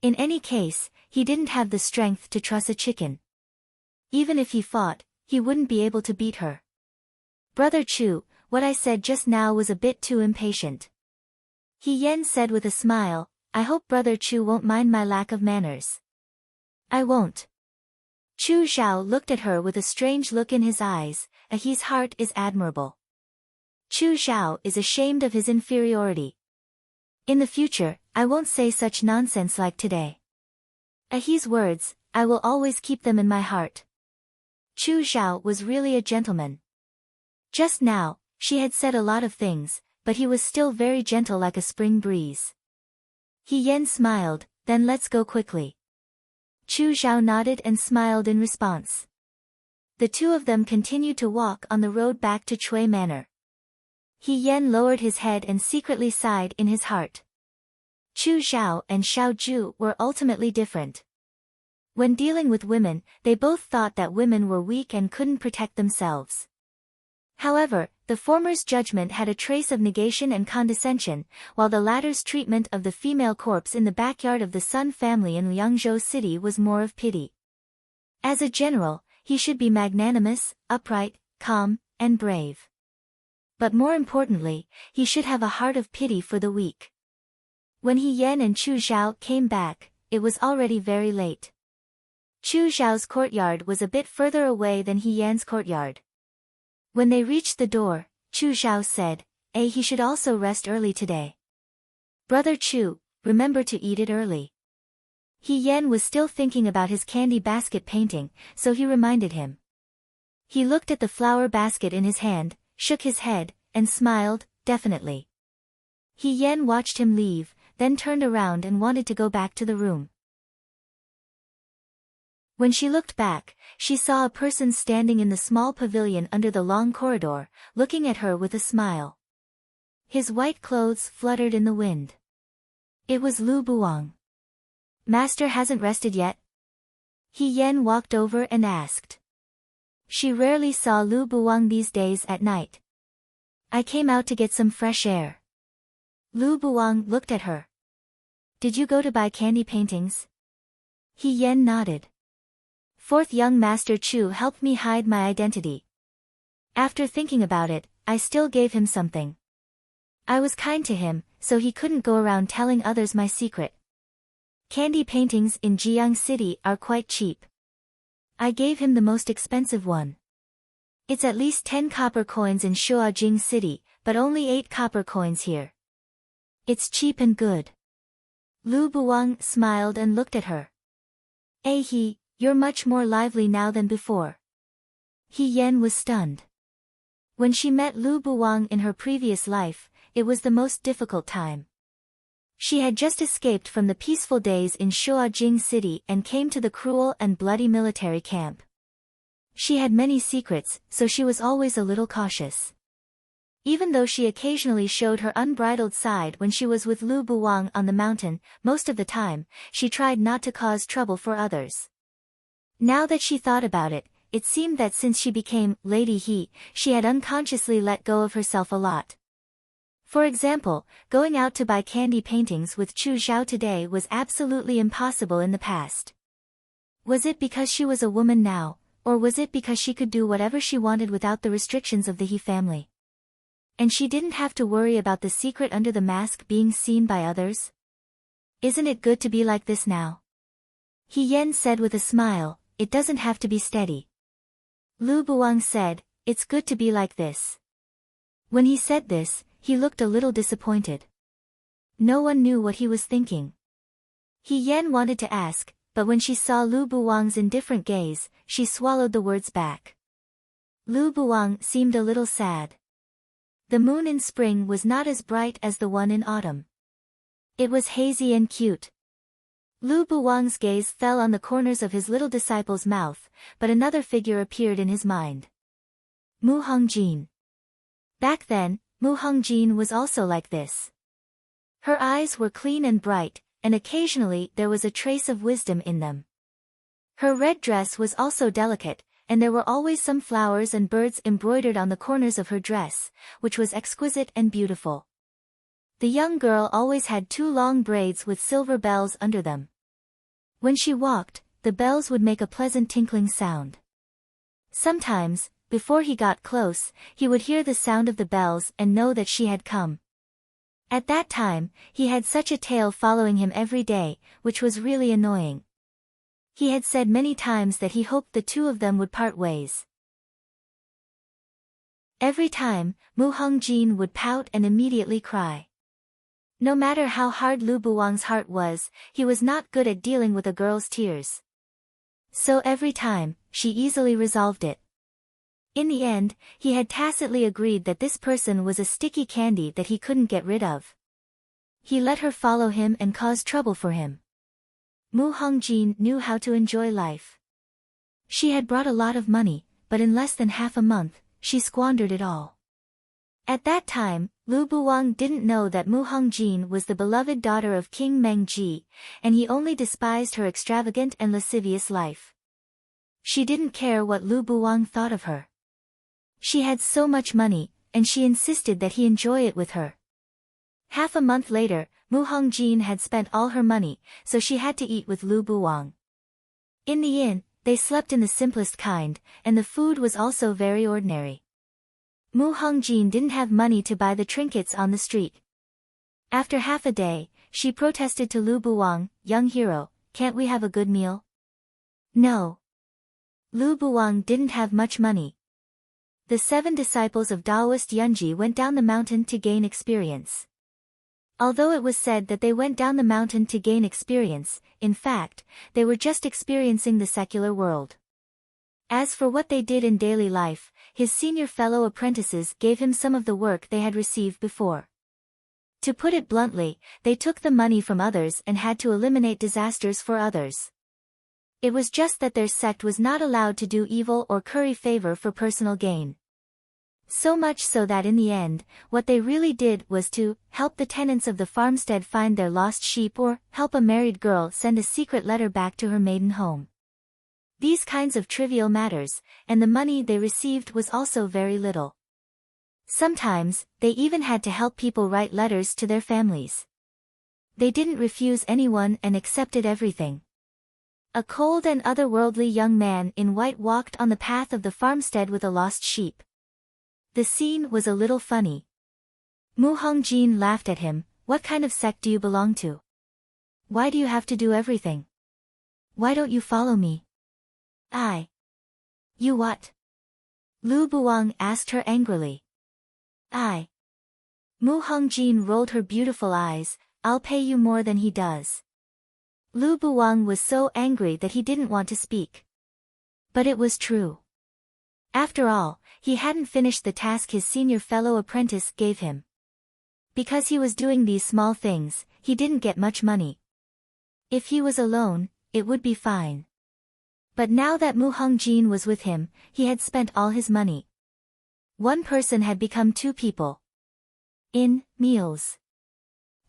In any case, he didn't have the strength to truss a chicken. Even if he fought, he wouldn't be able to beat her. Brother Chu, what I said just now was a bit too impatient. He Yen said with a smile, I hope Brother Chu won't mind my lack of manners. I won't. Chu Xiao looked at her with a strange look in his eyes, his heart is admirable. Chu Xiao is ashamed of his inferiority. In the future, I won't say such nonsense like today. His words, I will always keep them in my heart. Chu Xiao was really a gentleman. Just now, she had said a lot of things, but he was still very gentle like a spring breeze. He Yen smiled, then let's go quickly. Chu Xiao nodded and smiled in response. The two of them continued to walk on the road back to Chui Manor. He Yen lowered his head and secretly sighed in his heart. Chu Xiao and Xiao Ju were ultimately different. When dealing with women, they both thought that women were weak and couldn't protect themselves. However, the former's judgment had a trace of negation and condescension, while the latter's treatment of the female corpse in the backyard of the Sun family in Liangzhou City was more of pity. As a general, he should be magnanimous, upright, calm, and brave. But more importantly, he should have a heart of pity for the weak. When He Yen and Chu Xiao came back, it was already very late. Chu Xiao's courtyard was a bit further away than He Yan's courtyard. When they reached the door, Chu Xiao said, he should also rest early today. Brother Chu, remember to eat it early. He Yan was still thinking about his candy basket painting, so he reminded him. He looked at the flower basket in his hand, shook his head, and smiled, definitely. He Yan watched him leave, then turned around and wanted to go back to the room. When she looked back, she saw a person standing in the small pavilion under the long corridor, looking at her with a smile. His white clothes fluttered in the wind. It was Lu Buang. Master hasn't rested yet? He Yen walked over and asked. She rarely saw Lu Buang these days at night. I came out to get some fresh air. Lu Buang looked at her. Did you go to buy candy paintings? He Yen nodded. Fourth young Master Chu helped me hide my identity. After thinking about it, I still gave him something. I was kind to him, so he couldn't go around telling others my secret. Candy paintings in Jiang City are quite cheap. I gave him the most expensive one. It's at least 10 copper coins in Shuajing City, but only 8 copper coins here. It's cheap and good. Lu Buwang smiled and looked at her. He, you're much more lively now than before. He Yen was stunned. When she met Lu Buwang in her previous life, it was the most difficult time. She had just escaped from the peaceful days in Shuajing City and came to the cruel and bloody military camp. She had many secrets, so she was always a little cautious. Even though she occasionally showed her unbridled side when she was with Lu Buwang on the mountain, most of the time, she tried not to cause trouble for others. Now that she thought about it, it seemed that since she became Lady He, she had unconsciously let go of herself a lot. For example, going out to buy candy paintings with Chu Zhao today was absolutely impossible in the past. Was it because she was a woman now, or was it because she could do whatever she wanted without the restrictions of the He family? And she didn't have to worry about the secret under the mask being seen by others? Isn't it good to be like this now? He Yen said with a smile, it doesn't have to be steady. Lu Buwang said, it's good to be like this. When he said this, he looked a little disappointed. No one knew what he was thinking. He Yen wanted to ask, but when she saw Lu Buwang's indifferent gaze, she swallowed the words back. Lu Buwang seemed a little sad. The moon in spring was not as bright as the one in autumn. It was hazy and cute. Lu Buwang's gaze fell on the corners of his little disciple's mouth, but another figure appeared in his mind. Mu Hongjin. Back then, Mu Hongjin was also like this. Her eyes were clean and bright, and occasionally there was a trace of wisdom in them. Her red dress was also delicate, and there were always some flowers and birds embroidered on the corners of her dress, which was exquisite and beautiful. The young girl always had 2 long braids with silver bells under them. When she walked, the bells would make a pleasant tinkling sound. Sometimes, before he got close, he would hear the sound of the bells and know that she had come. At that time, he had such a tail following him every day, which was really annoying. He had said many times that he hoped the 2 of them would part ways. Every time, Mu Hongjin would pout and immediately cry. No matter how hard Lu Buwang's heart was, he was not good at dealing with a girl's tears. So every time, she easily resolved it. In the end, he had tacitly agreed that this person was a sticky candy that he couldn't get rid of. He let her follow him and cause trouble for him. Mu Hongjin knew how to enjoy life. She had brought a lot of money, but in less than half a month, she squandered it all. At that time, Lu Buwang didn't know that Mu Hongjin was the beloved daughter of King Meng Ji, and he only despised her extravagant and lascivious life. She didn't care what Lu Buwang thought of her. She had so much money, and she insisted that he enjoy it with her. Half a month later, Mu Hongjin had spent all her money, so she had to eat with Lu Buwang. In the inn, they slept in the simplest kind, and the food was also very ordinary. Mu Hongjin didn't have money to buy the trinkets on the street. After half a day, she protested to Lu Buwang, young hero, can't we have a good meal? No. Lu Buwang didn't have much money. The 7 disciples of Taoist Yunji went down the mountain to gain experience. Although it was said that they went down the mountain to gain experience, in fact, they were just experiencing the secular world. As for what they did in daily life, his senior fellow apprentices gave him some of the work they had received before. To put it bluntly, they took the money from others and had to eliminate disasters for others. It was just that their sect was not allowed to do evil or curry favor for personal gain. So much so that in the end, what they really did was to help the tenants of the farmstead find their lost sheep or help a married girl send a secret letter back to her maiden home. These kinds of trivial matters, and the money they received was also very little. Sometimes, they even had to help people write letters to their families. They didn't refuse anyone and accepted everything. A cold and otherworldly young man in white walked on the path of the farmstead with a lost sheep. The scene was a little funny. Mu Hongjin laughed at him. What kind of sect do you belong to? Why do you have to do everything? Why don't you follow me? You what? Lu Buwang asked her angrily. Mu Hongjin rolled her beautiful eyes. I'll pay you more than he does. Lu Buwang was so angry that he didn't want to speak. But it was true. After all, he hadn't finished the task his senior fellow apprentice gave him. Because he was doing these small things, he didn't get much money. If he was alone, it would be fine. But now that Mu Hongjin was with him, he had spent all his money. One person had become two people. In meals.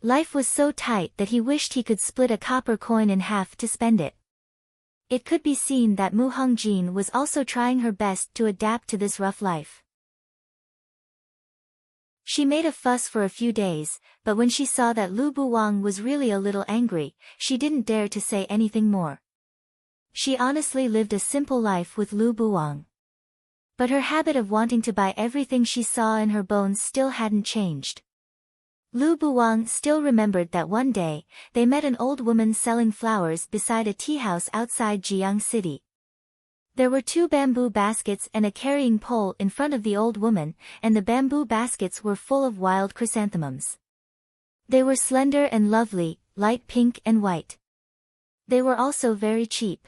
Life was so tight that he wished he could split a copper coin in half to spend it. It could be seen that Mu Hongjin was also trying her best to adapt to this rough life. She made a fuss for a few days, but when she saw that Lu Buwang was really a little angry, she didn't dare to say anything more. She honestly lived a simple life with Lu Buwang. But her habit of wanting to buy everything she saw in her bones still hadn't changed. Lu Buwang still remembered that one day, they met an old woman selling flowers beside a tea house outside Jiang City. There were 2 bamboo baskets and a carrying pole in front of the old woman, and the bamboo baskets were full of wild chrysanthemums. They were slender and lovely, light pink and white. They were also very cheap.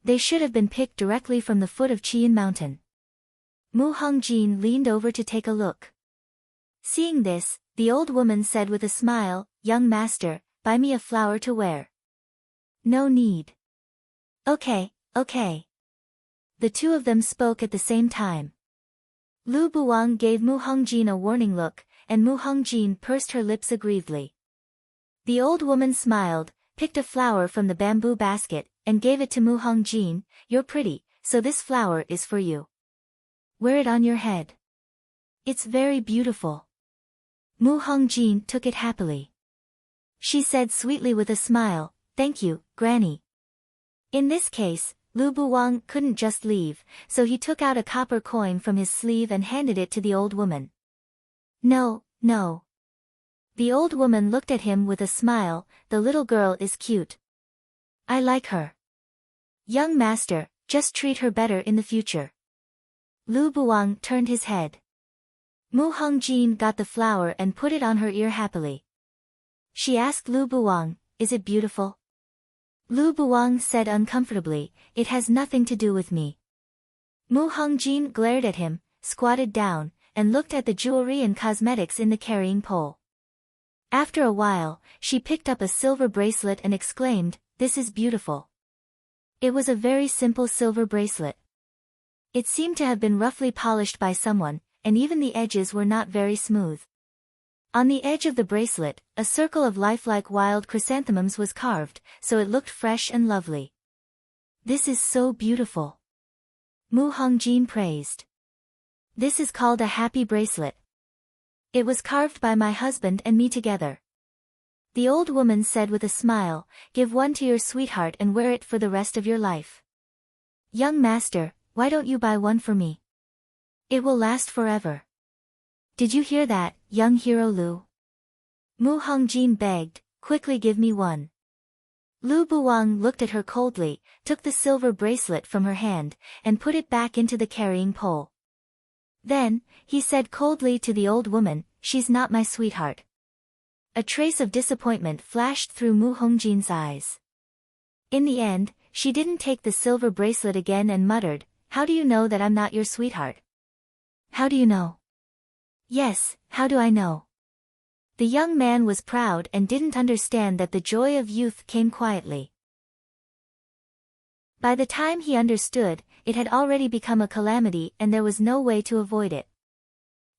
They should have been picked directly from the foot of Qian Mountain. Mu Hongjin leaned over to take a look. Seeing this, the old woman said with a smile, "Young master, buy me a flower to wear." "No need." Okay. The two of them spoke at the same time. Lu Buwang gave Mu Hongjin a warning look, and Mu Hongjin pursed her lips aggrievedly. The old woman smiled, picked a flower from the bamboo basket, and gave it to Mu Hongjin. "You're pretty, so this flower is for you. Wear it on your head. It's very beautiful." Mu Hongjin took it happily. She said sweetly with a smile, "Thank you, Granny." In this case, Lu Buwang couldn't just leave, so he took out a copper coin from his sleeve and handed it to the old woman. No. The old woman looked at him with a smile. "The little girl is cute. I like her. Young master, just treat her better in the future." Lu Buwang turned his head. Mu Hongjin got the flower and put it on her ear happily. She asked Lu Buwang, "Is it beautiful?" Lu Buwang said uncomfortably, "It has nothing to do with me." Mu Hongjin glared at him, squatted down, and looked at the jewelry and cosmetics in the carrying pole. After a while, she picked up a silver bracelet and exclaimed, "This is beautiful." It was a very simple silver bracelet. It seemed to have been roughly polished by someone, and even the edges were not very smooth. On the edge of the bracelet, a circle of lifelike wild chrysanthemums was carved, so it looked fresh and lovely. "This is so beautiful," Mu Hongjin praised. "This is called a happy bracelet. It was carved by my husband and me together." The old woman said with a smile, "Give one to your sweetheart and wear it for the rest of your life." "Young master, why don't you buy one for me? It will last forever." "Did you hear that, young hero Lu?" Mu Hongjin begged, "Quickly give me one." Lu Buwang looked at her coldly, took the silver bracelet from her hand, and put it back into the carrying pole. Then, he said coldly to the old woman, "She's not my sweetheart." A trace of disappointment flashed through Mu Hongjin's eyes. In the end, she didn't take the silver bracelet again and muttered, "How do you know that I'm not your sweetheart?" "How do you know?" "Yes, how do I know?" The young man was proud and didn't understand that the joy of youth came quietly. By the time he understood, it had already become a calamity and there was no way to avoid it.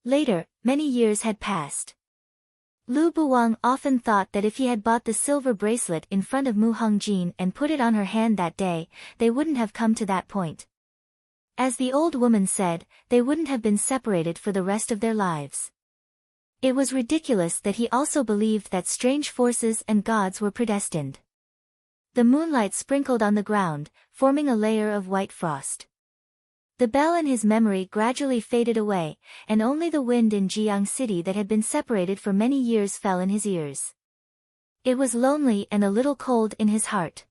Later, many years had passed. Lu Buwang often thought that if he had bought the silver bracelet in front of Mu Hongjin and put it on her hand that day, they wouldn't have come to that point. As the old woman said, they wouldn't have been separated for the rest of their lives. It was ridiculous that he also believed that strange forces and gods were predestined. The moonlight sprinkled on the ground, forming a layer of white frost. The bell in his memory gradually faded away, and only the wind in Jiang City that had been separated for many years fell in his ears. It was lonely and a little cold in his heart.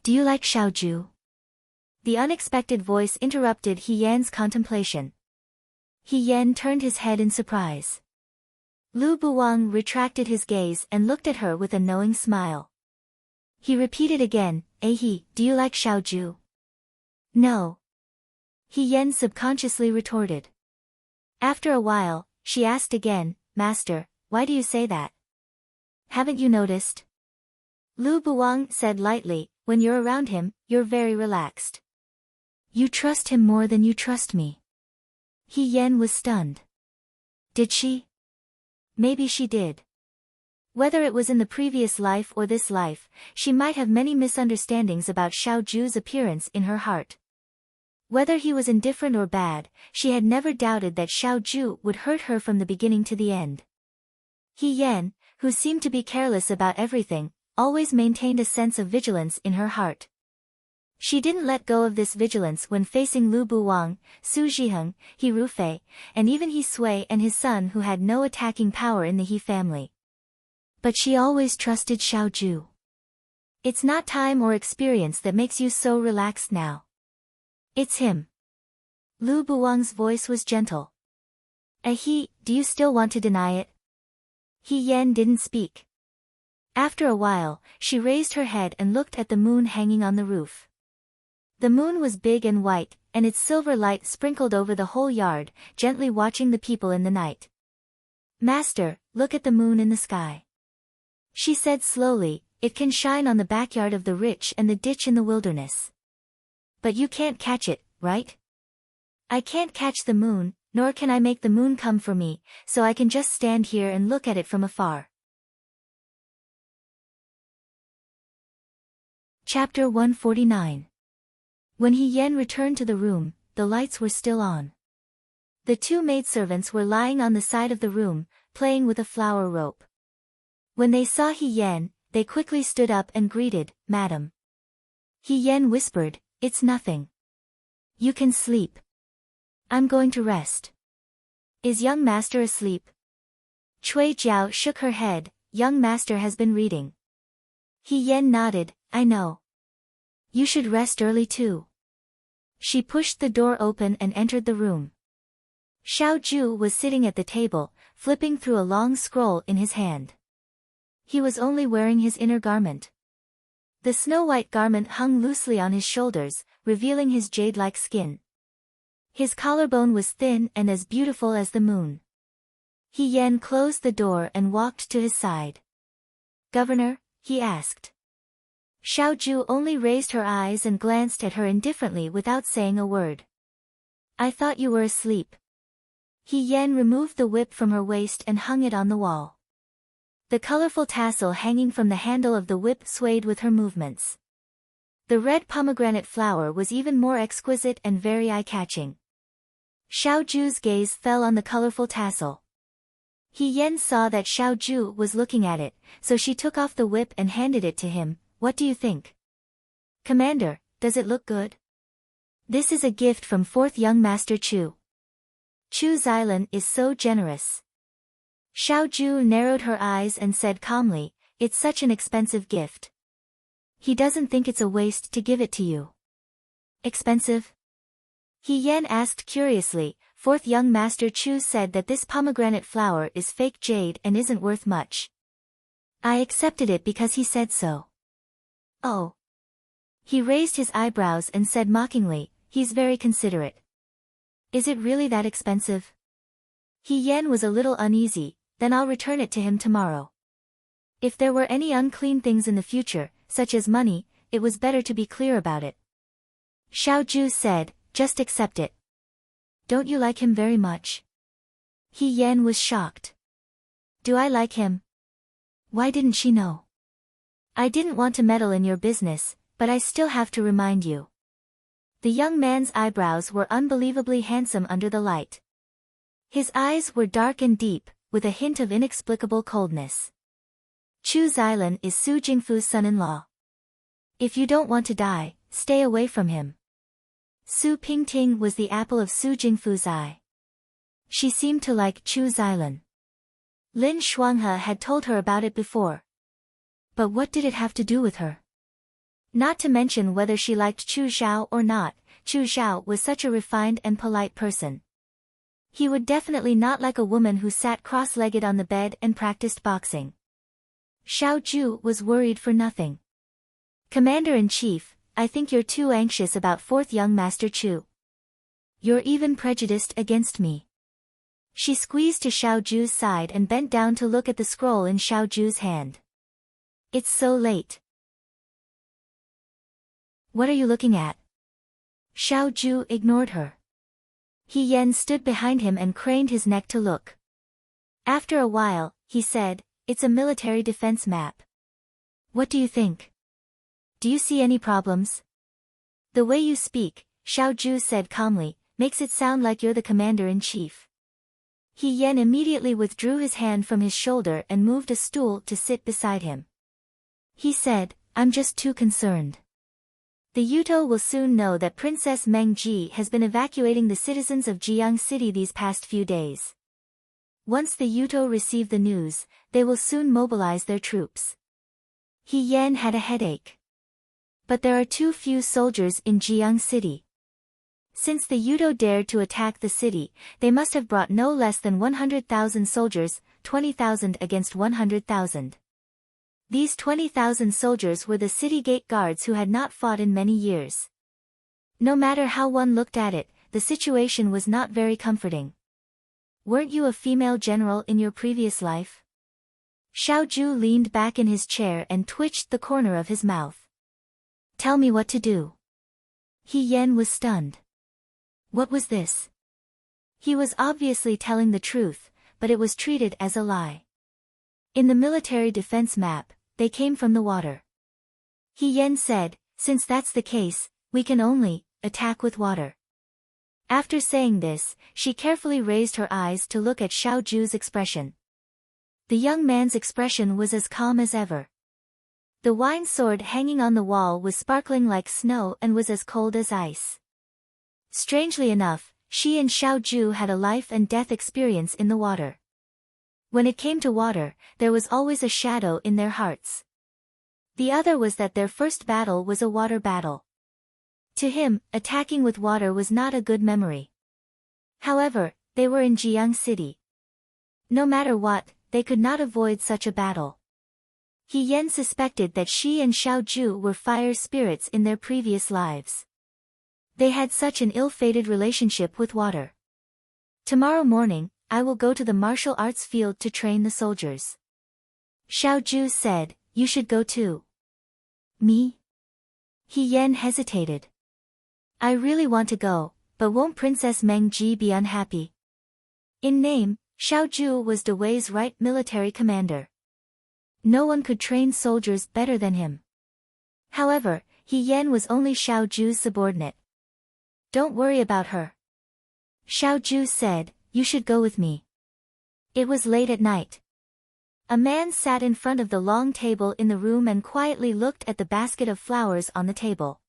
Do you like Xiaoju? The unexpected voice interrupted He Yan's contemplation. He Yan turned his head in surprise. Lu Buwang retracted his gaze and looked at her with a knowing smile. He repeated again, He, do you like Xiaoju? No. He Yan subconsciously retorted. After a while, she asked again, Master, why do you say that? Haven't you noticed? Lu Buwang said lightly, when you're around him, you're very relaxed. You trust him more than you trust me. He Yan was stunned. Did she? Maybe she did. Whether it was in the previous life or this life, she might have many misunderstandings about Xiaoju's appearance in her heart. Whether he was indifferent or bad, she had never doubted that Xiaoju would hurt her from the beginning to the end. He Yan, who seemed to be careless about everything, always maintained a sense of vigilance in her heart. She didn't let go of this vigilance when facing Lu Buwang, Su Zhiheng, He Rufei, and even He Sui and his son who had no attacking power in the He family. But she always trusted Xiaoju. It's not time or experience that makes you so relaxed now. It's him. Lu Buwang's voice was gentle. Do you still want to deny it? He Yan didn't speak. After a while, she raised her head and looked at the moon hanging on the roof. The moon was big and white, and its silver light sprinkled over the whole yard, gently watching the people in the night. Master, look at the moon in the sky. She said slowly, it can shine on the backyard of the rich and the ditch in the wilderness. But you can't catch it, right? I can't catch the moon, nor can I make the moon come for me, so I can just stand here and look at it from afar. Chapter 149. When He Yan returned to the room, the lights were still on. The two maidservants were lying on the side of the room, playing with a flower rope. When they saw He Yan, they quickly stood up and greeted, Madam. He Yan whispered, It's nothing. You can sleep. I'm going to rest. Is young master asleep? Cui Jiao shook her head, Young master has been reading. He Yan nodded, I know. You should rest early too. She pushed the door open and entered the room. Xiaoju was sitting at the table, flipping through a long scroll in his hand. He was only wearing his inner garment. The snow-white garment hung loosely on his shoulders, revealing his jade-like skin. His collarbone was thin and as beautiful as the moon. He Yan closed the door and walked to his side. Governor, he asked. Xiaoju only raised her eyes and glanced at her indifferently without saying a word. I thought you were asleep. He Yan removed the whip from her waist and hung it on the wall. The colorful tassel hanging from the handle of the whip swayed with her movements. The red pomegranate flower was even more exquisite and very eye-catching. Xiaoju's gaze fell on the colorful tassel. He Yan saw that Xiaoju was looking at it, so she took off the whip and handed it to him. What do you think? Commander, does it look good? This is a gift from 4th young master Chu. Chu Xilan is so generous. Xiaoju narrowed her eyes and said calmly, it's such an expensive gift. He doesn't think it's a waste to give it to you. Expensive? He Yan asked curiously. 4th young master Chu said that this pomegranate flower is fake jade and isn't worth much. I accepted it because he said so. Oh. He raised his eyebrows and said mockingly, he's very considerate. Is it really that expensive? He Yan was a little uneasy, then I'll return it to him tomorrow. If there were any unclean things in the future, such as money, it was better to be clear about it. Xiaoju said, just accept it. Don't you like him very much? He Yan was shocked. Do I like him? Why didn't she know? I didn't want to meddle in your business, but I still have to remind you. The young man's eyebrows were unbelievably handsome under the light. His eyes were dark and deep, with a hint of inexplicable coldness. Chu Xilan is Su Jingfu's son-in-law. If you don't want to die, stay away from him. Su Pingting was the apple of Su Jingfu's eye. She seemed to like Chu Xilan. Lin Shuanghe had told her about it before. But what did it have to do with her? Not to mention whether she liked Chu Xiao or not, Chu Xiao was such a refined and polite person. He would definitely not like a woman who sat cross-legged on the bed and practiced boxing. Xiao Ju was worried for nothing. Commander-in-Chief, I think you're too anxious about 4th young Master Chu. You're even prejudiced against me. She squeezed to Xiao Ju's side and bent down to look at the scroll in Xiao Ju's hand. It's so late. What are you looking at? Xiao Ju ignored her. He Yen stood behind him and craned his neck to look. After a while, he said, it's a military defense map. What do you think? Do you see any problems? The way you speak, Xiao Ju said calmly, makes it sound like you're the commander-in-chief. He Yen immediately withdrew his hand from his shoulder and moved a stool to sit beside him. He said, I'm just too concerned. The Yuto will soon know that Princess Meng Ji has been evacuating the citizens of Jiang City these past few days. Once the Yuto receive the news, they will soon mobilize their troops. He Yen had a headache. But there are too few soldiers in Jiang City. Since the Yuto dared to attack the city, they must have brought no less than 100,000 soldiers, 20,000 against 100,000. These 20,000 soldiers were the city gate guards who had not fought in many years. No matter how one looked at it, the situation was not very comforting. Weren't you a female general in your previous life? Xiao Ju leaned back in his chair and twitched the corner of his mouth. Tell me what to do. He Yen was stunned. What was this? He was obviously telling the truth, but it was treated as a lie. In the military defense map, they came from the water. He Yen said, since that's the case, we can only attack with water. After saying this, she carefully raised her eyes to look at Xiao Ju's expression. The young man's expression was as calm as ever. The wine sword hanging on the wall was sparkling like snow and was as cold as ice. Strangely enough, she and Xiao Ju had a life and death experience in the water. When it came to water, there was always a shadow in their hearts. The other was that their first battle was a water battle. To him, attacking with water was not a good memory. However, they were in Jiang City. No matter what, they could not avoid such a battle. He Yen suspected that she and Xiao Ju were fire spirits in their previous lives. They had such an ill-fated relationship with water. Tomorrow morning, I will go to the martial arts field to train the soldiers. Xiao Ju said, you should go too. Me? He Yen hesitated. I really want to go, but won't Princess Meng Ji be unhappy? In name, Xiao Ju was Dewei's right military commander. No one could train soldiers better than him. However, He Yen was only Xiao Ju's subordinate. Don't worry about her. Xiao Ju said, you should go with me. It was late at night. A man sat in front of the long table in the room and quietly looked at the basket of flowers on the table.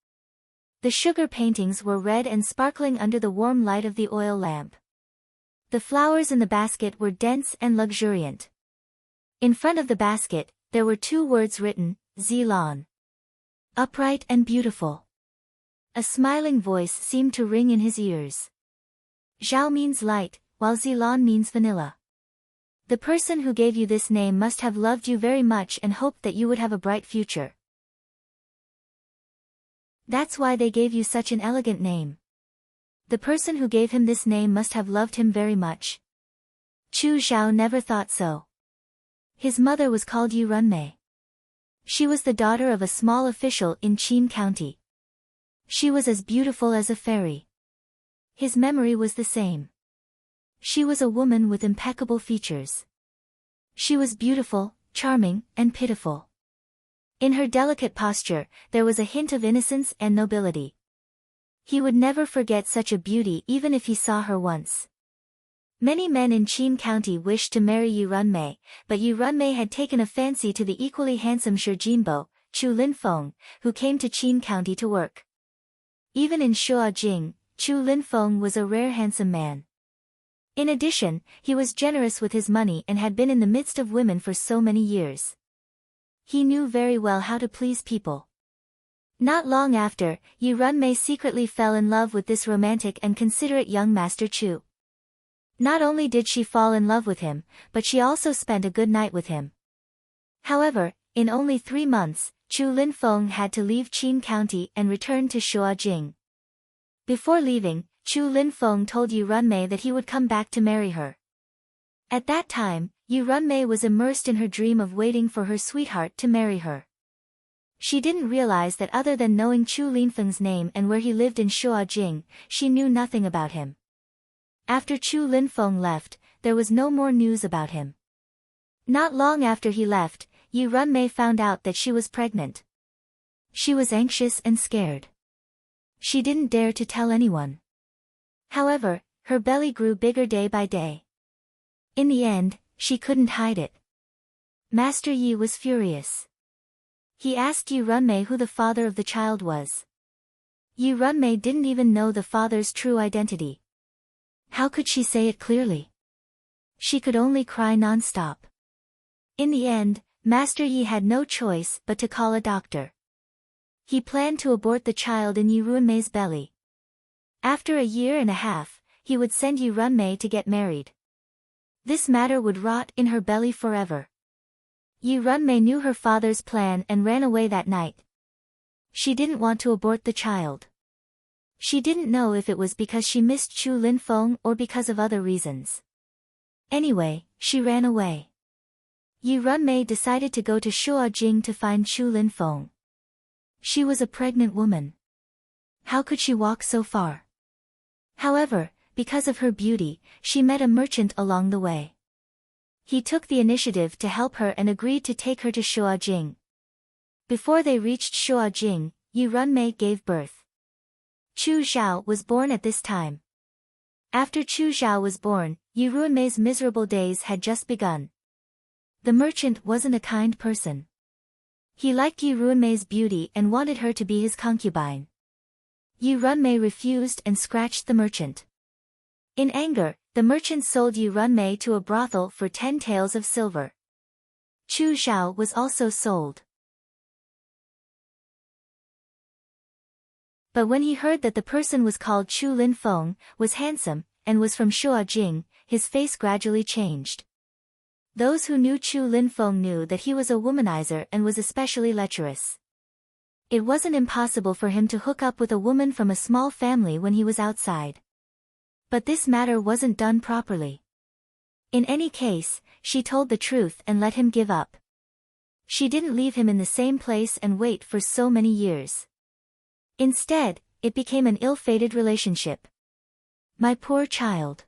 The sugar paintings were red and sparkling under the warm light of the oil lamp. The flowers in the basket were dense and luxuriant. In front of the basket, there were 2 words written, Zilan. Upright and beautiful. A smiling voice seemed to ring in his ears. Zhao means light, while Zilan means vanilla. The person who gave you this name must have loved you very much and hoped that you would have a bright future. That's why they gave you such an elegant name. The person who gave him this name must have loved him very much. Chu Zhao never thought so. His mother was called Yu Runmei. She was the daughter of a small official in Qin County. She was as beautiful as a fairy. His memory was the same. She was a woman with impeccable features. She was beautiful, charming, and pitiful. In her delicate posture, there was a hint of innocence and nobility. He would never forget such a beauty even if he saw her once. Many men in Qin County wished to marry Yu Runmei, but Yu Runmei had taken a fancy to the equally handsome Shi Jinbo, Chu Linfeng, who came to Qin County to work. Even in Shuajing, Chu Linfeng was a rare handsome man. In addition, he was generous with his money and had been in the midst of women for so many years. He knew very well how to please people. Not long after, Yi Runmei secretly fell in love with this romantic and considerate young Master Chu. Not only did she fall in love with him, but she also spent a good night with him. However, in only 3 months, Chu Linfeng had to leave Qin County and return to Shuajing. Before leaving, Chu Linfeng told Yi Runmei that he would come back to marry her. At that time, Yi Runmei was immersed in her dream of waiting for her sweetheart to marry her. She didn't realize that other than knowing Chu Linfeng's name and where he lived in Shuajing, she knew nothing about him. After Chu Linfeng left, there was no more news about him. Not long after he left, Yi Runmei found out that she was pregnant. She was anxious and scared. She didn't dare to tell anyone. However, her belly grew bigger day by day. In the end, she couldn't hide it. Master Yi was furious. He asked Yi Runmei who the father of the child was. Yi Runmei didn't even know the father's true identity. How could she say it clearly? She could only cry non-stop. In the end, Master Yi had no choice but to call a doctor. He planned to abort the child in Yi Runmei's belly. After a year and a half, he would send Yi Runmei to get married. This matter would rot in her belly forever. Yi Runmei knew her father's plan and ran away that night. She didn't want to abort the child. She didn't know if it was because she missed Chu Linfeng or because of other reasons. Anyway, she ran away. Yi Runmei decided to go to Shuajing to find Chu Linfeng. She was a pregnant woman. How could she walk so far? However, because of her beauty, she met a merchant along the way. He took the initiative to help her and agreed to take her to Shuajing. Before they reached Shuajing, Yi Runmei gave birth. Chu Xiao was born at this time. After Chu Xiao was born, Yi Runmei's miserable days had just begun. The merchant wasn't a kind person. He liked Yi Runmei's beauty and wanted her to be his concubine. Yi Runmei refused and scratched the merchant. In anger, the merchant sold Yi Runmei to a brothel for 10 taels of silver. Chu Xiao was also sold. But when he heard that the person was called Chu Linfeng, was handsome, and was from Shuajing, his face gradually changed. Those who knew Chu Linfeng knew that he was a womanizer and was especially lecherous. It wasn't impossible for him to hook up with a woman from a small family when he was outside. But this matter wasn't done properly. In any case, she told the truth and let him give up. She didn't leave him in the same place and wait for so many years. Instead, it became an ill-fated relationship. My poor child.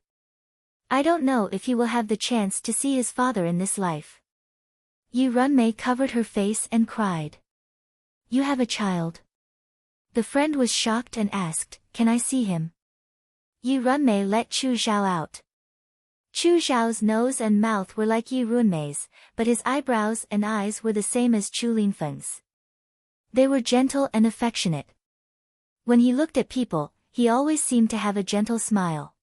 I don't know if he will have the chance to see his father in this life. Yi Runmei covered her face and cried. You have a child? The friend was shocked and asked, Can I see him? Yi Runmei let Chu Xiao out. Chu Xiao's nose and mouth were like Yi Runmei's, but his eyebrows and eyes were the same as Chu Linfeng's. They were gentle and affectionate. When he looked at people, he always seemed to have a gentle smile.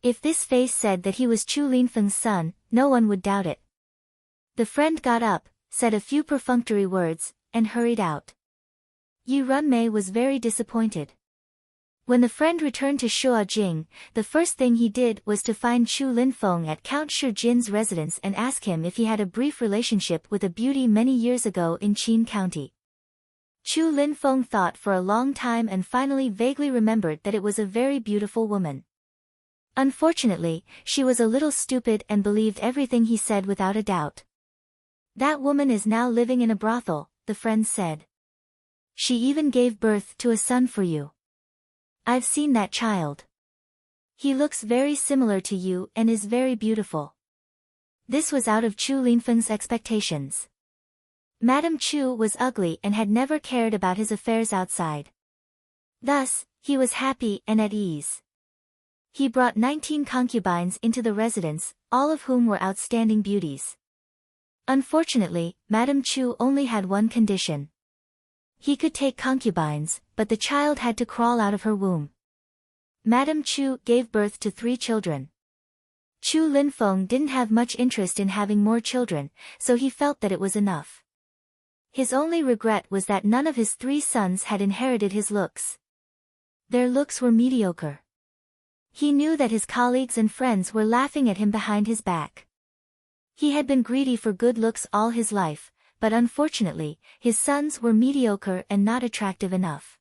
If this face said that he was Chu Linfeng's son, no one would doubt it. The friend got up, said a few perfunctory words, and hurried out. Yi Runmei was very disappointed. When the friend returned to Shuajing, the first thing he did was to find Chu Linfeng at Count Shijin's residence and ask him if he had a brief relationship with a beauty many years ago in Qin County. Chu Linfeng thought for a long time and finally vaguely remembered that it was a very beautiful woman. Unfortunately, she was a little stupid and believed everything he said without a doubt. That woman is now living in a brothel, the friend said. She even gave birth to a son for you. I've seen that child. He looks very similar to you and is very beautiful. This was out of Chu Linfeng's expectations. Madame Chu was ugly and had never cared about his affairs outside. Thus, he was happy and at ease. He brought 19 concubines into the residence, all of whom were outstanding beauties. Unfortunately, Madame Chu only had one condition. He could take concubines, but the child had to crawl out of her womb. Madame Chu gave birth to 3 children. Chu Linfeng didn't have much interest in having more children, so he felt that it was enough. His only regret was that none of his 3 sons had inherited his looks. Their looks were mediocre. He knew that his colleagues and friends were laughing at him behind his back. He had been greedy for good looks all his life, but unfortunately, his sons were mediocre and not attractive enough.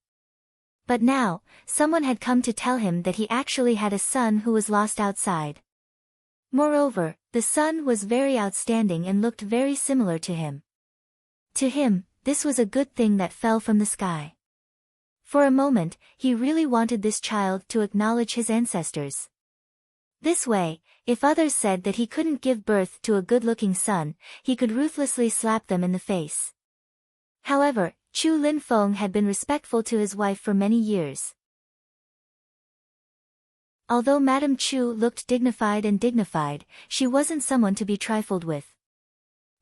But now, someone had come to tell him that he actually had a son who was lost outside. Moreover, the son was very outstanding and looked very similar to him. To him, this was a good thing that fell from the sky. For a moment, he really wanted this child to acknowledge his ancestors. This way, if others said that he couldn't give birth to a good-looking son, he could ruthlessly slap them in the face. However, Chu Linfeng had been respectful to his wife for many years. Although Madame Chu looked dignified, she wasn't someone to be trifled with.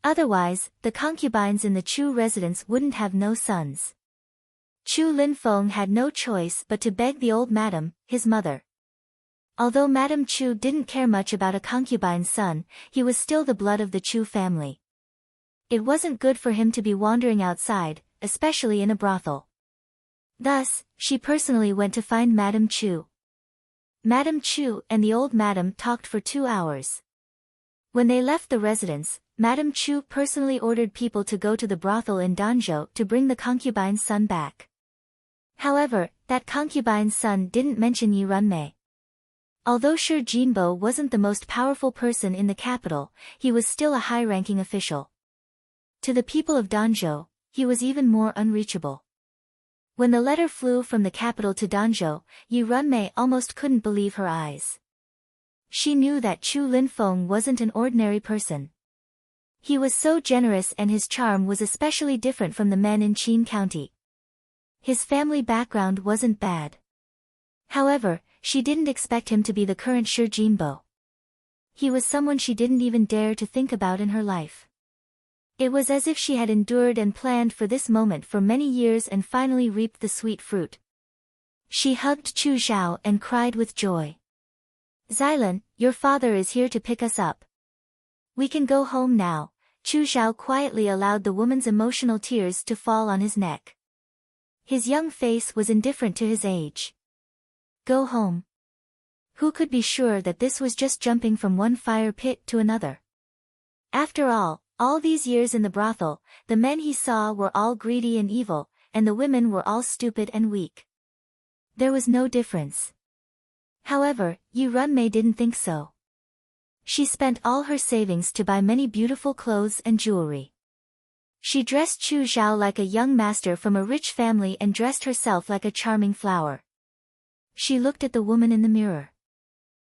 Otherwise, the concubines in the Chu residence wouldn't have no sons. Chu Linfeng had no choice but to beg the old madam, his mother. Although Madame Chu didn't care much about a concubine's son, he was still the blood of the Chu family. It wasn't good for him to be wandering outside, especially in a brothel. Thus, she personally went to find Madame Chu. Madame Chu and the old madam talked for 2 hours. When they left the residence, Madame Chu personally ordered people to go to the brothel in Danzhou to bring the concubine's son back. However, that concubine's son didn't mention Yi Runmei. Although Shi Jinbo wasn't the most powerful person in the capital, he was still a high-ranking official. To the people of Danzhou, he was even more unreachable. When the letter flew from the capital to Danzhou, Yi Runmei almost couldn't believe her eyes. She knew that Chu Linfeng wasn't an ordinary person. He was so generous and his charm was especially different from the men in Qin County. His family background wasn't bad. However, she didn't expect him to be the current Shi Jinbo. He was someone she didn't even dare to think about in her life. It was as if she had endured and planned for this moment for many years and finally reaped the sweet fruit. She hugged Chu Zhao and cried with joy. "Xilan, your father is here to pick us up. We can go home now." Chu Zhao quietly allowed the woman's emotional tears to fall on his neck. His young face was indifferent to his age. Go home. Who could be sure that this was just jumping from one fire pit to another? After all these years in the brothel, the men he saw were all greedy and evil, and the women were all stupid and weak. There was no difference. However, Yi Runmei didn't think so. She spent all her savings to buy many beautiful clothes and jewelry. She dressed Chu Zhao like a young master from a rich family and dressed herself like a charming flower. She looked at the woman in the mirror.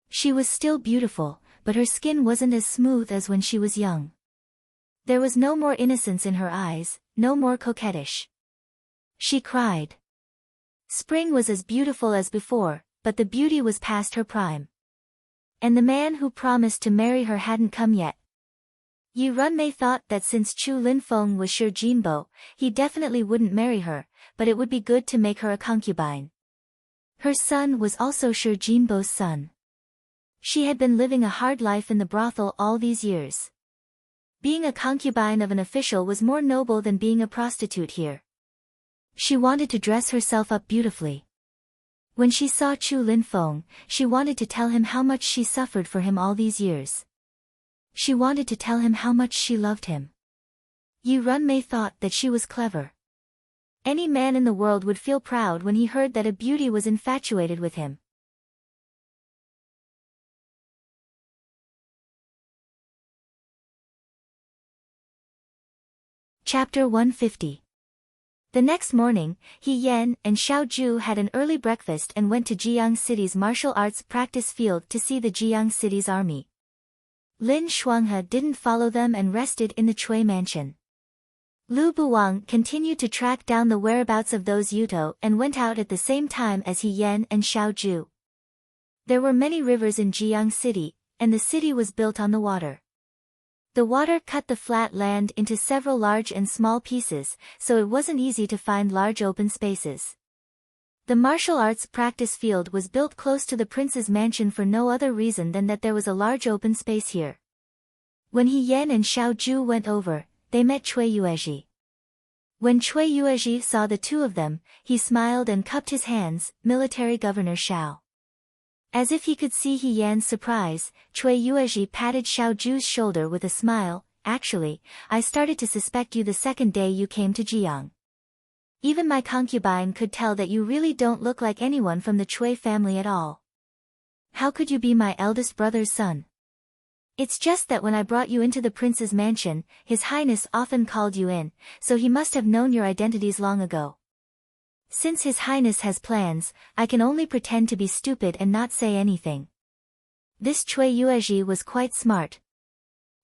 She was still beautiful, but her skin wasn't as smooth as when she was young. There was no more innocence in her eyes, no more coquettish. She cried. Spring was as beautiful as before, but the beauty was past her prime. And the man who promised to marry her hadn't come yet. Yi Runmei thought that since Chu Linfeng was Shi Jinbo, he definitely wouldn't marry her, but it would be good to make her a concubine. Her son was also Shi Jinbo's son. She had been living a hard life in the brothel all these years. Being a concubine of an official was more noble than being a prostitute here. She wanted to dress herself up beautifully. When she saw Chu Linfeng, she wanted to tell him how much she suffered for him all these years. She wanted to tell him how much she loved him. Yi Runmei thought that she was clever. Any man in the world would feel proud when he heard that a beauty was infatuated with him. Chapter 150. The next morning, He Yan and Xiao Zhu had an early breakfast and went to Jiang City's martial arts practice field to see the Jiang City's army. Lin Shuanghe didn't follow them and rested in the Cui mansion. Lu Buwang continued to track down the whereabouts of those Yuto and went out at the same time as He Yan and Xiao Zhu. There were many rivers in Jiang City, and the city was built on the water. The water cut the flat land into several large and small pieces, so it wasn't easy to find large open spaces. The martial arts practice field was built close to the prince's mansion for no other reason than that there was a large open space here. When He Yan and Xiao Zhu went over, they met Cui Yuezhi. When Cui Yuezhi saw the two of them, he smiled and cupped his hands, "Military Governor Xiao." As if he could see He Yan's surprise, Cui Yuezhi patted Xiao Zhu's shoulder with a smile. "Actually, I started to suspect you the second day you came to Jiang. Even my concubine could tell that you really don't look like anyone from the Cui family at all. How could you be my eldest brother's son? It's just that when I brought you into the prince's mansion, His Highness often called you in, so he must have known your identities long ago. Since His Highness has plans, I can only pretend to be stupid and not say anything." This Cui Yuezhi was quite smart.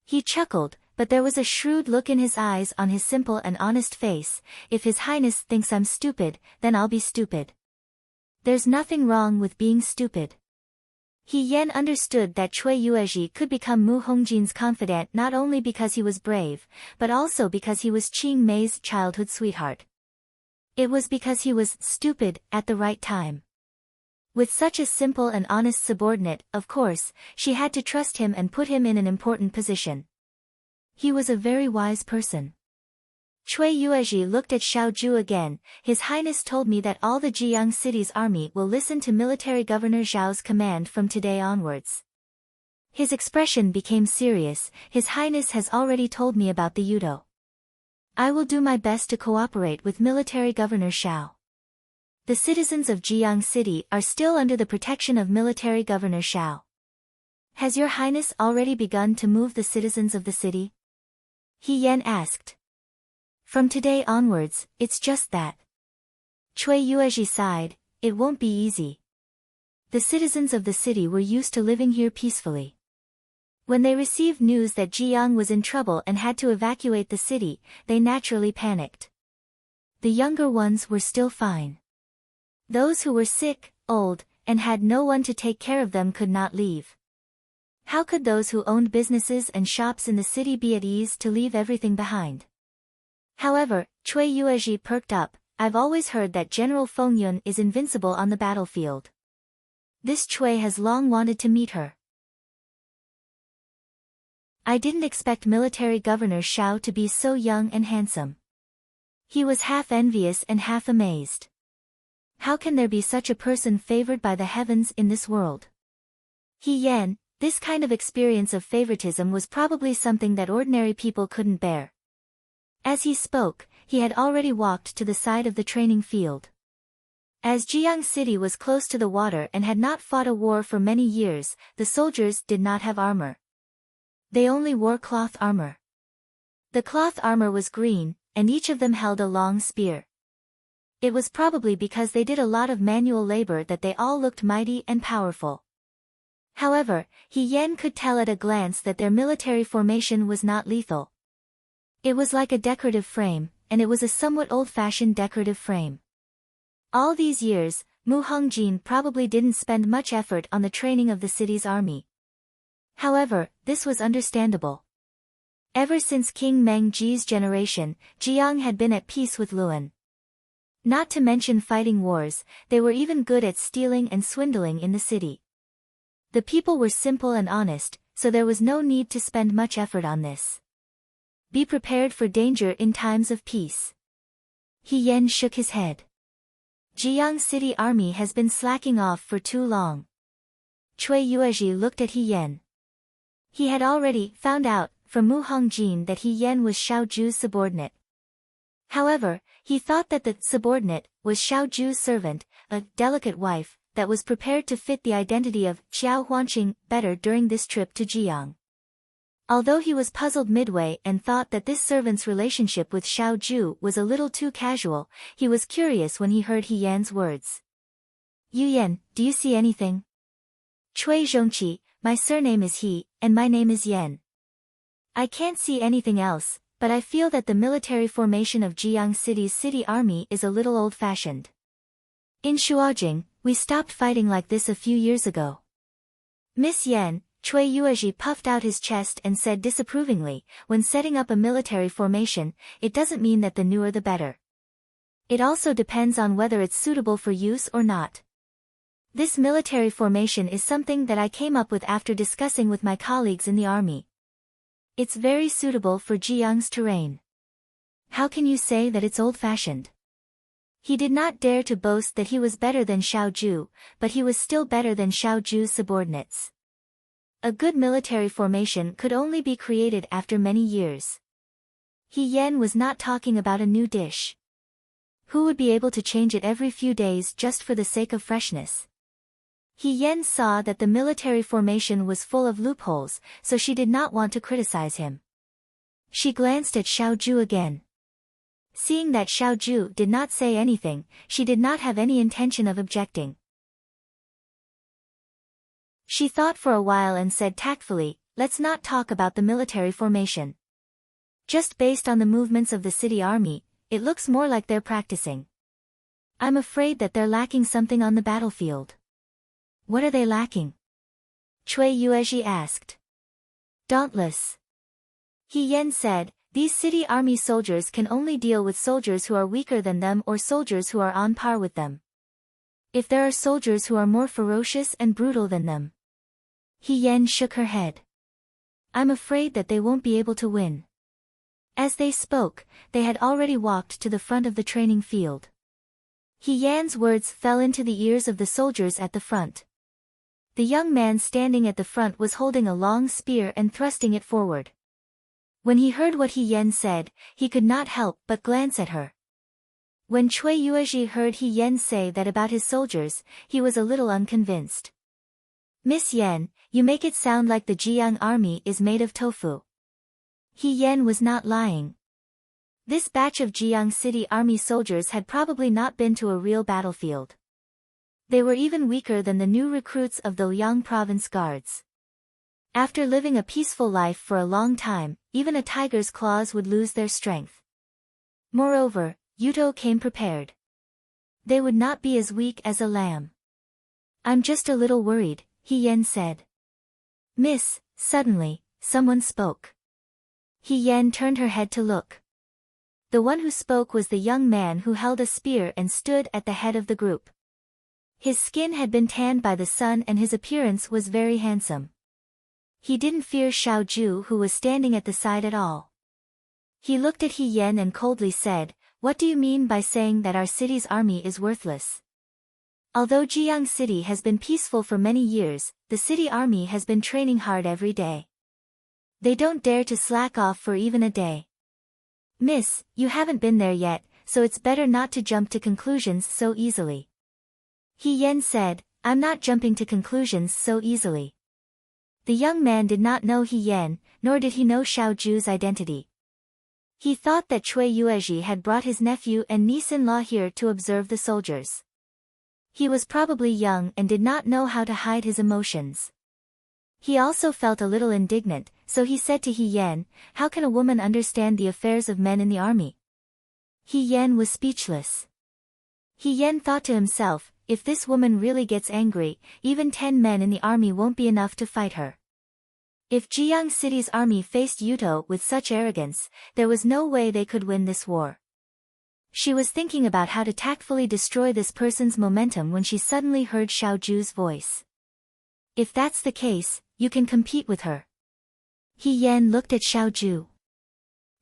He chuckled, but there was a shrewd look in his eyes on his simple and honest face. "If His Highness thinks I'm stupid, then I'll be stupid. There's nothing wrong with being stupid." He Yan understood that Cui Yuezhi could become Mu Hongjin's confidant not only because he was brave, but also because he was Qing Mei's childhood sweetheart. It was because he was stupid at the right time. With such a simple and honest subordinate, of course, she had to trust him and put him in an important position. He was a very wise person. Cui Yuezhi looked at Xiao Zhu again. "His Highness told me that all the Jiang city's army will listen to Military Governor Zhao's command from today onwards." His expression became serious. "His Highness has already told me about the Yudo. I will do my best to cooperate with Military Governor Xiao. The citizens of Jiang City are still under the protection of Military Governor Xiao. Has Your Highness already begun to move the citizens of the city?" He Yan asked. "From today onwards, it's just that." Cui Yuezhi sighed. "It won't be easy. The citizens of the city were used to living here peacefully. When they received news that Jiang was in trouble and had to evacuate the city, they naturally panicked. The younger ones were still fine. Those who were sick, old, and had no one to take care of them could not leave. How could those who owned businesses and shops in the city be at ease to leave everything behind?" However, Cui Yuezhi perked up. "I've always heard that General Feng Yun is invincible on the battlefield. This Cui has long wanted to meet her. I didn't expect Military Governor Xiao to be so young and handsome." He was half envious and half amazed. How can there be such a person favored by the heavens in this world? He Yan, this kind of experience of favoritism was probably something that ordinary people couldn't bear. As he spoke, he had already walked to the side of the training field. As Jiang City was close to the water and had not fought a war for many years, the soldiers did not have armor. They only wore cloth armor. The cloth armor was green, and each of them held a long spear. It was probably because they did a lot of manual labor that they all looked mighty and powerful. However, He Yan could tell at a glance that their military formation was not lethal. It was like a decorative frame, and it was a somewhat old-fashioned decorative frame. All these years, Mu Hongjin probably didn't spend much effort on the training of the city's army. However, this was understandable. Ever since King Meng Ji's generation, Jiang had been at peace with Luan. Not to mention fighting wars, they were even good at stealing and swindling in the city. The people were simple and honest, so there was no need to spend much effort on this. Be prepared for danger in times of peace. He Yan shook his head. Jiang City army has been slacking off for too long. Cui Yuezhi looked at He Yan. He had already found out from Mu Hongjin that He Yan was Xiao Zhu's subordinate. However, he thought that the subordinate was Xiao Zhu's servant, a delicate wife that was prepared to fit the identity of Xiao Huanqing better during this trip to Jiang. Although he was puzzled midway and thought that this servant's relationship with Xiao Zhu was a little too casual, he was curious when he heard He Yan's words. "Yu Yan, do you see anything?" "Cui Zhongqi, my surname is He, and my name is Yan. I can't see anything else, but I feel that the military formation of Jiang City's city army is a little old-fashioned. In Shuojing, we stopped fighting like this a few years ago. Miss Yan, Cui Yuezhi puffed out his chest and said disapprovingly, when setting up a military formation, it doesn't mean that the newer the better. It also depends on whether it's suitable for use or not. This military formation is something that I came up with after discussing with my colleagues in the army. It's very suitable for Jiang's terrain. How can you say that it's old-fashioned? He did not dare to boast that he was better than Xiao Ju, but he was still better than Xiao Ju's subordinates. A good military formation could only be created after many years. He Yan was not talking about a new dish. Who would be able to change it every few days just for the sake of freshness? He Yan saw that the military formation was full of loopholes, so she did not want to criticize him. She glanced at Xiao Ju again. Seeing that Xiao Ju did not say anything, she did not have any intention of objecting. She thought for a while and said tactfully, "Let's not talk about the military formation. Just based on the movements of the city army, it looks more like they're practicing. I'm afraid that they're lacking something on the battlefield." "What are they lacking?" Cui Yuezhi asked. "Dauntless." He Yan said, "These city army soldiers can only deal with soldiers who are weaker than them or soldiers who are on par with them. If there are soldiers who are more ferocious and brutal than them." He Yan shook her head. "I'm afraid that they won't be able to win." As they spoke, they had already walked to the front of the training field. He Yan's words fell into the ears of the soldiers at the front. The young man standing at the front was holding a long spear and thrusting it forward. When he heard what He Yan said, he could not help but glance at her. When Cui Yuezhi heard He Yan say that about his soldiers, he was a little unconvinced. "Miss Yan, you make it sound like the Jiang army is made of tofu." He Yan was not lying. This batch of Jiang City army soldiers had probably not been to a real battlefield. They were even weaker than the new recruits of the Liang province guards. After living a peaceful life for a long time, even a tiger's claws would lose their strength. Moreover, Yuto came prepared. They would not be as weak as a lamb. "I'm just a little worried," He Yan said. "Miss," suddenly, someone spoke. He Yan turned her head to look. The one who spoke was the young man who held a spear and stood at the head of the group. His skin had been tanned by the sun and his appearance was very handsome. He didn't fear Xiao Ju, who was standing at the side, at all. He looked at He Yan and coldly said, "What do you mean by saying that our city's army is worthless? Although Jiang City has been peaceful for many years, the city army has been training hard every day. They don't dare to slack off for even a day. Miss, you haven't been there yet, so it's better not to jump to conclusions so easily." He Yan said, "I'm not jumping to conclusions so easily." The young man did not know He Yan, nor did he know Xiao Ju's identity. He thought that Cui Yuezhi had brought his nephew and niece-in-law here to observe the soldiers. He was probably young and did not know how to hide his emotions. He also felt a little indignant, so he said to He Yan, "How can a woman understand the affairs of men in the army?" He Yan was speechless. He Yan thought to himself, if this woman really gets angry, even 10 men in the army won't be enough to fight her. If Jiang City's army faced Yuto with such arrogance, there was no way they could win this war. She was thinking about how to tactfully destroy this person's momentum when she suddenly heard Xiao Ju's voice. "If that's the case, you can compete with her." He Yan looked at Xiao Ju.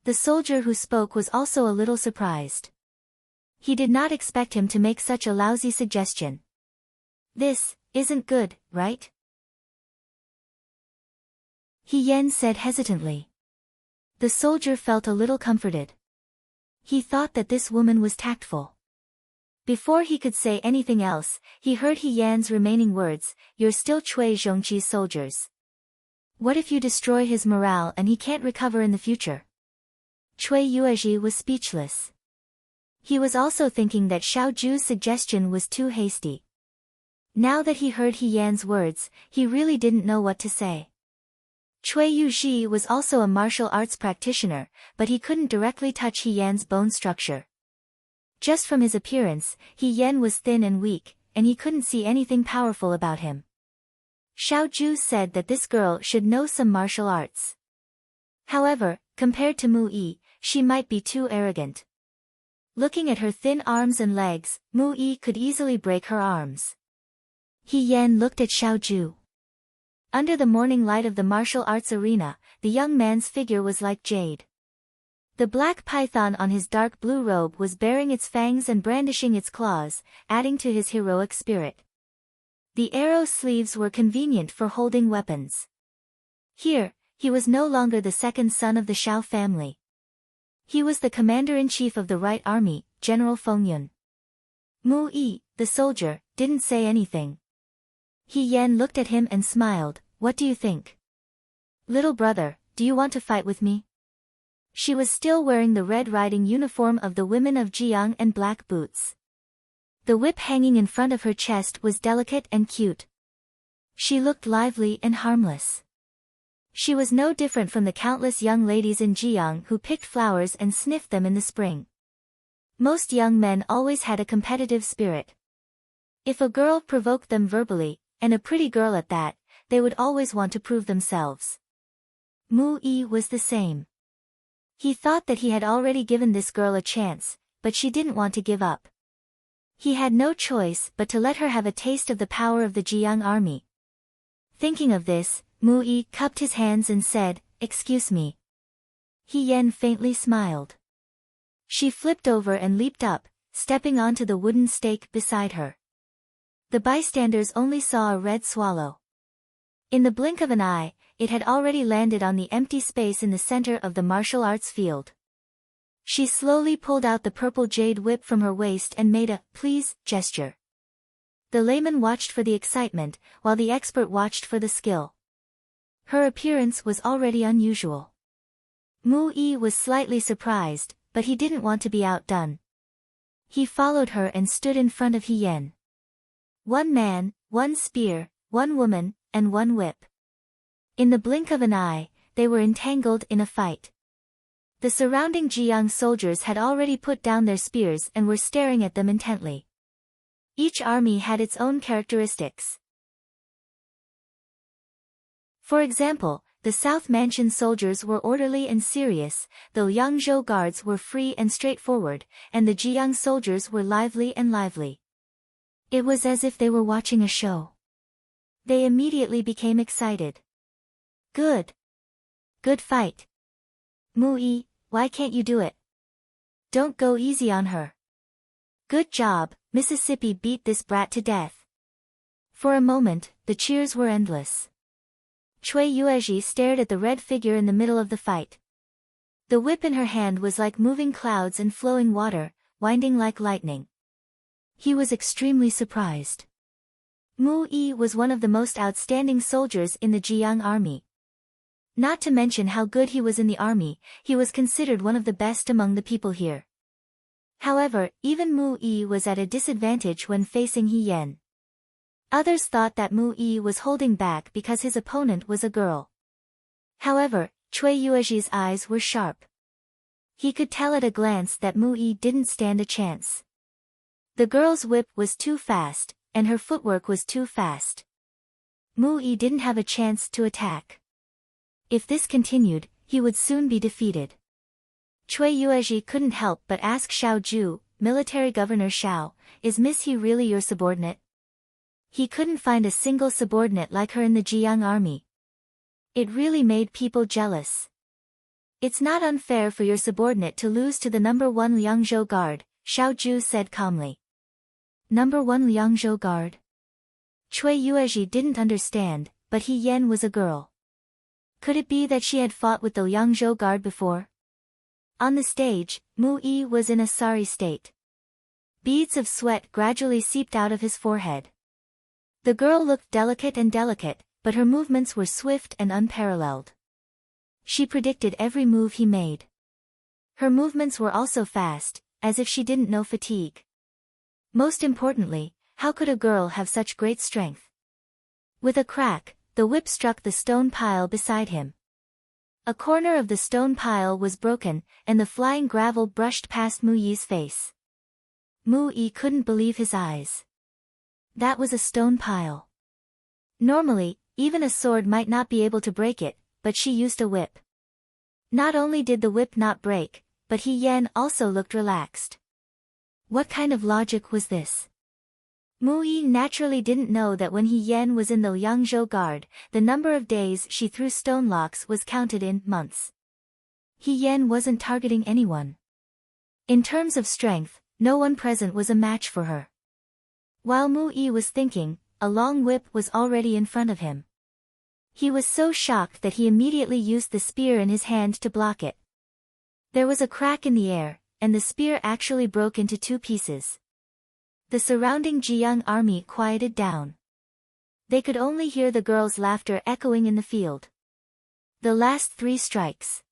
The soldier who spoke was also a little surprised. He did not expect him to make such a lousy suggestion. "This isn't good, right?" He Yan said hesitantly. The soldier felt a little comforted. He thought that this woman was tactful. Before he could say anything else, he heard He Yan's remaining words, "You're still Cui Zhongqi's soldiers. What if you destroy his morale and he can't recover in the future?" Cui Yuezhi was speechless. He was also thinking that Xiao Ju's suggestion was too hasty. Now that he heard He Yan's words, he really didn't know what to say. Cui Yuezhi was also a martial arts practitioner, but he couldn't directly touch He Yan's bone structure. Just from his appearance, He Yan was thin and weak, and he couldn't see anything powerful about him. Xiao Ju said that this girl should know some martial arts. However, compared to Mu Yi, she might be too arrogant. Looking at her thin arms and legs, Mu Yi could easily break her arms. He Yan looked at Xiao Ju. Under the morning light of the martial arts arena, the young man's figure was like jade. The black python on his dark blue robe was baring its fangs and brandishing its claws, adding to his heroic spirit. The arrow sleeves were convenient for holding weapons. Here, he was no longer the second son of the Shao family. He was the commander-in-chief of the Right Army, General Feng Yun. Mu Yi, the soldier, didn't say anything. He Yan looked at him and smiled. What do you think? Little brother, do you want to fight with me? She was still wearing the red riding uniform of the women of Jiang and black boots. The whip hanging in front of her chest was delicate and cute. She looked lively and harmless. She was no different from the countless young ladies in Jiang who picked flowers and sniffed them in the spring. Most young men always had a competitive spirit. If a girl provoked them verbally, and a pretty girl at that, they would always want to prove themselves. Mu Yi was the same. He thought that he had already given this girl a chance, but she didn't want to give up. He had no choice but to let her have a taste of the power of the Jiang army. Thinking of this, Mu Yi cupped his hands and said, "Excuse me." He Yan faintly smiled. She flipped over and leaped up, stepping onto the wooden stake beside her. The bystanders only saw a red swallow. In the blink of an eye, it had already landed on the empty space in the center of the martial arts field. She slowly pulled out the purple jade whip from her waist and made a "please" gesture. The layman watched for the excitement, while the expert watched for the skill. Her appearance was already unusual. Mu Yi was slightly surprised, but he didn't want to be outdone. He followed her and stood in front of He Yan. One man, one spear, one woman, and one whip. In the blink of an eye, they were entangled in a fight. The surrounding Jiang soldiers had already put down their spears and were staring at them intently. Each army had its own characteristics. For example, the South Mansion soldiers were orderly and serious, the Liangzhou guards were free and straightforward, and the Jiang soldiers were lively and lively. It was as if they were watching a show. They immediately became excited. Good. Good fight. Mu Yi, why can't you do it? Don't go easy on her. Good job, Mississippi beat this brat to death. For a moment, the cheers were endless. Cui Yuezhi stared at the red figure in the middle of the fight. The whip in her hand was like moving clouds and flowing water, winding like lightning. He was extremely surprised. Mu Yi was one of the most outstanding soldiers in the Jiang army. Not to mention how good he was in the army, he was considered one of the best among the people here. However, even Mu Yi was at a disadvantage when facing He Yan. Others thought that Mu Yi was holding back because his opponent was a girl. However, Cui Yuezhi's eyes were sharp. He could tell at a glance that Mu Yi didn't stand a chance. The girl's whip was too fast, and her footwork was too fast. Mu Yi didn't have a chance to attack. If this continued, he would soon be defeated. Cui Yuezhi couldn't help but ask Xiao Ju, Military Governor Xiao, "Is Miss He really your subordinate?" He couldn't find a single subordinate like her in the Jiang army. It really made people jealous. "It's not unfair for your subordinate to lose to the number 1 Liangzhou guard," Xiao Ju said calmly. Number 1 Liangzhou guard? Cui Yuezhi didn't understand, but He Yan was a girl. Could it be that she had fought with the Liangzhou guard before? On the stage, Mu Yi was in a sorry state. Beads of sweat gradually seeped out of his forehead. The girl looked delicate, but her movements were swift and unparalleled. She predicted every move he made. Her movements were also fast, as if she didn't know fatigue. Most importantly, how could a girl have such great strength? With a crack, the whip struck the stone pile beside him. A corner of the stone pile was broken, and the flying gravel brushed past Mu Yi's face. Mu Yi couldn't believe his eyes. That was a stone pile. Normally, even a sword might not be able to break it, but she used a whip. Not only did the whip not break, but He Yan also looked relaxed. What kind of logic was this? Mu Yi naturally didn't know that when He Yan was in the Yangzhou Guard, the number of days she threw stone locks was counted in months. He Yan wasn't targeting anyone. In terms of strength, no one present was a match for her. While Mu Yi was thinking, a long whip was already in front of him. He was so shocked that he immediately used the spear in his hand to block it. There was a crack in the air, and the spear actually broke into 2 pieces. The surrounding Jiang army quieted down. They could only hear the girls' laughter echoing in the field. The last 3 strikes.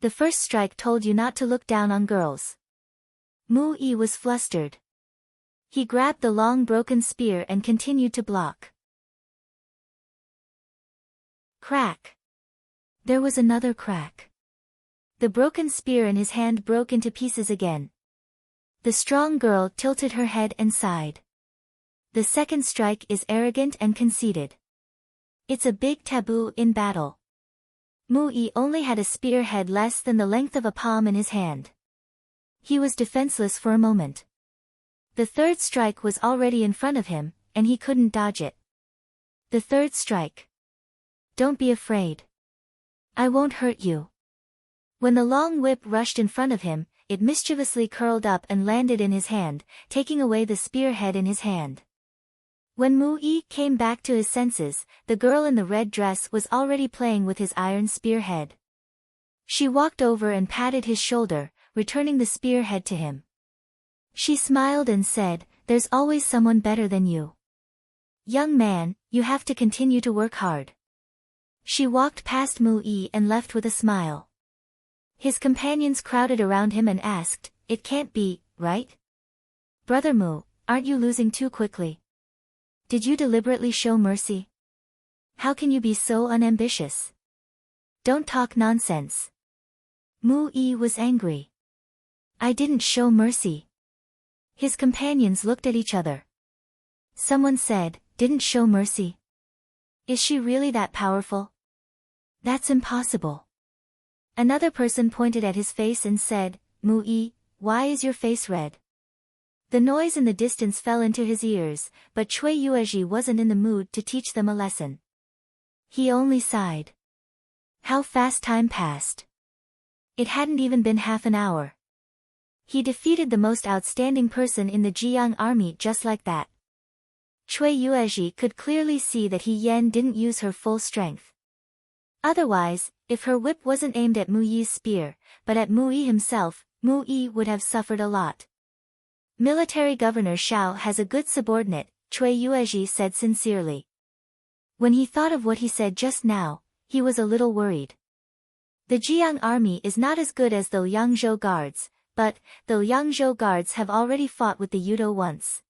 The first strike told you not to look down on girls. Mu Yi was flustered. He grabbed the long broken spear and continued to block. Crack. There was another crack. The broken spear in his hand broke into pieces again. The strong girl tilted her head and sighed. The second strike is arrogant and conceited. It's a big taboo in battle. Mu Yi only had a spear head less than the length of a palm in his hand. He was defenseless for a moment. The third strike was already in front of him, and he couldn't dodge it. The third strike. Don't be afraid. I won't hurt you. When the long whip rushed in front of him, it mischievously curled up and landed in his hand, taking away the spearhead in his hand. When Mu Yi came back to his senses, the girl in the red dress was already playing with his iron spearhead. She walked over and patted his shoulder, returning the spearhead to him. She smiled and said, "There's always someone better than you. Young man, you have to continue to work hard." She walked past Mu Yi and left with a smile. His companions crowded around him and asked, "It can't be, right? Brother Mu, aren't you losing too quickly? Did you deliberately show mercy? How can you be so unambitious? Don't talk nonsense." Mu Yi was angry. "I didn't show mercy." His companions looked at each other. Someone said, "Didn't show mercy? Is she really that powerful? That's impossible." Another person pointed at his face and said, "Mu Yi, why is your face red?" The noise in the distance fell into his ears, but Cui Yuezhi wasn't in the mood to teach them a lesson. He only sighed. How fast time passed. It hadn't even been half an hour. He defeated the most outstanding person in the Jiang army just like that. Cui Yuezhi could clearly see that He Yan didn't use her full strength. Otherwise, if her whip wasn't aimed at Mu Yi's spear, but at Mu Yi himself, Mu Yi would have suffered a lot. Military Governor Xiao has a good subordinate, Cui Yuezhi said sincerely. When he thought of what he said just now, he was a little worried. The Jiang army is not as good as the Yangzhou guards, but the Yangzhou guards have already fought with the Yudo once.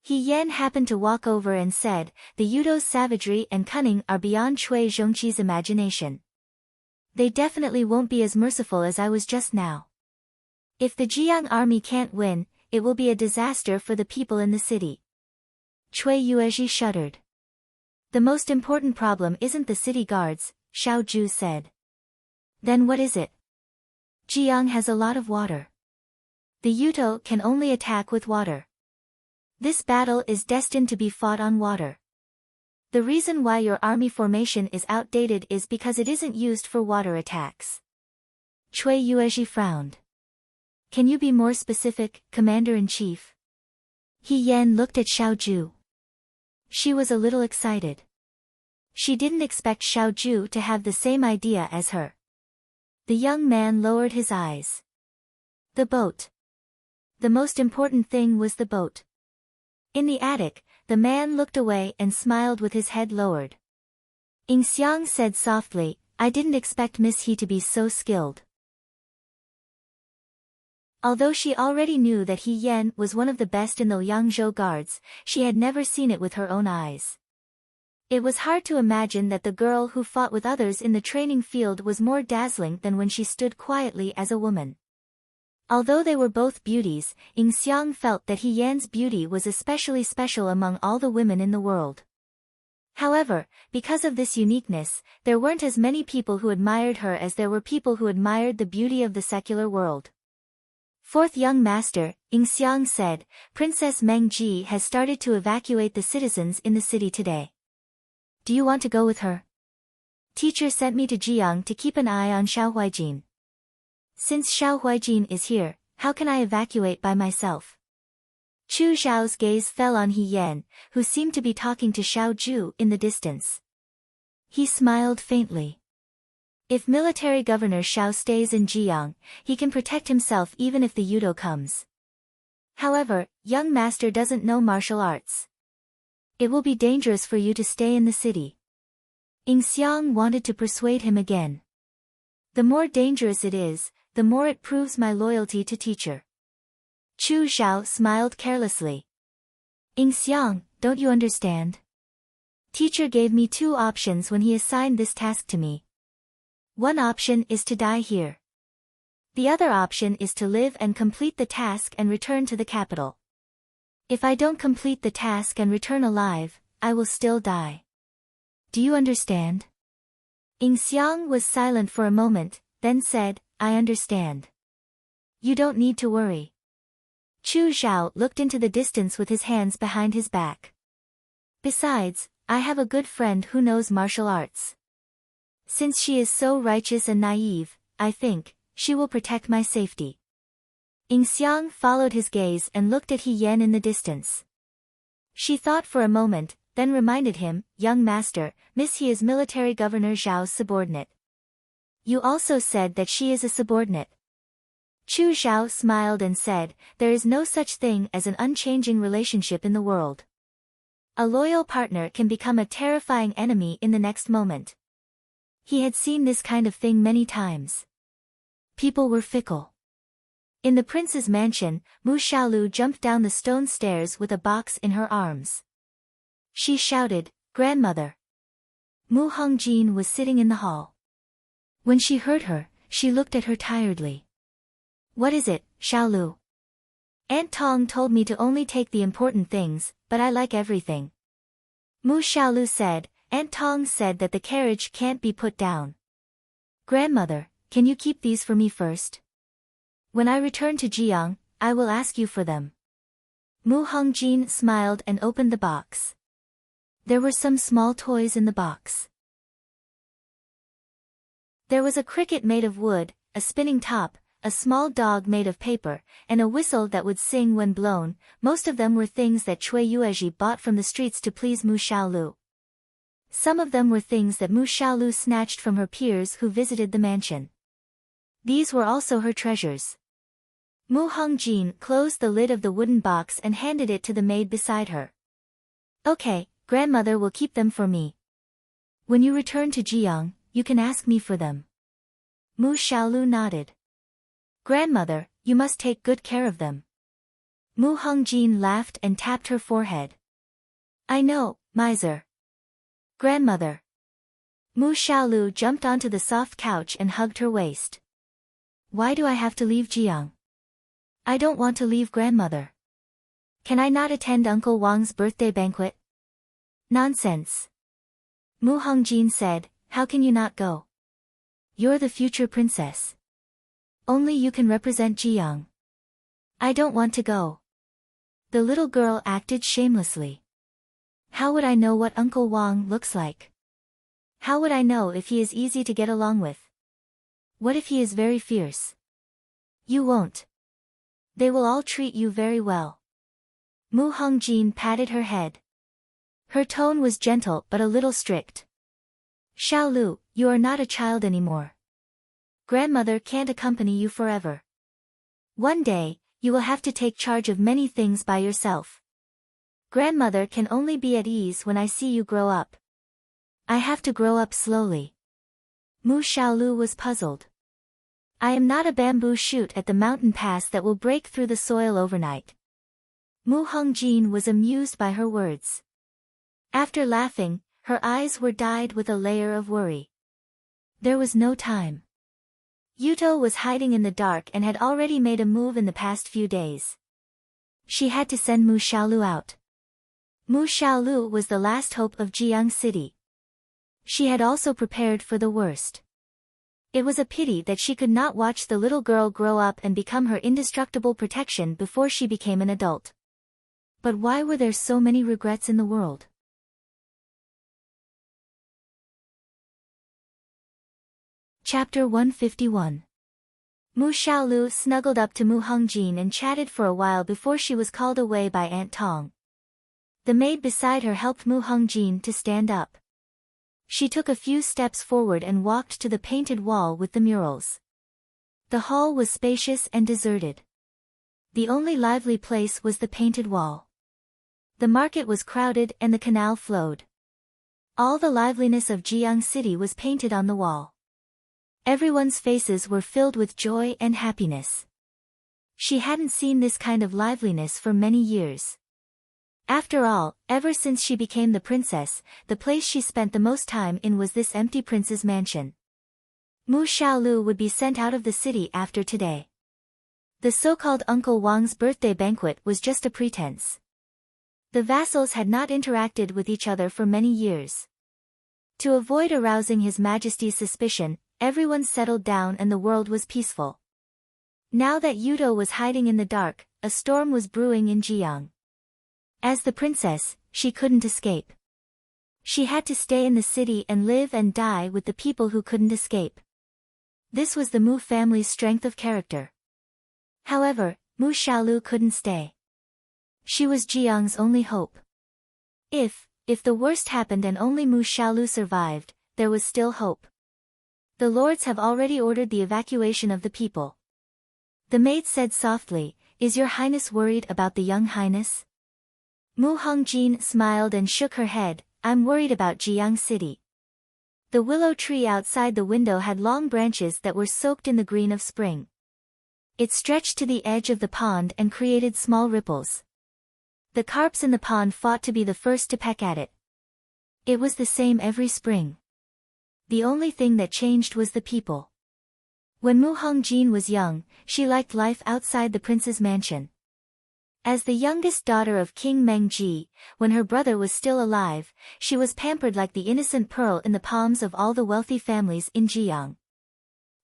He Yan happened to walk over and said, "The Yudo's savagery and cunning are beyond Cui Zhongqi's imagination. They definitely won't be as merciful as I was just now. If the Jiang army can't win, it will be a disaster for the people in the city." Cui Yuezhi shuddered. "The most important problem isn't the city guards," Xiao Ju said. "Then what is it?" "Jiang has a lot of water. The Yudo can only attack with water. This battle is destined to be fought on water. The reason why your army formation is outdated is because it isn't used for water attacks." Cui Yuezhi frowned. "Can you be more specific, Commander-in-Chief?" He Yan looked at Xiao Ju. She was a little excited. She didn't expect Xiao Ju to have the same idea as her. The young man lowered his eyes. "The boat. The most important thing was the boat." In the attic, the man looked away and smiled with his head lowered. Ying Xiang said softly, "I didn't expect Miss He to be so skilled." Although she already knew that He Yan was one of the best in the Yangzhou guards, she had never seen it with her own eyes. It was hard to imagine that the girl who fought with others in the training field was more dazzling than when she stood quietly as a woman. Although they were both beauties, Ying Xiang felt that He Yan's beauty was especially special among all the women in the world. However, because of this uniqueness, there weren't as many people who admired her as there were people who admired the beauty of the secular world. Fourth young master, Xiang said, Princess Meng Ji has started to evacuate the citizens in the city today. Do you want to go with her? Teacher sent me to Jiang to keep an eye on Xiao Huijin. Since Xiao Huijin is here, how can I evacuate by myself? Chu Xiao's gaze fell on He Yan, who seemed to be talking to Xiao Ju in the distance. He smiled faintly. If military governor Xiao stays in Jiang, he can protect himself even if the Yudo comes. However, young master doesn't know martial arts. It will be dangerous for you to stay in the city. Xiang wanted to persuade him again. The more dangerous it is, the more it proves my loyalty to teacher. Chu Xiao smiled carelessly. Xiang, don't you understand? Teacher gave me two options when he assigned this task to me. One option is to die here. The other option is to live and complete the task and return to the capital. If I don't complete the task and return alive, I will still die. Do you understand? Xiang was silent for a moment, then said, I understand. You don't need to worry. Chu Xiao looked into the distance with his hands behind his back. Besides, I have a good friend who knows martial arts. Since she is so righteous and naive, I think, she will protect my safety. Xiang followed his gaze and looked at He Yan in the distance. She thought for a moment, then reminded him, Young master, Miss He is military governor Zhao's subordinate. You also said that she is a subordinate. Chu Xiao smiled and said, there is no such thing as an unchanging relationship in the world. A loyal partner can become a terrifying enemy in the next moment. He had seen this kind of thing many times. People were fickle. In the prince's mansion, Mu Xiaolu jumped down the stone stairs with a box in her arms. She shouted, Grandmother. Mu Hongjin was sitting in the hall. When she heard her, she looked at her tiredly. What is it, Xiaolu? Aunt Tong told me to only take the important things, but I like everything. Mu Xiaolu said, Aunt Tong said that the carriage can't be put down. Grandmother, can you keep these for me first? When I return to Jiang, I will ask you for them. Mu Hongjin smiled and opened the box. There were some small toys in the box. There was a cricket made of wood, a spinning top, a small dog made of paper, and a whistle that would sing when blown. Most of them were things that Cui Yuezhi bought from the streets to please Mu Xiaolu. Some of them were things that Mu Xiaolu snatched from her peers who visited the mansion. These were also her treasures. Mu Hongjin closed the lid of the wooden box and handed it to the maid beside her. Okay, grandmother will keep them for me. When you return to Jiang, you can ask me for them. Mu Xiaolu nodded. Grandmother, you must take good care of them. Mu Hongjin laughed and tapped her forehead. I know, miser. Grandmother. Mu Xiaolu jumped onto the soft couch and hugged her waist. Why do I have to leave Jiang? I don't want to leave grandmother. Can I not attend Uncle Wang's birthday banquet? Nonsense. Mu Hongjin said, how can you not go? You're the future princess. Only you can represent Jiang. I don't want to go. The little girl acted shamelessly. How would I know what Uncle Wang looks like? How would I know if he is easy to get along with? What if he is very fierce? You won't. They will all treat you very well. Mu Hongjin patted her head. Her tone was gentle but a little strict. Xiaolu, you are not a child anymore. Grandmother can't accompany you forever. One day, you will have to take charge of many things by yourself. Grandmother can only be at ease when I see you grow up. I have to grow up slowly. Mu Xiaolu was puzzled. I am not a bamboo shoot at the mountain pass that will break through the soil overnight. Mu Hongjin was amused by her words. After laughing, her eyes were dyed with a layer of worry. There was no time. Yuto was hiding in the dark and had already made a move in the past few days. She had to send Mu Xiaolu out. Mu Xiaolu was the last hope of Jiang City. She had also prepared for the worst. It was a pity that she could not watch the little girl grow up and become her indestructible protection before she became an adult. But why were there so many regrets in the world? Chapter 151. Mu Xiaolu snuggled up to Mu Hongjin and chatted for a while before she was called away by Aunt Tong. The maid beside her helped Mu Hongjin to stand up. She took a few steps forward and walked to the painted wall with the murals. The hall was spacious and deserted. The only lively place was the painted wall. The market was crowded and the canal flowed. All the liveliness of Jiang City was painted on the wall. Everyone's faces were filled with joy and happiness. She hadn't seen this kind of liveliness for many years. After all, ever since she became the princess, the place she spent the most time in was this empty prince's mansion. Mu Xiaolu would be sent out of the city after today. The so-called Uncle Wang's birthday banquet was just a pretense. The vassals had not interacted with each other for many years. To avoid arousing His Majesty's suspicion, everyone settled down and the world was peaceful. Now that Yudo was hiding in the dark, a storm was brewing in Jiang. As the princess, she couldn't escape. She had to stay in the city and live and die with the people who couldn't escape. This was the Mu family's strength of character. However, Mu Xiaolu couldn't stay. She was Jiang's only hope. If the worst happened and only Mu Xiaolu survived, there was still hope. The lords have already ordered the evacuation of the people. The maid said softly, "Is your highness worried about the young highness?" Mu Hongjin smiled and shook her head, "I'm worried about Jiang City." The willow tree outside the window had long branches that were soaked in the green of spring. It stretched to the edge of the pond and created small ripples. The carps in the pond fought to be the first to peck at it. It was the same every spring. The only thing that changed was the people. When Mu Hongjin was young, she liked life outside the prince's mansion. As the youngest daughter of King Mengji, when her brother was still alive, she was pampered like the innocent pearl in the palms of all the wealthy families in Jiang.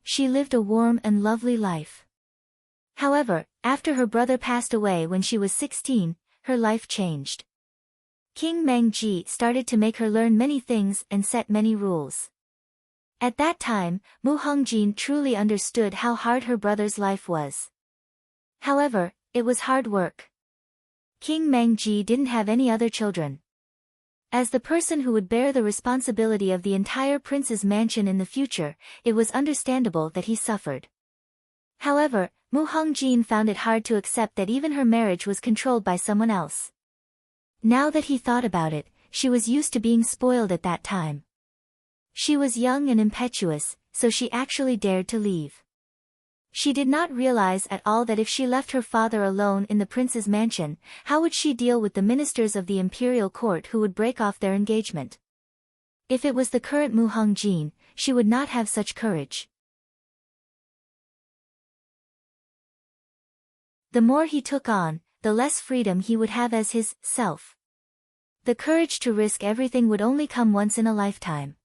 She lived a warm and lovely life. However, after her brother passed away when she was 16, her life changed. King Mengji started to make her learn many things and set many rules. At that time, Mu Hongjin truly understood how hard her brother's life was. However, it was hard work. King Mengji didn't have any other children. As the person who would bear the responsibility of the entire prince's mansion in the future, it was understandable that he suffered. However, Mu Hongjin found it hard to accept that even her marriage was controlled by someone else. Now that he thought about it, she was used to being spoiled at that time. She was young and impetuous, so she actually dared to leave. She did not realize at all that if she left her father alone in the prince's mansion, how would she deal with the ministers of the imperial court who would break off their engagement? If it was the current Mu Hongjin, she would not have such courage. The more he took on, the less freedom he would have as his self. The courage to risk everything would only come once in a lifetime.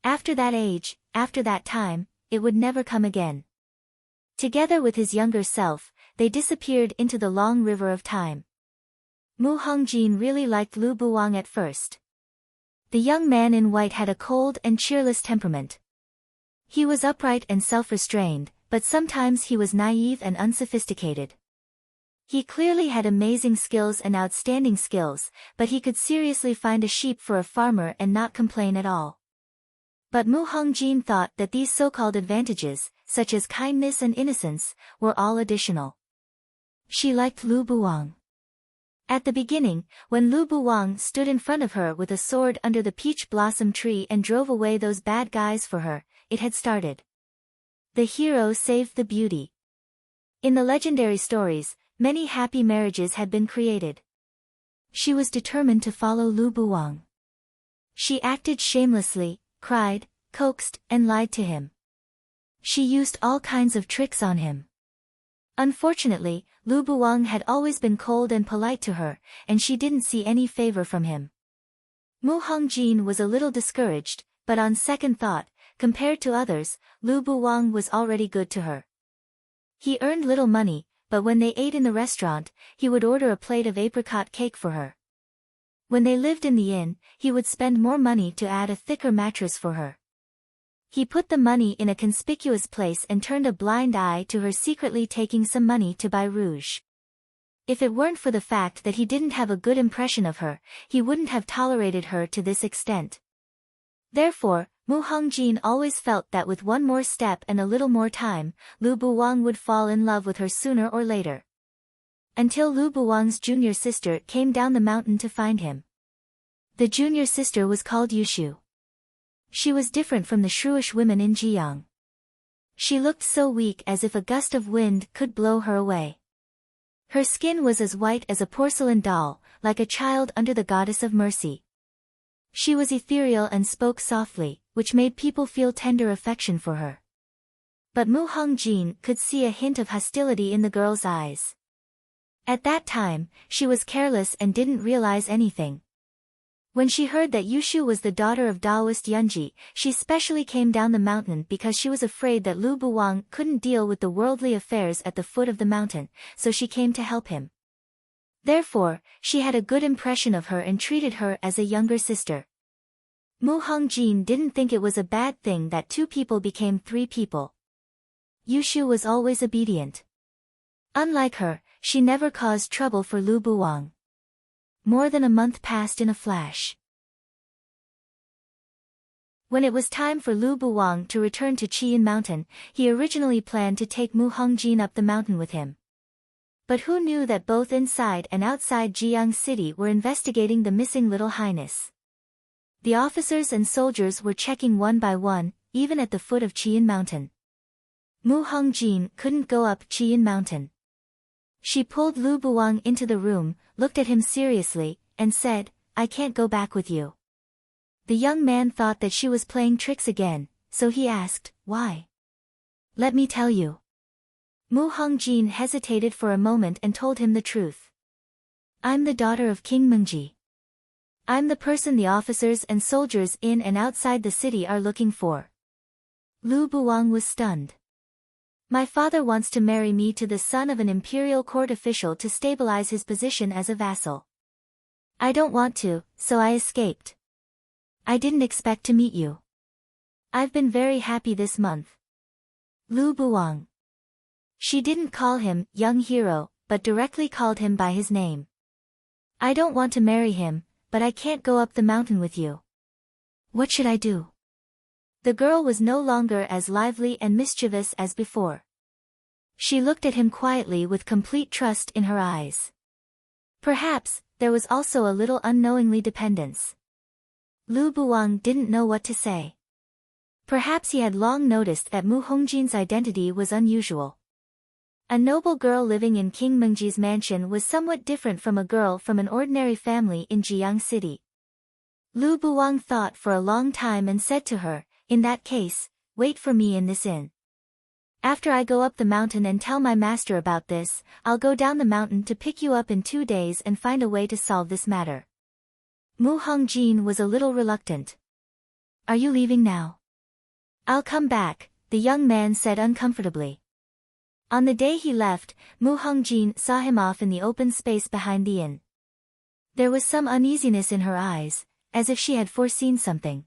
After that age, after that time, it would never come again. Together with his younger self, they disappeared into the long river of time. Mu Hongjin really liked Lu Buwang at first. The young man in white had a cold and cheerless temperament. He was upright and self-restrained, but sometimes he was naive and unsophisticated. He clearly had amazing skills and outstanding skills, but he could seriously find a sheep for a farmer and not complain at all. But Mu Hongjin thought that these so-called advantages, such as kindness and innocence, were all additional. She liked Lu Buwang. At the beginning, when Lu Buwang stood in front of her with a sword under the peach blossom tree and drove away those bad guys for her, it had started. The hero saved the beauty. In the legendary stories, many happy marriages had been created. She was determined to follow Lu Buwang. She acted shamelessly, cried, coaxed, and lied to him. She used all kinds of tricks on him. Unfortunately, Lu Buwang had always been cold and polite to her, and she didn't see any favor from him. Mu Hongjin was a little discouraged, but on second thought, compared to others, Lu Buwang was already good to her. He earned little money, but when they ate in the restaurant, he would order a plate of apricot cake for her. When they lived in the inn, he would spend more money to add a thicker mattress for her. He put the money in a conspicuous place and turned a blind eye to her secretly taking some money to buy rouge. If it weren't for the fact that he didn't have a good impression of her, he wouldn't have tolerated her to this extent. Therefore, Mu Hongjin always felt that with one more step and a little more time, Lu Buwang would fall in love with her sooner or later. Until Lu Buwang's junior sister came down the mountain to find him. The junior sister was called Yushu. She was different from the shrewish women in Jiang. She looked so weak as if a gust of wind could blow her away. Her skin was as white as a porcelain doll, like a child under the goddess of mercy. She was ethereal and spoke softly, which made people feel tender affection for her. But Mu Hongjin could see a hint of hostility in the girl's eyes. At that time, she was careless and didn't realize anything. When she heard that Yushu was the daughter of Daoist Yunji, she specially came down the mountain because she was afraid that Lu Buwang couldn't deal with the worldly affairs at the foot of the mountain, so she came to help him. Therefore, she had a good impression of her and treated her as a younger sister. Mu Hongjin didn't think it was a bad thing that two people became three people. Yushu was always obedient. Unlike her, she never caused trouble for Lu Buwang. More than a month passed in a flash. When it was time for Lu Buwang to return to Qian Mountain, he originally planned to take Mu Hongjin up the mountain with him. But who knew that both inside and outside Jiang City were investigating the missing little highness? The officers and soldiers were checking one by one, even at the foot of Qian Mountain. Mu Hongjin couldn't go up Qian Mountain. She pulled Lu Buwang into the room, looked at him seriously, and said, "I can't go back with you." The young man thought that she was playing tricks again, so he asked, "Why?" "Let me tell you." Mu Hongjin hesitated for a moment and told him the truth. "I'm the daughter of King Mengji. I'm the person the officers and soldiers in and outside the city are looking for." Lu Buwang was stunned. "My father wants to marry me to the son of an imperial court official to stabilize his position as a vassal. I don't want to, so I escaped. I didn't expect to meet you. I've been very happy this month." Lu Buwang. She didn't call him young hero, but directly called him by his name. "I don't want to marry him, but I can't go up the mountain with you. What should I do?" The girl was no longer as lively and mischievous as before. She looked at him quietly with complete trust in her eyes. Perhaps, there was also a little unknowingly dependence. Lu Buwang didn't know what to say. Perhaps he had long noticed that Mu Hongjin's identity was unusual. A noble girl living in King Mengji's mansion was somewhat different from a girl from an ordinary family in Jiang City. Lu Buwang thought for a long time and said to her, "In that case, wait for me in this inn. After I go up the mountain and tell my master about this, I'll go down the mountain to pick you up in 2 days and find a way to solve this matter." Mu Hongjin was a little reluctant. "Are you leaving now?" "I'll come back," the young man said uncomfortably. On the day he left, Mu Hongjin saw him off in the open space behind the inn. There was some uneasiness in her eyes, as if she had foreseen something.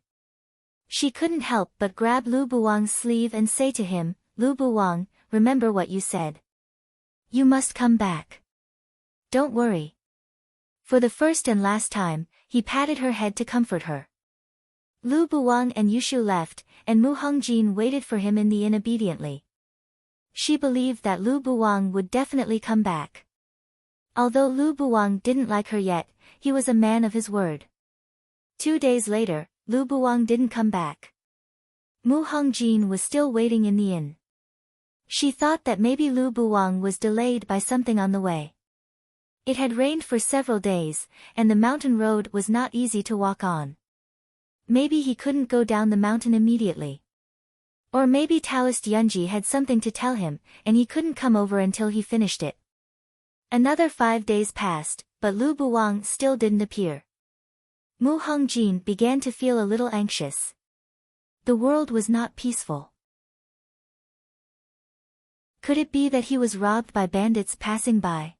She couldn't help but grab Lu Buwang's sleeve and say to him, "Lu Buwang, remember what you said. You must come back. Don't worry." For the first and last time, he patted her head to comfort her. Lu Buwang and Yushu left, and Mu Hongjin waited for him in the inn obediently. She believed that Lu Buwang would definitely come back. Although Lu Buwang didn't like her yet, he was a man of his word. 2 days later, Lu Buwang didn't come back. Mu Hongjin was still waiting in the inn. She thought that maybe Lu Buwang was delayed by something on the way. It had rained for several days, and the mountain road was not easy to walk on. Maybe he couldn't go down the mountain immediately. Or maybe Taoist Yunji had something to tell him, and he couldn't come over until he finished it. Another 5 days passed, but Lu Buwang still didn't appear. Mu Hongjin began to feel a little anxious. The world was not peaceful. Could it be that he was robbed by bandits passing by?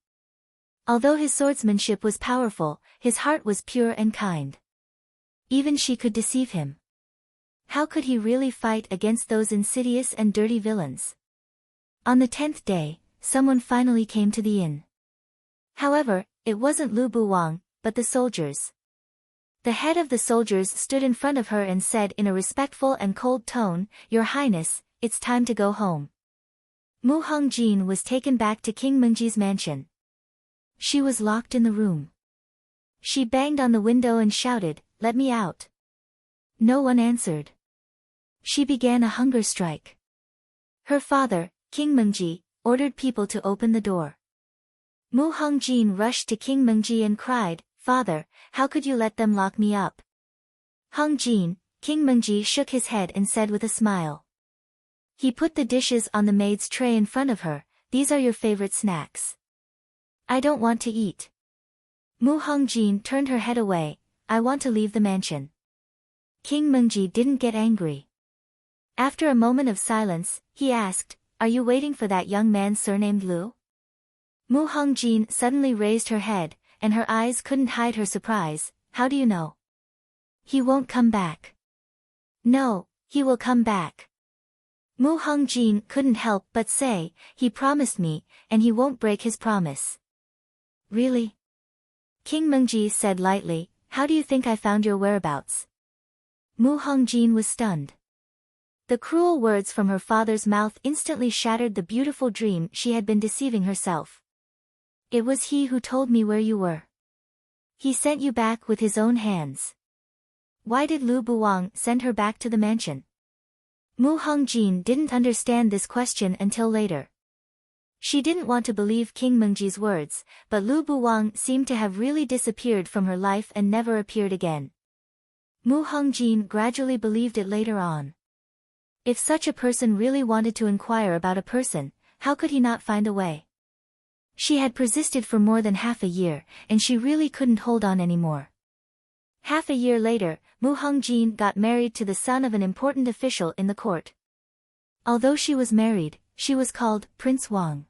Although his swordsmanship was powerful, his heart was pure and kind. Even she could deceive him. How could he really fight against those insidious and dirty villains? On the 10th day, someone finally came to the inn. However, it wasn't Lu Buwang, but the soldiers. The head of the soldiers stood in front of her and said in a respectful and cold tone, "Your Highness, it's time to go home." Mu Hongjin was taken back to King Mengji's mansion. She was locked in the room. She banged on the window and shouted, "Let me out." No one answered. She began a hunger strike. Her father, King Mengji, ordered people to open the door. Mu Hongjin rushed to King Mengji and cried, "Father, how could you let them lock me up?" Hongjin, King Mengji shook his head and said with a smile. He put the dishes on the maid's tray in front of her. "These are your favorite snacks." "I don't want to eat." Mu Hongjin turned her head away. "I want to leave the mansion." King Mengji didn't get angry. After a moment of silence, he asked, "Are you waiting for that young man surnamed Lu?" Mu Hongjin suddenly raised her head, and her eyes couldn't hide her surprise. "How do you know?" "He won't come back." "No, he will come back." Mu Hongjin couldn't help but say, "He promised me, and he won't break his promise." "Really?" King Mengji said lightly, "How do you think I found your whereabouts?" Mu Hongjin was stunned. The cruel words from her father's mouth instantly shattered the beautiful dream she had been deceiving herself. "It was he who told me where you were. He sent you back with his own hands." Why did Lu Buwang send her back to the mansion? Mu Hongjin didn't understand this question until later. She didn't want to believe King Mengji's words, but Lu Buwang seemed to have really disappeared from her life and never appeared again. Mu Hongjin gradually believed it later on. If such a person really wanted to inquire about a person, how could he not find a way? She had persisted for more than half a year, and she really couldn't hold on anymore. Half a year later, Mu Hongjin got married to the son of an important official in the court. Although she was married, she was called Prince Wang.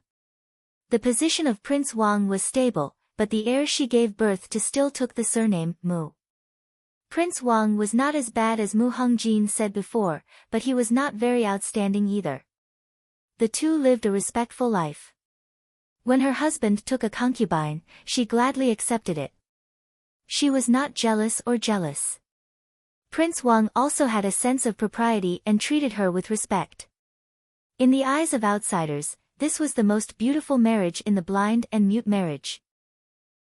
The position of Prince Wang was stable, but the heir she gave birth to still took the surname Mu. Prince Wang was not as bad as Mu Hongjin said before, but he was not very outstanding either. The two lived a respectful life. When her husband took a concubine, she gladly accepted it. She was not jealous or jealous. Prince Wang also had a sense of propriety and treated her with respect. In the eyes of outsiders, this was the most beautiful marriage in the blind and mute marriage.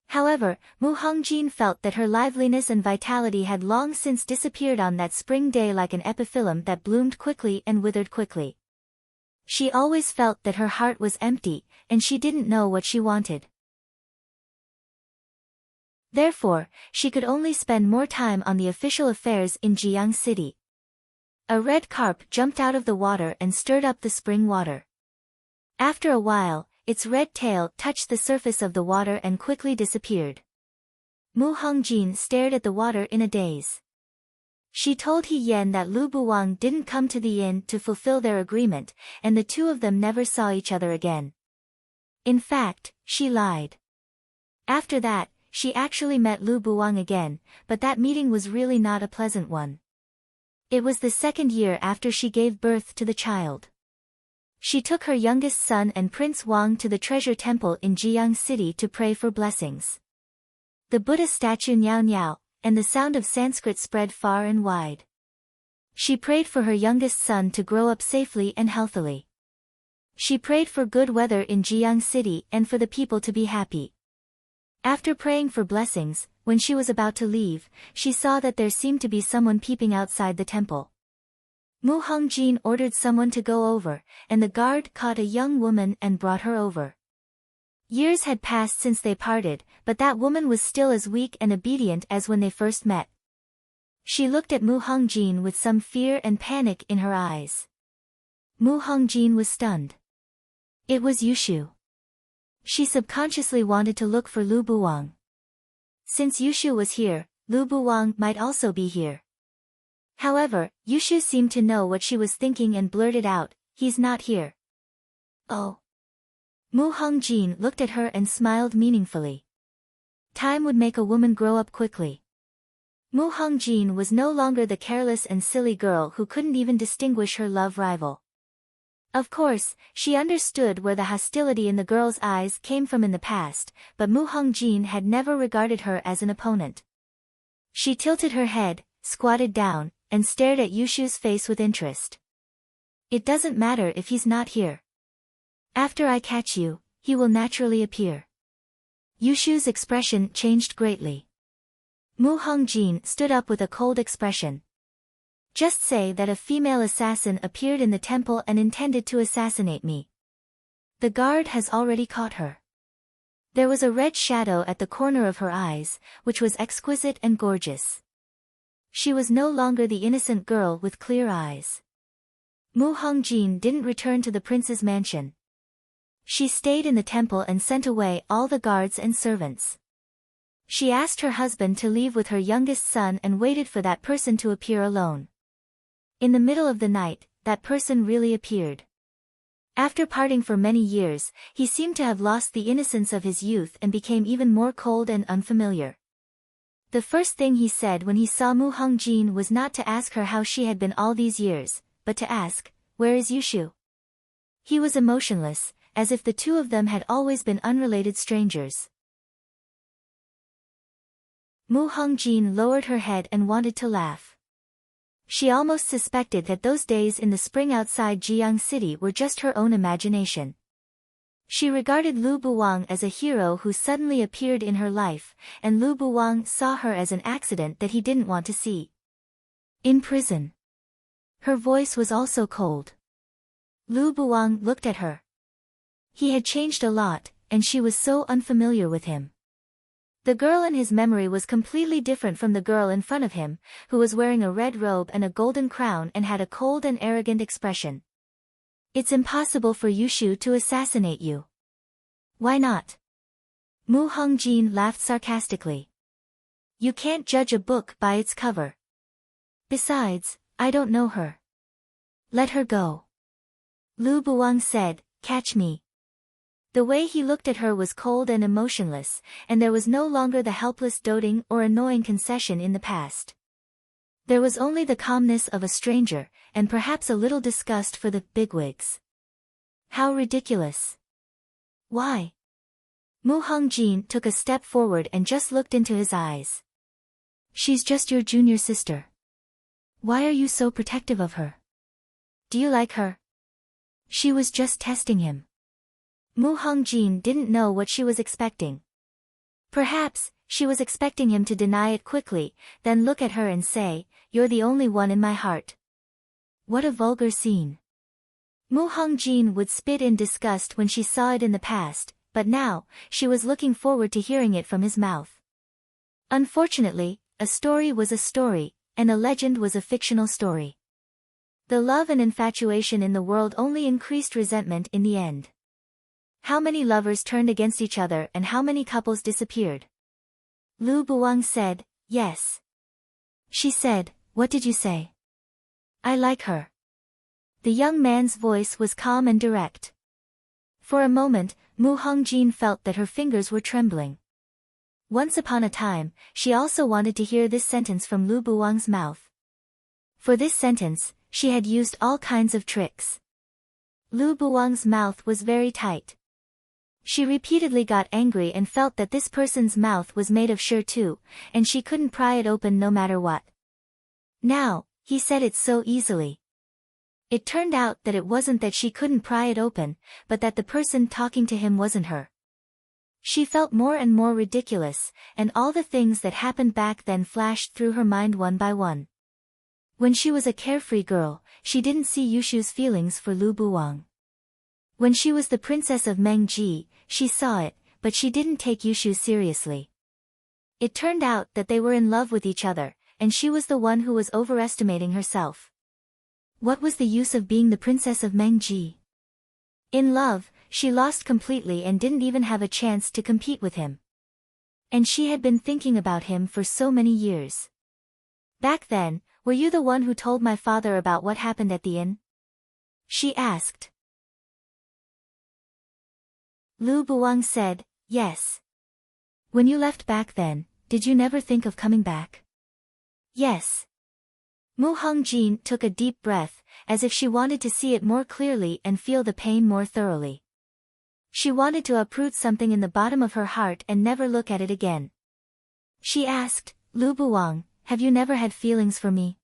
However, Mu Hongjin felt that her liveliness and vitality had long since disappeared on that spring day like an epiphyllum that bloomed quickly and withered quickly. She always felt that her heart was empty, and she didn't know what she wanted. Therefore, she could only spend more time on the official affairs in Jiang City. A red carp jumped out of the water and stirred up the spring water. After a while, its red tail touched the surface of the water and quickly disappeared. Mu Hongjin stared at the water in a daze. She told He Yen that Lu Buwang didn't come to the inn to fulfill their agreement, and the two of them never saw each other again. In fact, she lied. After that, she actually met Lu Buwang again, but that meeting was really not a pleasant one. It was the second year after she gave birth to the child. She took her youngest son and Prince Wang to the treasure temple in Jiang City to pray for blessings. The Buddha statue Niao Niao, and the sound of Sanskrit spread far and wide. She prayed for her youngest son to grow up safely and healthily. She prayed for good weather in Jiang City and for the people to be happy. After praying for blessings, when she was about to leave, she saw that there seemed to be someone peeping outside the temple. Mu Hongjin ordered someone to go over, and the guard caught a young woman and brought her over. Years had passed since they parted, but that woman was still as weak and obedient as when they first met. She looked at Mu Hongjin with some fear and panic in her eyes. Mu Hongjin was stunned. It was Yushu. She subconsciously wanted to look for Lu Buwang. Since Yushu was here, Lu Buwang might also be here. However, Yushu seemed to know what she was thinking and blurted out, "He's not here." Oh. Mu Hongjin looked at her and smiled meaningfully. Time would make a woman grow up quickly. Mu Hongjin was no longer the careless and silly girl who couldn't even distinguish her love rival. Of course, she understood where the hostility in the girl's eyes came from in the past, but Mu Hongjin had never regarded her as an opponent. She tilted her head, squatted down, and stared at Yushu's face with interest. "It doesn't matter if he's not here. After I catch you, he will naturally appear." Yushu's expression changed greatly. Mu Hongjin stood up with a cold expression. "Just say that a female assassin appeared in the temple and intended to assassinate me. The guard has already caught her." There was a red shadow at the corner of her eyes, which was exquisite and gorgeous. She was no longer the innocent girl with clear eyes. Mu Hongjin didn't return to the prince's mansion. She stayed in the temple and sent away all the guards and servants. She asked her husband to leave with her youngest son and waited for that person to appear alone. In the middle of the night, that person really appeared. After parting for many years, he seemed to have lost the innocence of his youth and became even more cold and unfamiliar. The first thing he said when he saw Mu Hongjin was not to ask her how she had been all these years, but to ask, "Where is Yushu?" He was emotionless, as if the two of them had always been unrelated strangers. Mu Hongjin lowered her head and wanted to laugh. She almost suspected that those days in the spring outside Jiang City were just her own imagination. She regarded Lu Buwang as a hero who suddenly appeared in her life, and Lu Buwang saw her as an accident that he didn't want to see. In prison. Her voice was also cold. Lu Buwang looked at her. He had changed a lot, and she was so unfamiliar with him. The girl in his memory was completely different from the girl in front of him, who was wearing a red robe and a golden crown and had a cold and arrogant expression. "It's impossible for Yushu to assassinate you." "Why not?" Mu Hongjin laughed sarcastically. "You can't judge a book by its cover. Besides, I don't know her. Let her go." Lu Buwang said, "Catch me." The way he looked at her was cold and emotionless, and there was no longer the helpless doting or annoying concession in the past. There was only the calmness of a stranger, and perhaps a little disgust for the bigwigs. How ridiculous. Why? Mu Hongjin took a step forward and just looked into his eyes. "She's just your junior sister. Why are you so protective of her? Do you like her?" She was just testing him. Mu Hongjin didn't know what she was expecting. Perhaps, she was expecting him to deny it quickly, then look at her and say, "You're the only one in my heart." What a vulgar scene. Mu Hongjin would spit in disgust when she saw it in the past, but now, she was looking forward to hearing it from his mouth. Unfortunately, a story was a story, and a legend was a fictional story. The love and infatuation in the world only increased resentment in the end. How many lovers turned against each other and how many couples disappeared? Lu Buwang said, "Yes." She said, "What did you say?" "I like her." The young man's voice was calm and direct. For a moment, Mu Hongjin felt that her fingers were trembling. Once upon a time, she also wanted to hear this sentence from Lu Buwang's mouth. For this sentence, she had used all kinds of tricks. Lu Buwang's mouth was very tight. She repeatedly got angry and felt that this person's mouth was made of sure too, and she couldn't pry it open no matter what. Now, he said it so easily. It turned out that it wasn't that she couldn't pry it open, but that the person talking to him wasn't her. She felt more and more ridiculous, and all the things that happened back then flashed through her mind one by one. When she was a carefree girl, she didn't see Yushu's feelings for Lu Buwang. When she was the princess of Mengji, she saw it, but she didn't take Yushu seriously. It turned out that they were in love with each other, and she was the one who was overestimating herself. What was the use of being the princess of Mengji? In love, she lost completely and didn't even have a chance to compete with him. And she had been thinking about him for so many years. Back then, were you the one who told my father about what happened at the inn? She asked. Lu Buwang said, yes. When you left back then, did you never think of coming back? Yes. Mu Hongjin took a deep breath, as if she wanted to see it more clearly and feel the pain more thoroughly. She wanted to uproot something in the bottom of her heart and never look at it again. She asked, Lu Buwang, have you never had feelings for me?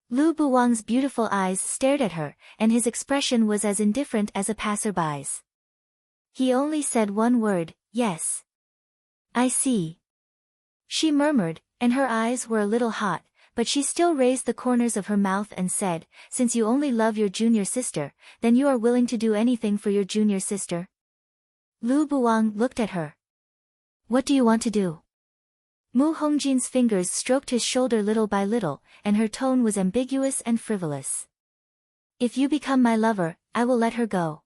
Lu Buwang's beautiful eyes stared at her, and his expression was as indifferent as a passerby's. He only said one word, yes. I see. She murmured, and her eyes were a little hot, but she still raised the corners of her mouth and said, since you only love your junior sister, then you are willing to do anything for your junior sister? Lu Buwang looked at her. What do you want to do? Mu Hongjin's fingers stroked his shoulder little by little, and her tone was ambiguous and frivolous. If you become my lover, I will let her go.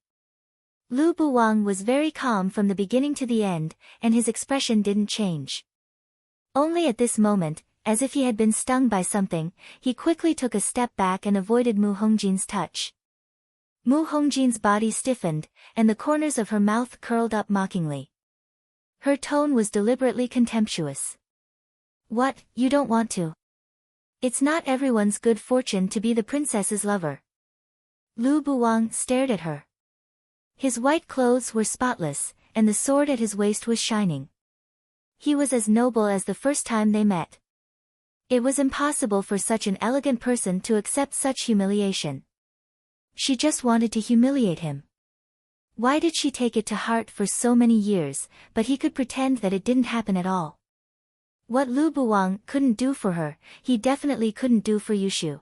Lu Buwang was very calm from the beginning to the end, and his expression didn't change. Only at this moment, as if he had been stung by something, he quickly took a step back and avoided Mu Hongjin's touch. Mu Hongjin's body stiffened, and the corners of her mouth curled up mockingly. Her tone was deliberately contemptuous. What, you don't want to? It's not everyone's good fortune to be the princess's lover. Lu Buwang stared at her. His white clothes were spotless, and the sword at his waist was shining. He was as noble as the first time they met. It was impossible for such an elegant person to accept such humiliation. She just wanted to humiliate him. Why did she take it to heart for so many years, but he could pretend that it didn't happen at all? What Lu Buwang couldn't do for her, he definitely couldn't do for Yushu.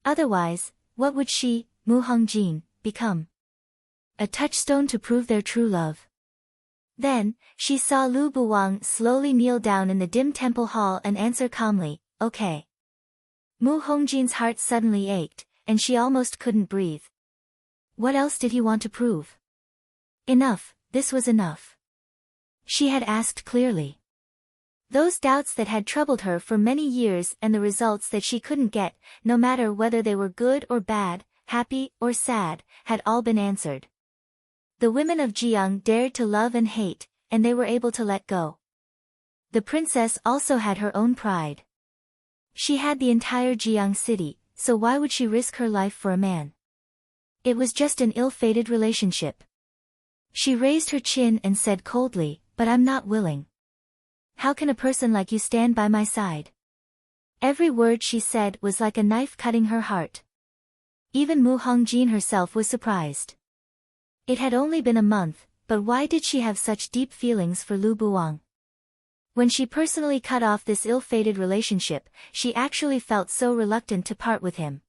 Otherwise, what would she, Mu Hongjin, become? A touchstone to prove their true love. Then, she saw Lu Buwang slowly kneel down in the dim temple hall and answer calmly, okay. Mu Hongjin's heart suddenly ached, and she almost couldn't breathe. What else did he want to prove? Enough, this was enough. She had asked clearly. Those doubts that had troubled her for many years and the results that she couldn't get, no matter whether they were good or bad, happy or sad, had all been answered. The women of Jiang dared to love and hate, and they were able to let go. The princess also had her own pride. She had the entire Jiang city, so why would she risk her life for a man? It was just an ill-fated relationship. She raised her chin and said coldly, but I'm not willing. How can a person like you stand by my side? Every word she said was like a knife cutting her heart. Even Mu Hongjin herself was surprised. It had only been a month, but why did she have such deep feelings for Lu Buwang? When she personally cut off this ill-fated relationship, she actually felt so reluctant to part with him.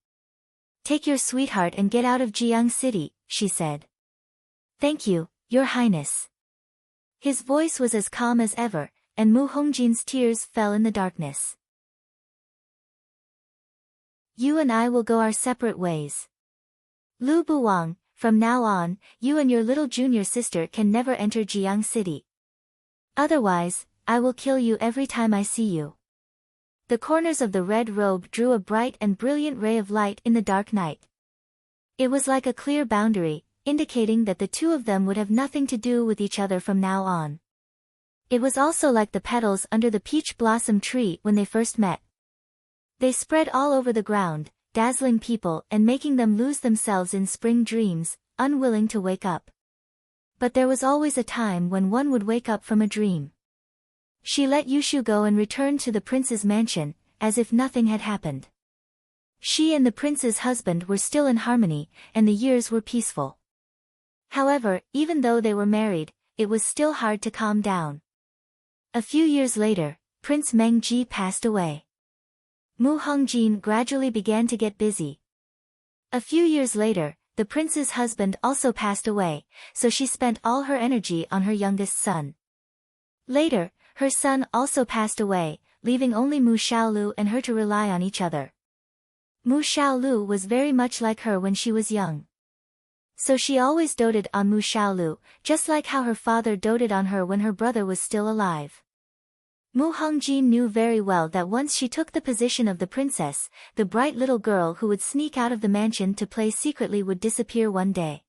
Take your sweetheart and get out of Jiang City, she said. Thank you, Your Highness. His voice was as calm as ever, and Mu Hongjin's tears fell in the darkness. You and I will go our separate ways. Lu Buwang, from now on, you and your little junior sister can never enter Jiang City. Otherwise, I will kill you every time I see you. The corners of the red robe drew a bright and brilliant ray of light in the dark night. It was like a clear boundary, indicating that the two of them would have nothing to do with each other from now on. It was also like the petals under the peach blossom tree when they first met. They spread all over the ground, dazzling people and making them lose themselves in spring dreams, unwilling to wake up. But there was always a time when one would wake up from a dream. She let Yushu go and returned to the prince's mansion, as if nothing had happened. She and the prince's husband were still in harmony, and the years were peaceful. However, even though they were married, it was still hard to calm down. A few years later, Prince Mengji passed away. Mu Hongjin gradually began to get busy. A few years later, the prince's husband also passed away, so she spent all her energy on her youngest son. Later, her son also passed away, leaving only Mu Xiaolu and her to rely on each other. Mu Xiaolu was very much like her when she was young. So she always doted on Mu Xiaolu, just like how her father doted on her when her brother was still alive. Mu Hongjin knew very well that once she took the position of the princess, the bright little girl who would sneak out of the mansion to play secretly would disappear one day.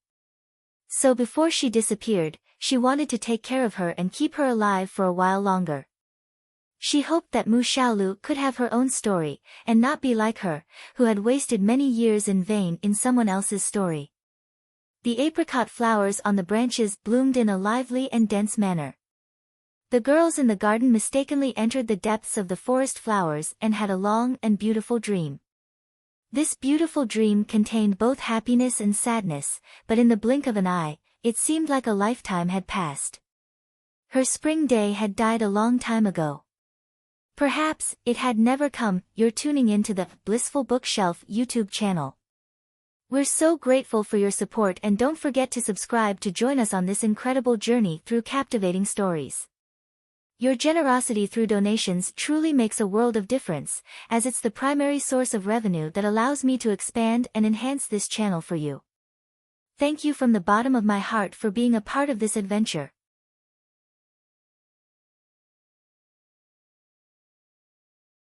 So before she disappeared, she wanted to take care of her and keep her alive for a while longer. She hoped that Mu Xiaolu could have her own story, and not be like her, who had wasted many years in vain in someone else's story. The apricot flowers on the branches bloomed in a lively and dense manner. The girls in the garden mistakenly entered the depths of the forest flowers and had a long and beautiful dream. This beautiful dream contained both happiness and sadness, but in the blink of an eye, it seemed like a lifetime had passed. Her spring day had died a long time ago. Perhaps it had never come. You're tuning into the Blissful Bookshelf YouTube channel. We're so grateful for your support, and don't forget to subscribe to join us on this incredible journey through captivating stories. Your generosity through donations truly makes a world of difference, as it's the primary source of revenue that allows me to expand and enhance this channel for you. Thank you from the bottom of my heart for being a part of this adventure.